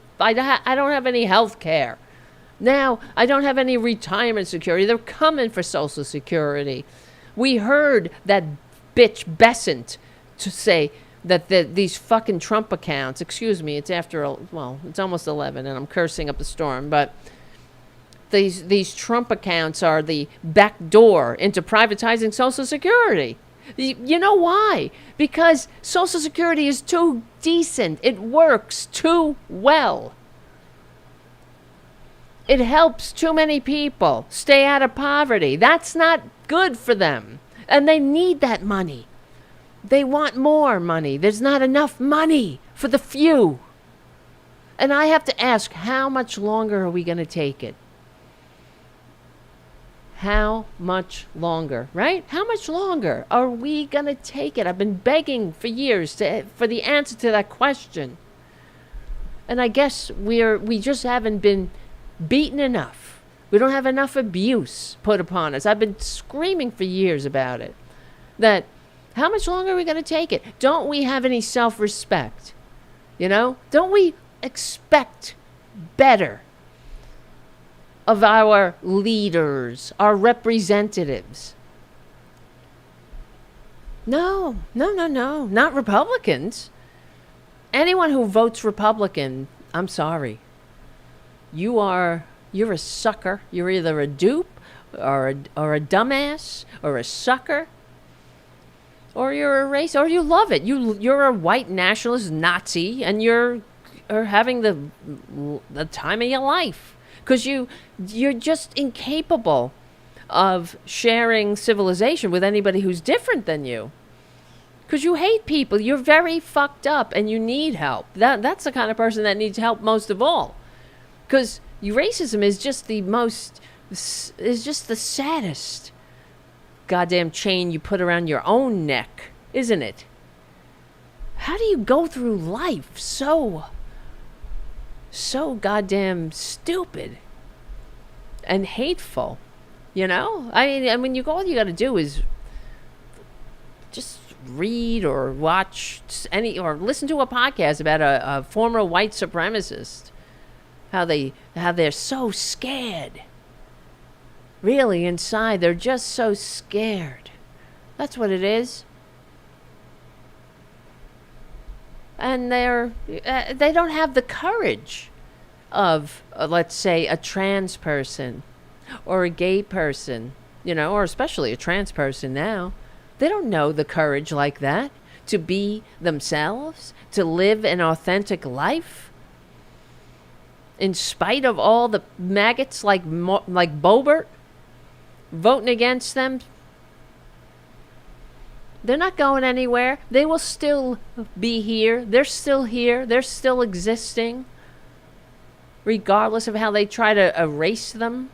don't have any health care. Now I don't have any retirement security. They're coming for Social Security. We heard that bitch Besant to say that these fucking Trump accounts, excuse me, it's it's almost 11 and I'm cursing up a storm, but these Trump accounts are the back door into privatizing Social Security. You know why? Because Social Security is too decent. It works too well. It helps too many people stay out of poverty. That's not good for them. And they need that money. They want more money. There's not enough money for the few. And I have to ask, how much longer are we going to take it? How much longer, right? How much longer are we going to take it? I've been begging for years for the answer to that question. And I guess we just haven't been beaten enough. We don't have enough abuse put upon us. I've been screaming for years about it. That how much longer are we going to take it? Don't we have any self-respect? You know? Don't we expect better of our leaders, our representatives? No. Not Republicans. Anyone who votes Republican, I'm sorry. You're a sucker. You're either a dupe or a dumbass or a sucker, or you're a race, or you love it. You're a white nationalist Nazi, and you're having the time of your life because you're just incapable of sharing civilization with anybody who's different than you. Because you hate people. You're very fucked up, and you need help. That's the kind of person that needs help most of all. Because racism is just the saddest goddamn chain you put around your own neck, isn't it? How do you go through life so goddamn stupid and hateful? You know? I mean, all you got to do is just read or watch or listen to a podcast about a former white supremacist. How they're so scared. Really, inside, they're just so scared. That's what it is. And they don't have the courage of, let's say, a trans person or a gay person, you know, or especially a trans person now. They don't know the courage like that to be themselves, to live an authentic life. In spite of all the maggots like Boebert voting against them, they're not going anywhere. They will still be here. They're still here. They're still existing, regardless of how they try to erase them.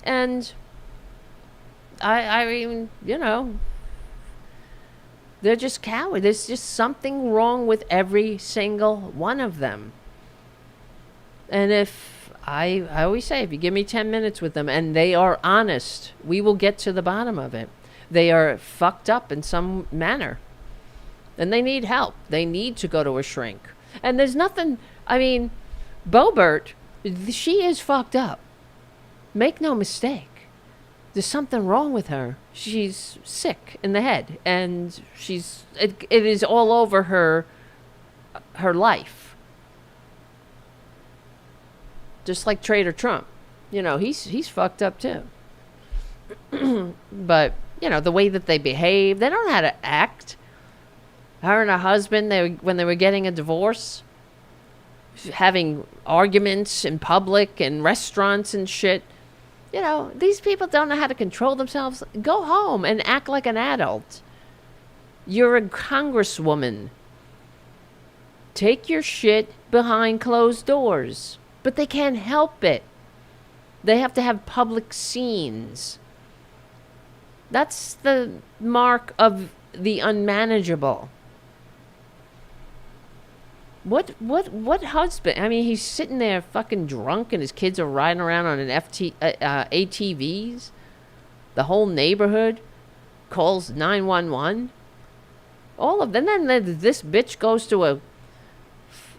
And I mean, you know, they're just cowards. There's just something wrong with every single one of them. And if I always say, if you give me 10 minutes with them and they are honest, we will get to the bottom of it. They are fucked up in some manner. And they need help. They need to go to a shrink. And there's nothing, I mean, Boebert, she is fucked up. Make no mistake. There's something wrong with her. She's sick in the head. And it is all over her life. Just like Traitor Trump. You know, he's fucked up too. But, you know, the way that they behave, they don't know how to act. Her and her husband, when they were getting a divorce, having arguments in public and restaurants and shit. You know, these people don't know how to control themselves. Go home and act like an adult. You're a congresswoman. Take your shit behind closed doors. But they can't help it. They have to have public scenes. That's the mark of the unmanageable. What husband? I mean, he's sitting there fucking drunk and his kids are riding around on an ATVs. The whole neighborhood calls 911. All of them. And then this bitch goes to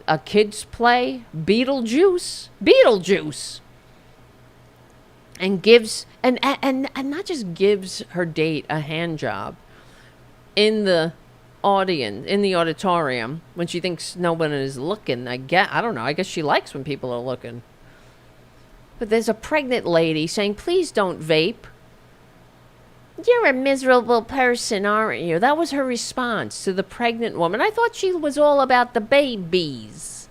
a kid's play, Beetlejuice. And gives, and not just gives her date a hand job in the auditorium when she thinks no one is looking. I don't know. I guess she likes when people are looking. But there's a pregnant lady saying, please don't vape. You're a miserable person, aren't you? That was her response to the pregnant woman. I thought she was all about the babies.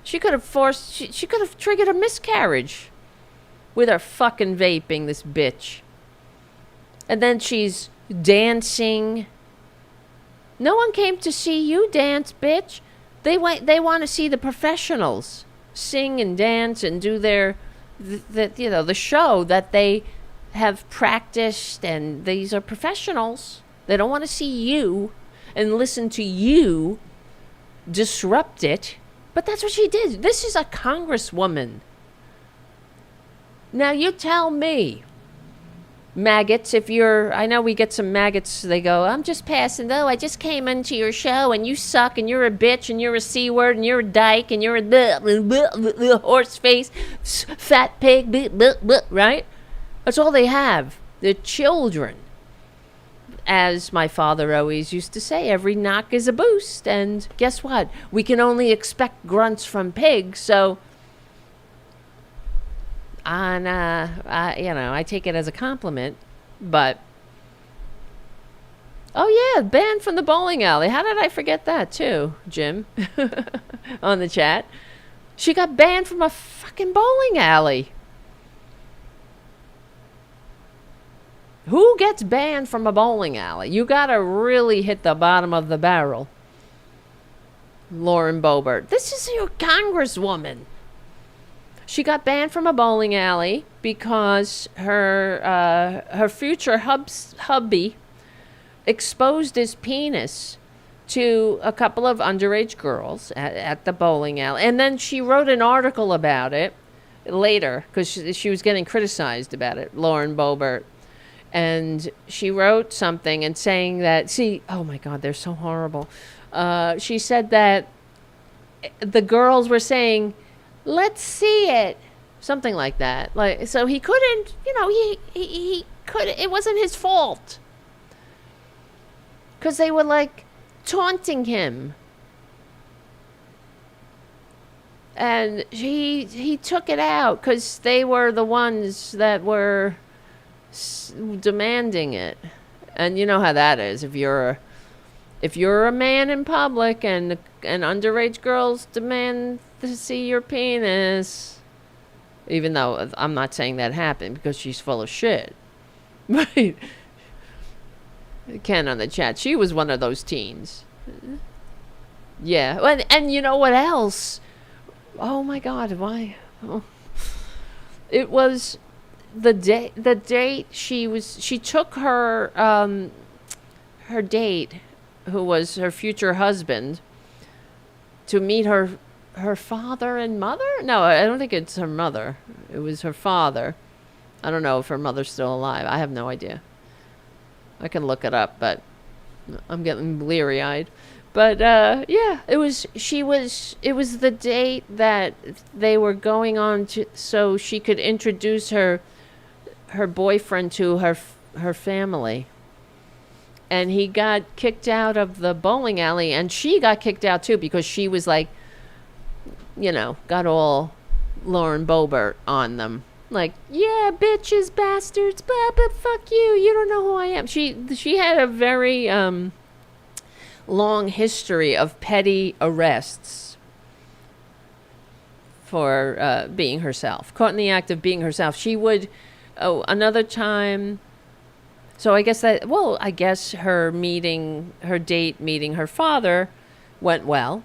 She could have triggered a miscarriage with her fucking vaping, this bitch. And then she's dancing. No one came to see you dance, bitch. They want to see the professionals sing and dance and do the show that they have practiced, and these are professionals. They don't want to see you and listen to you disrupt it. But that's what she did. This is a congresswoman. Now you tell me, maggots, I know we get some maggots, they go, I'm just passing, I just came into your show and you suck and you're a bitch and you're a C word and you're a dyke and you're a horse face, fat pig, right? That's all they have. They're children. As my father always used to say, every knock is a boost. And guess what? We can only expect grunts from pigs, so I take it as a compliment. But oh yeah, banned from the bowling alley. How did I forget that too, Jim? On the chat, she got banned from a fucking bowling alley. Who gets banned from a bowling alley? You gotta really hit the bottom of the barrel. Lauren Boebert. This is your congresswoman. She got banned from a bowling alley because her future hubby exposed his penis to a couple of underage girls at the bowling alley. And then she wrote an article about it later because she was getting criticized about it, Lauren Boebert. And she wrote something and saying that, oh my God, they're so horrible. She said that the girls were saying, let's see it. Something like that. Like, so he couldn't, he couldn't, it wasn't his fault. Because they were like taunting him. And he took it out because they were the ones that were demanding it. And you know how that is. If you're a man in public and underage girls demand to see your penis, even though I'm not saying that happened because she's full of shit. Right. Ken on the chat, she was one of those teens. Yeah. And you know what else? Oh my God, why? Oh. It was the date she took her her date, who was her future husband, to meet her father and mother. No, I don't think it's her mother. It was her father. I don't know if her mother's still alive. I have no idea. I can look it up, but I'm getting bleary-eyed. But yeah, it was the date that they were going on to, so she could introduce her boyfriend to her family. And he got kicked out of the bowling alley, and she got kicked out too, because she was like, got all Lauren Boebert on them. Like, yeah, bitches, bastards, but fuck you. You don't know who I am. She had a very long history of petty arrests for being herself. Caught in the act of being herself. She would, another time. So I guess her date meeting her father went well.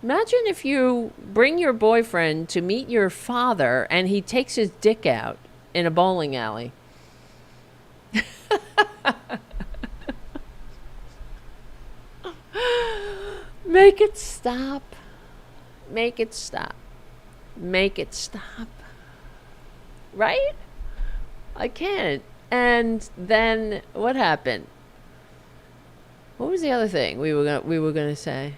Imagine if you bring your boyfriend to meet your father and he takes his dick out in a bowling alley. Make it stop. Make it stop. Make it stop. Right? I can't. And then what happened? What was the other thing we were gonna say?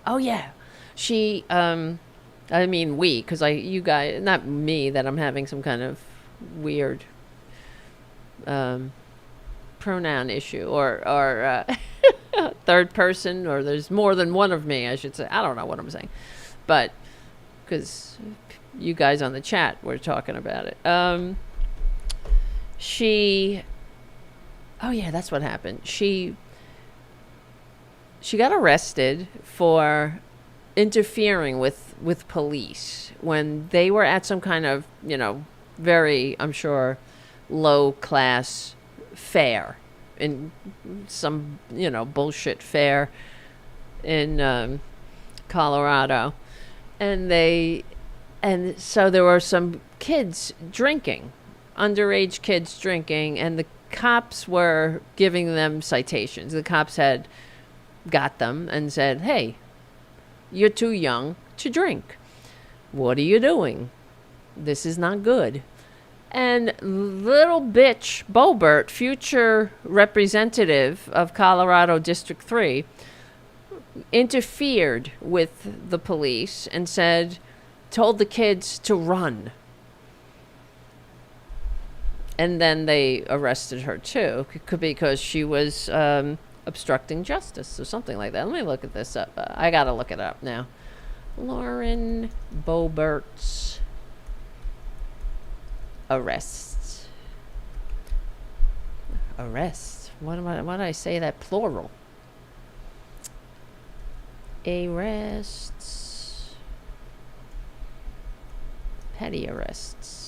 Oh yeah, she. I mean we, because you guys, not me, that I'm having some kind of weird pronoun issue or third person, or there's more than one of me, I should say. I don't know what I'm saying, but because you guys on the chat were talking about it. Oh yeah, that's what happened. She got arrested for interfering with police when they were at some kind of, very, I'm sure, low class fair, in some, bullshit fair in Colorado. And so there were some kids drinking, underage kids drinking, and the cops were giving them citations. The cops had got them and said, hey, you're too young to drink. What are you doing? This is not good. And little bitch Boebert, future representative of Colorado District 3, interfered with the police and told the kids to run. And then they arrested her too, because she was obstructing justice or something like that. Let me look at this up. I gotta look it up now. Lauren Boebert's arrests. Arrests. Why did I say that plural? Arrests. Petty arrests.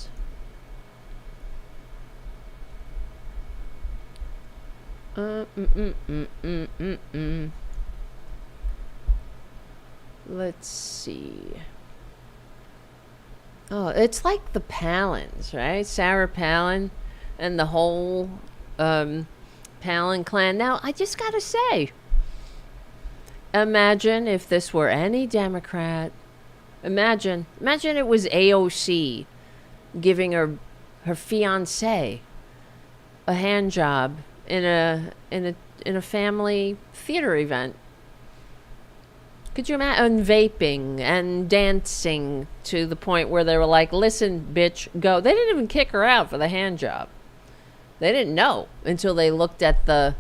Let's see. Oh, it's like the Palins, right? Sarah Palin and the whole Palin clan. Now, I just gotta say, imagine if this were any Democrat. Imagine it was AOC giving her fiancé a hand job in a family theater event. Could you imagine? And vaping and dancing to the point where they were like, listen, bitch, go. They didn't even kick her out for the hand job. They didn't know until they looked at the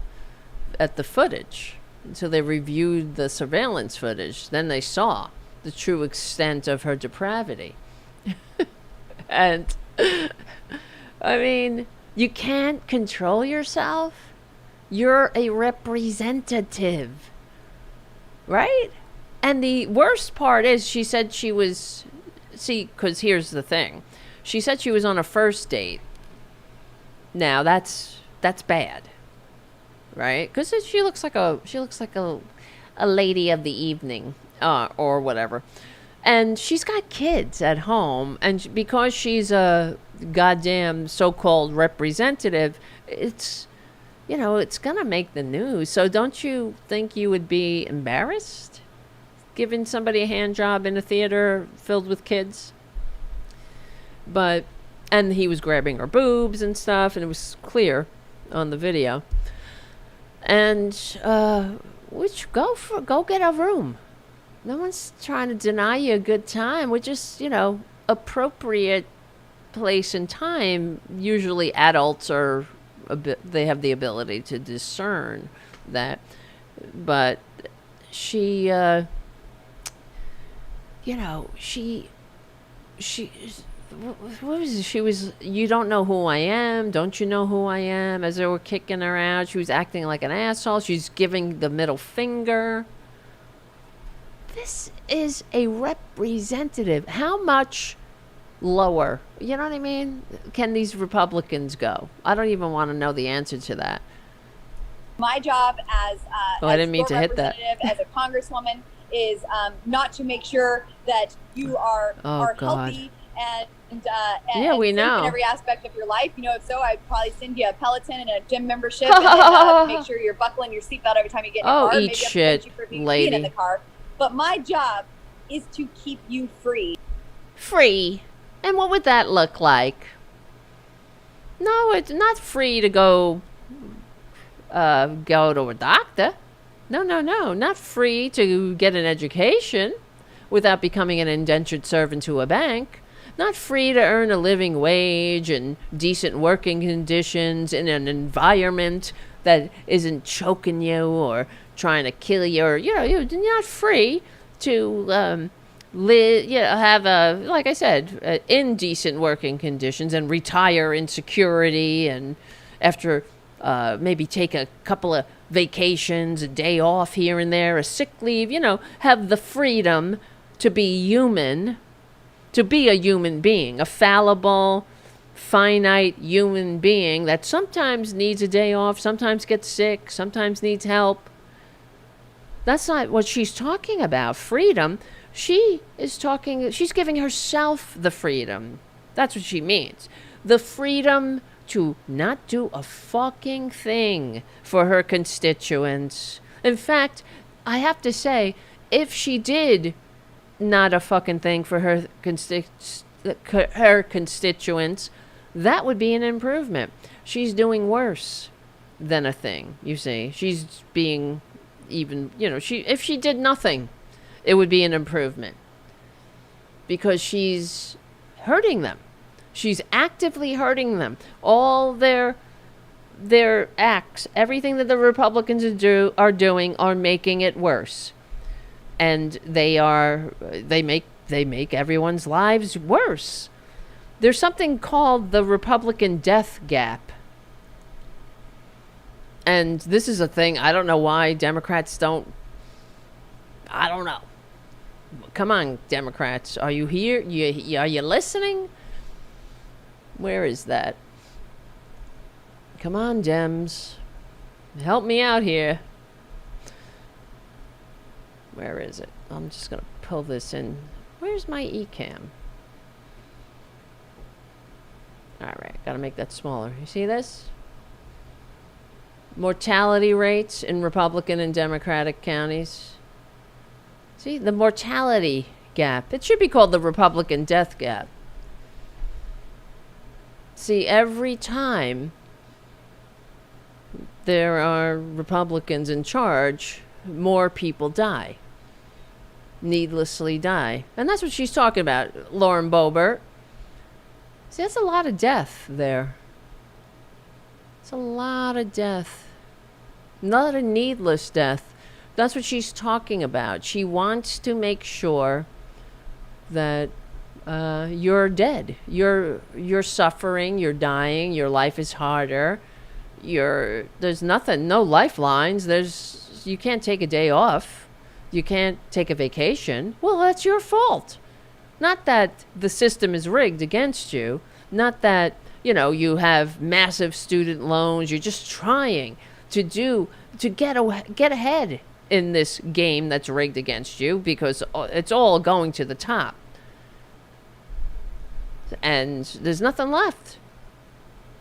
footage, until they reviewed the surveillance footage. Then they saw the true extent of her depravity. And I mean, you can't control yourself. You're a representative, right? And the worst part is she said she was, because here's the thing. She said she was on a first date. Now that's bad, right? Because she looks like a lady of the evening, or whatever. And she's got kids at home, and because she's a goddamn so-called representative, it's, you know, it's gonna make the news. So don't you think you would be embarrassed giving somebody a hand job in a theater filled with kids? But, and he was grabbing her boobs and stuff, and it was clear on the video. And go get a room. No one's trying to deny you a good time. We're just, you know, appropriate place and time. Usually adults are they have the ability to discern that. But she, you know, she what was it? She was, you don't know who I am. Don't you know who I am? As they were kicking her out, she was acting like an asshole. She's giving the middle finger. This is a representative. How much lower, you know what I mean, can these Republicans go? I don't even want to know the answer to that. My job as I didn't mean to hit that. As a congresswoman is not to make sure that you are healthy and yeah, we safe know in every aspect of your life. You know, if so, I'd probably send you a Peloton and a gym membership, and make sure you're buckling your seatbelt every time you get in the car. Eat shit, lady. In the car. But my job is to keep you free. Free? And what would that look like? No, it's not free to go to a doctor. No, not free to get an education without becoming an indentured servant to a bank. Not free to earn a living wage and decent working conditions in an environment that isn't choking you or trying to kill you, or, you know, you're not free to live, you know, have a, like I said, indecent working conditions and retire in security, and after maybe take a couple of vacations, a day off here and there, a sick leave, you know, have the freedom to be human, to be a human being, a fallible, finite human being that sometimes needs a day off, sometimes gets sick, sometimes needs help. That's not what she's talking about, freedom. She's giving herself the freedom. That's what she means. The freedom to not do a fucking thing for her constituents. In fact, I have to say, if she did not a fucking thing for her constituents, that would be an improvement. She's doing worse than a thing, you see. She's being even, you know, if she did nothing, it would be an improvement. Because she's hurting them. She's actively hurting them. All their acts, everything that the Republicans are doing are making it worse. And they make everyone's lives worse. There's something called the Republican death gap. And this is a thing, I don't know why Democrats don't, I don't know. Come on, Democrats, are you here? Are you listening? Where is that? Come on, Dems. Help me out here. Where is it? I'm just going to pull this in. Where's my eCam? Alright, got to make that smaller. You see this? Mortality rates in Republican and Democratic counties. See, the mortality gap. It should be called the Republican death gap. See, every time there are Republicans in charge, more people die. Needlessly die. And that's what she's talking about, Lauren Boebert. See, that's a lot of death there. It's a lot of death. Not a needless death. That's what she's talking about. She wants to make sure that you're dead. You're suffering, you're dying, your life is harder. There's nothing, no lifelines. You can't take a day off. You can't take a vacation. Well, that's your fault. Not that the system is rigged against you. Not that, you have massive student loans. You're just trying to get ahead. in this game that's rigged against you, because it's all going to the top. And there's nothing left.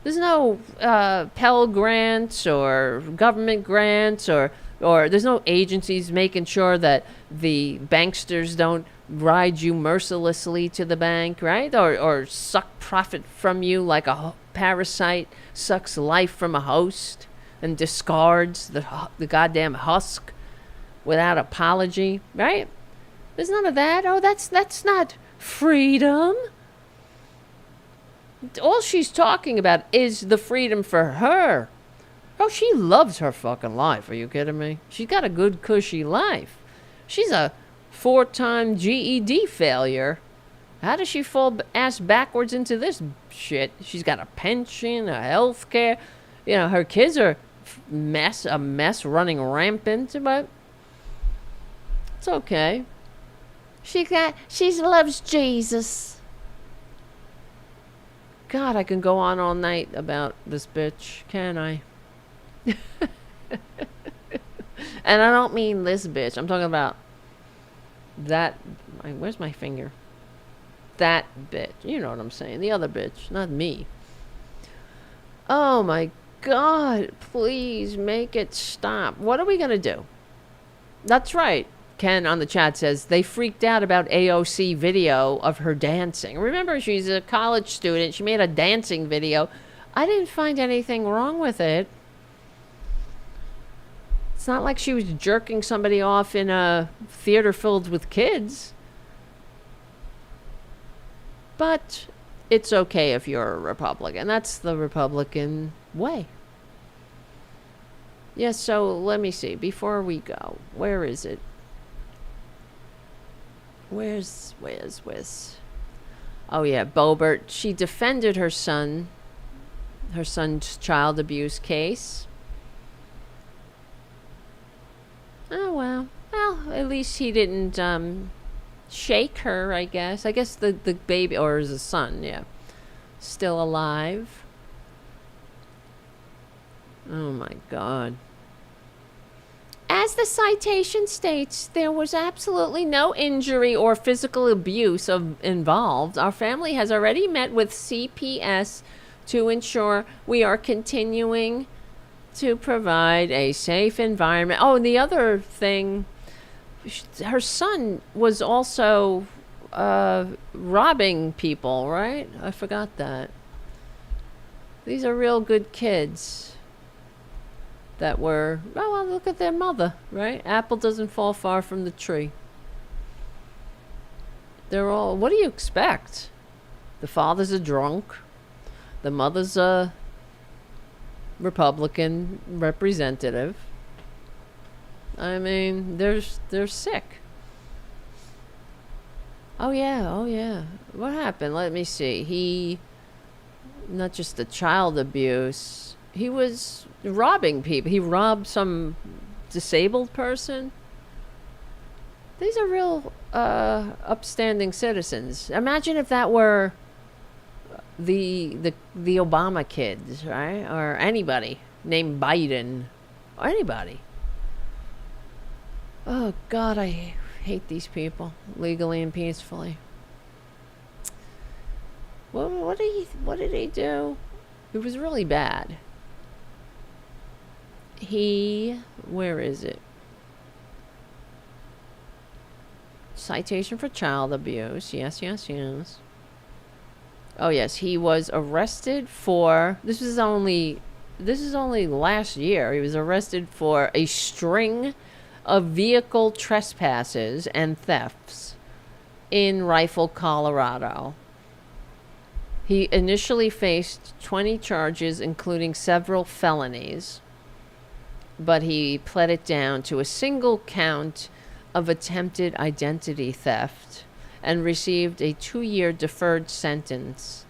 There's no Pell grants or government grants, or there's no agencies making sure that the banksters don't ride you mercilessly to the bank, right? Or suck profit from you like a parasite sucks life from a host and discards the goddamn husk without apology, right? There's none of that. Oh, that's not freedom. All she's talking about is the freedom for her. Oh, she loves her fucking life. Are you kidding me? She's got a good, cushy life. She's a 4-time GED failure. How does she fall ass backwards into this shit? She's got a pension, a health care. You know, her kids are a mess running rampant, but it's okay. She loves Jesus. God, I can go on all night about this bitch, can I? And I don't mean this bitch. I'm talking about that. Where's my finger? That bitch. You know what I'm saying. The other bitch, not me. Oh my God. Please make it stop. What are we going to do? That's right. Ken on the chat says they freaked out about AOC video of her dancing. Remember, she's a college student. She made a dancing video. I didn't find anything wrong with it. It's not like she was jerking somebody off in a theater filled with kids. But it's okay if you're a Republican. That's the Republican way. Yes, so let me see. Before we go, where is it? Where's? Oh yeah, Boebert. She defended her son's child abuse case. Oh well. Well, at least he didn't shake her, I guess. I guess the baby, or is the son, yeah, still alive. Oh my God. As the citation states, there was absolutely no injury or physical abuse involved. Our family has already met with CPS to ensure we are continuing to provide a safe environment. Oh, and the other thing, her son was also robbing people, right? I forgot that. These are real good kids that were, oh, well, look at their mother, right? Apple doesn't fall far from the tree. They're all, what do you expect? The father's a drunk. The mother's a Republican representative. I mean, they're sick. Oh yeah. What happened? Let me see. He, not just the child abuse, he was robbing people. He robbed some disabled person. These are real upstanding citizens. Imagine if that were the Obama kids, right? Or anybody named Biden. Or anybody. Oh God, I hate these people, legally and peacefully. What did he do? It was really bad. Where is it? Citation for child abuse. Yes. Oh yes, he was arrested for, this is only last year. He was arrested for a string of vehicle trespasses and thefts in Rifle, Colorado. He initially faced 20 charges, including several felonies, but he pled it down to a single count of attempted identity theft and received a 2-year deferred sentence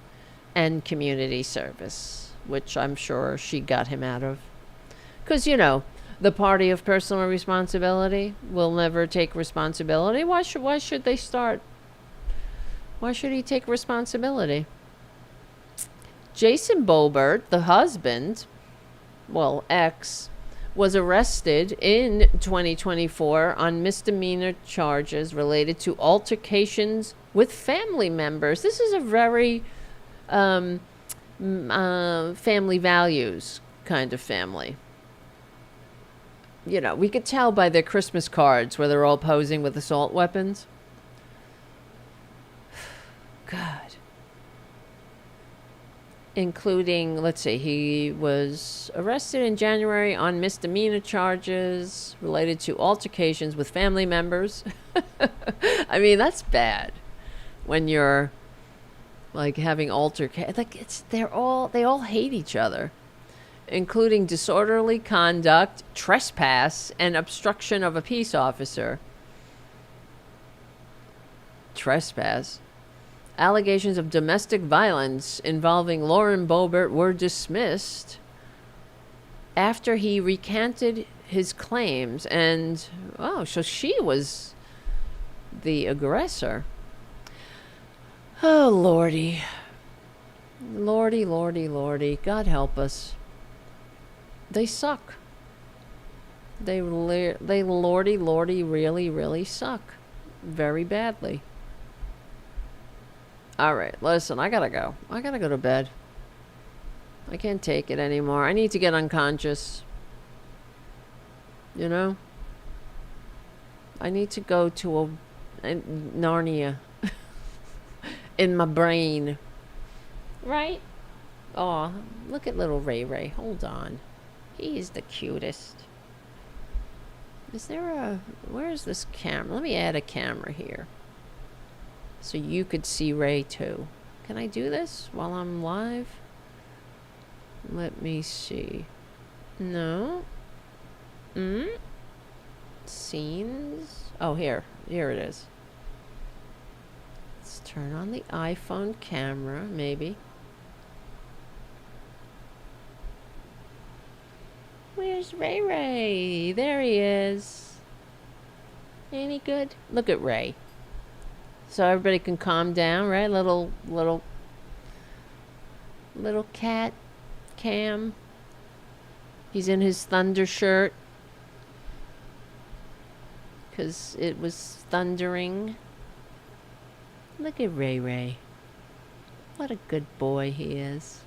and community service, which I'm sure she got him out of. Because, you know, the party of personal responsibility will never take responsibility. Why should they start? Why should he take responsibility? Jason Boebert, the husband, well, ex, was arrested in 2024 on misdemeanor charges related to altercations with family members. This is a very family values kind of family. You know, we could tell by their Christmas cards where they're all posing with assault weapons. God. Including, let's see, he was arrested in January on misdemeanor charges related to altercations with family members. I mean, that's bad. When you're like having like they all hate each other, including disorderly conduct, trespass, and obstruction of a peace officer. Trespass. Allegations of domestic violence involving Lauren Boebert were dismissed after he recanted his claims. And, oh, so she was the aggressor. Oh, Lordy. Lordy, Lordy, Lordy. God help us. They suck. They Lordy, Lordy, really, really suck. Very badly. All right, listen, I gotta go. I gotta go to bed. I can't take it anymore. I need to get unconscious. You know? I need to go to a Narnia. In my brain. Right? Oh, look at little Ray Ray. Hold on. He's the cutest. Is there a... Where is this camera? Let me add a camera here. So you could see Ray too. Can I do this while I'm live? Let me see. No. Scenes. Oh, here. Here it is. Let's turn on the iPhone camera, maybe. Where's Ray Ray? There he is. Ain't he good? Look at Ray. So everybody can calm down, right? Little cat cam. He's in his thunder shirt. 'Cause it was thundering. Look at Ray Ray. What a good boy he is.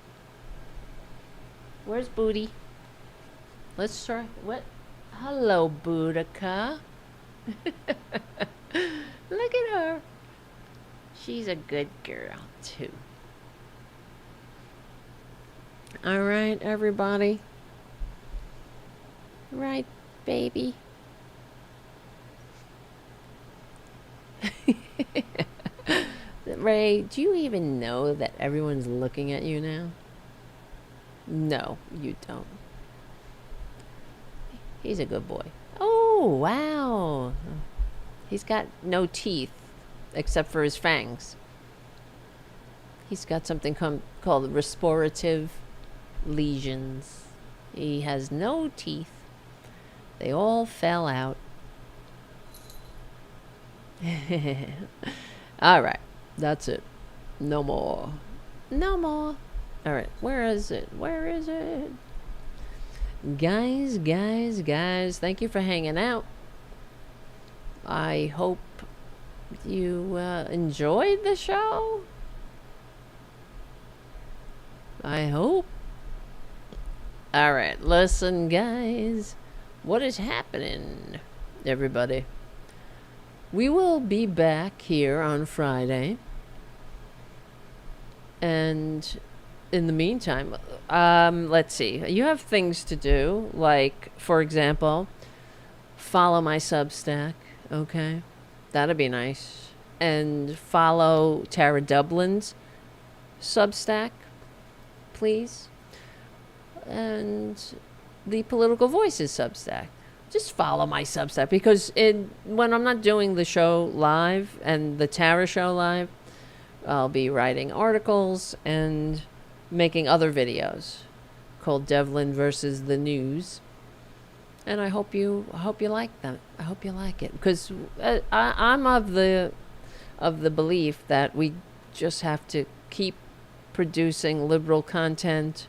Where's Booty? Let's try. What? Hello, Boudica. Look at her. She's a good girl, too. All right, everybody. Right, baby. Ray, do you even know that everyone's looking at you now? No, you don't. He's a good boy. Oh, wow. He's got no teeth except for his fangs. He's got something called restorative lesions. He has no teeth. They all fell out. All right. That's it. No more. No more. All right. Where is it? Where is it? Guys, thank you for hanging out. I hope you enjoyed the show. I hope. All right. Listen, guys. What is happening, everybody? We will be back here on Friday. And in the meantime, let's see. You have things to do, like, for example, follow my Substack, okay? That'd be nice. And follow Tara Dublin's Substack, please. And the Political Voices Substack. Just follow my Substack, because when I'm not doing the show live and the Tara show live, I'll be writing articles and making other videos called Devlin versus the News. And I hope you like them. I hope you like it, because I'm of the belief that we just have to keep producing liberal content,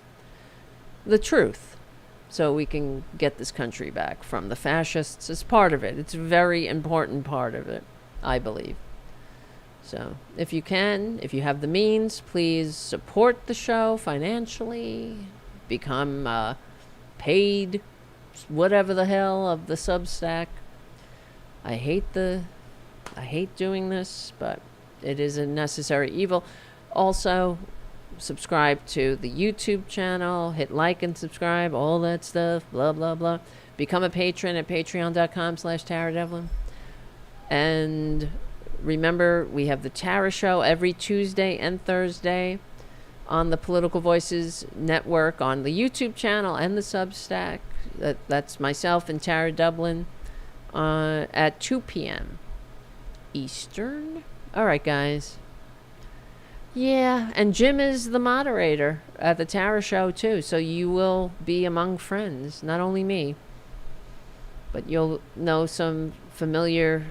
the truth, so we can get this country back from the fascists. It's part of it. It's a very important part of it, I believe. So if you can, if you have the means, please support the show financially, become paid, whatever the hell, of the Substack. I hate doing this, but it is a necessary evil. Also, subscribe to the YouTube channel, hit like and subscribe, all that stuff, blah, blah, blah. Become a patron at patreon.com/TaraDevlin. And remember, we have the Tara Show every Tuesday and Thursday on the Political Voices Network, on the YouTube channel and the Substack. That's myself and Tara Dublin at 2 p.m. Eastern. All right, guys. Yeah, and Jim is the moderator at the Tara Show, too, so you will be among friends, not only me, but you'll know some familiar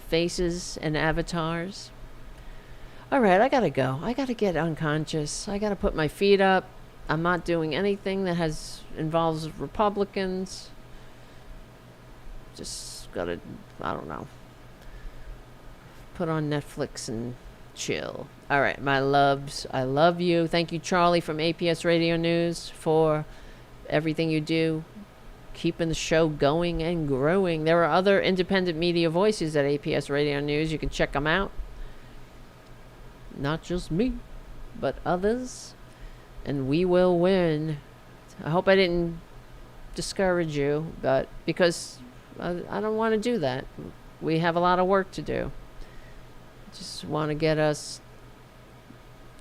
faces and avatars. All right, I gotta go. I gotta get unconscious. I gotta put my feet up. I'm not doing anything that involves Republicans. Just gotta, I don't know, put on Netflix and chill. All right, my loves, I love you. Thank you, Charlie from APS Radio News, for everything you do, keeping the show going and growing. There are other independent media voices at APS Radio News. You can check them out. Not just me, but others. And we will win. I hope I didn't discourage you, but because I don't want to do that. We have a lot of work to do. Just want to get us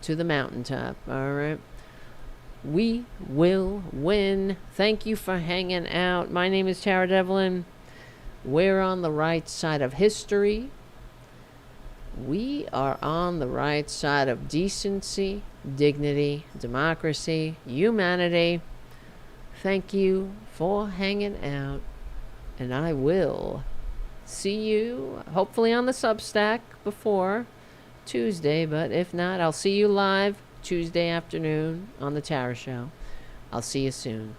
to the mountaintop, all right? We will win. Thank you for hanging out. My name is Tara Devlin. We're on the right side of history. We are on the right side of decency, dignity, democracy, humanity. Thank you for hanging out. And I will see you, hopefully on the Substack before Tuesday, but if not, I'll see you live Tuesday afternoon on the Tara Show. I'll see you soon.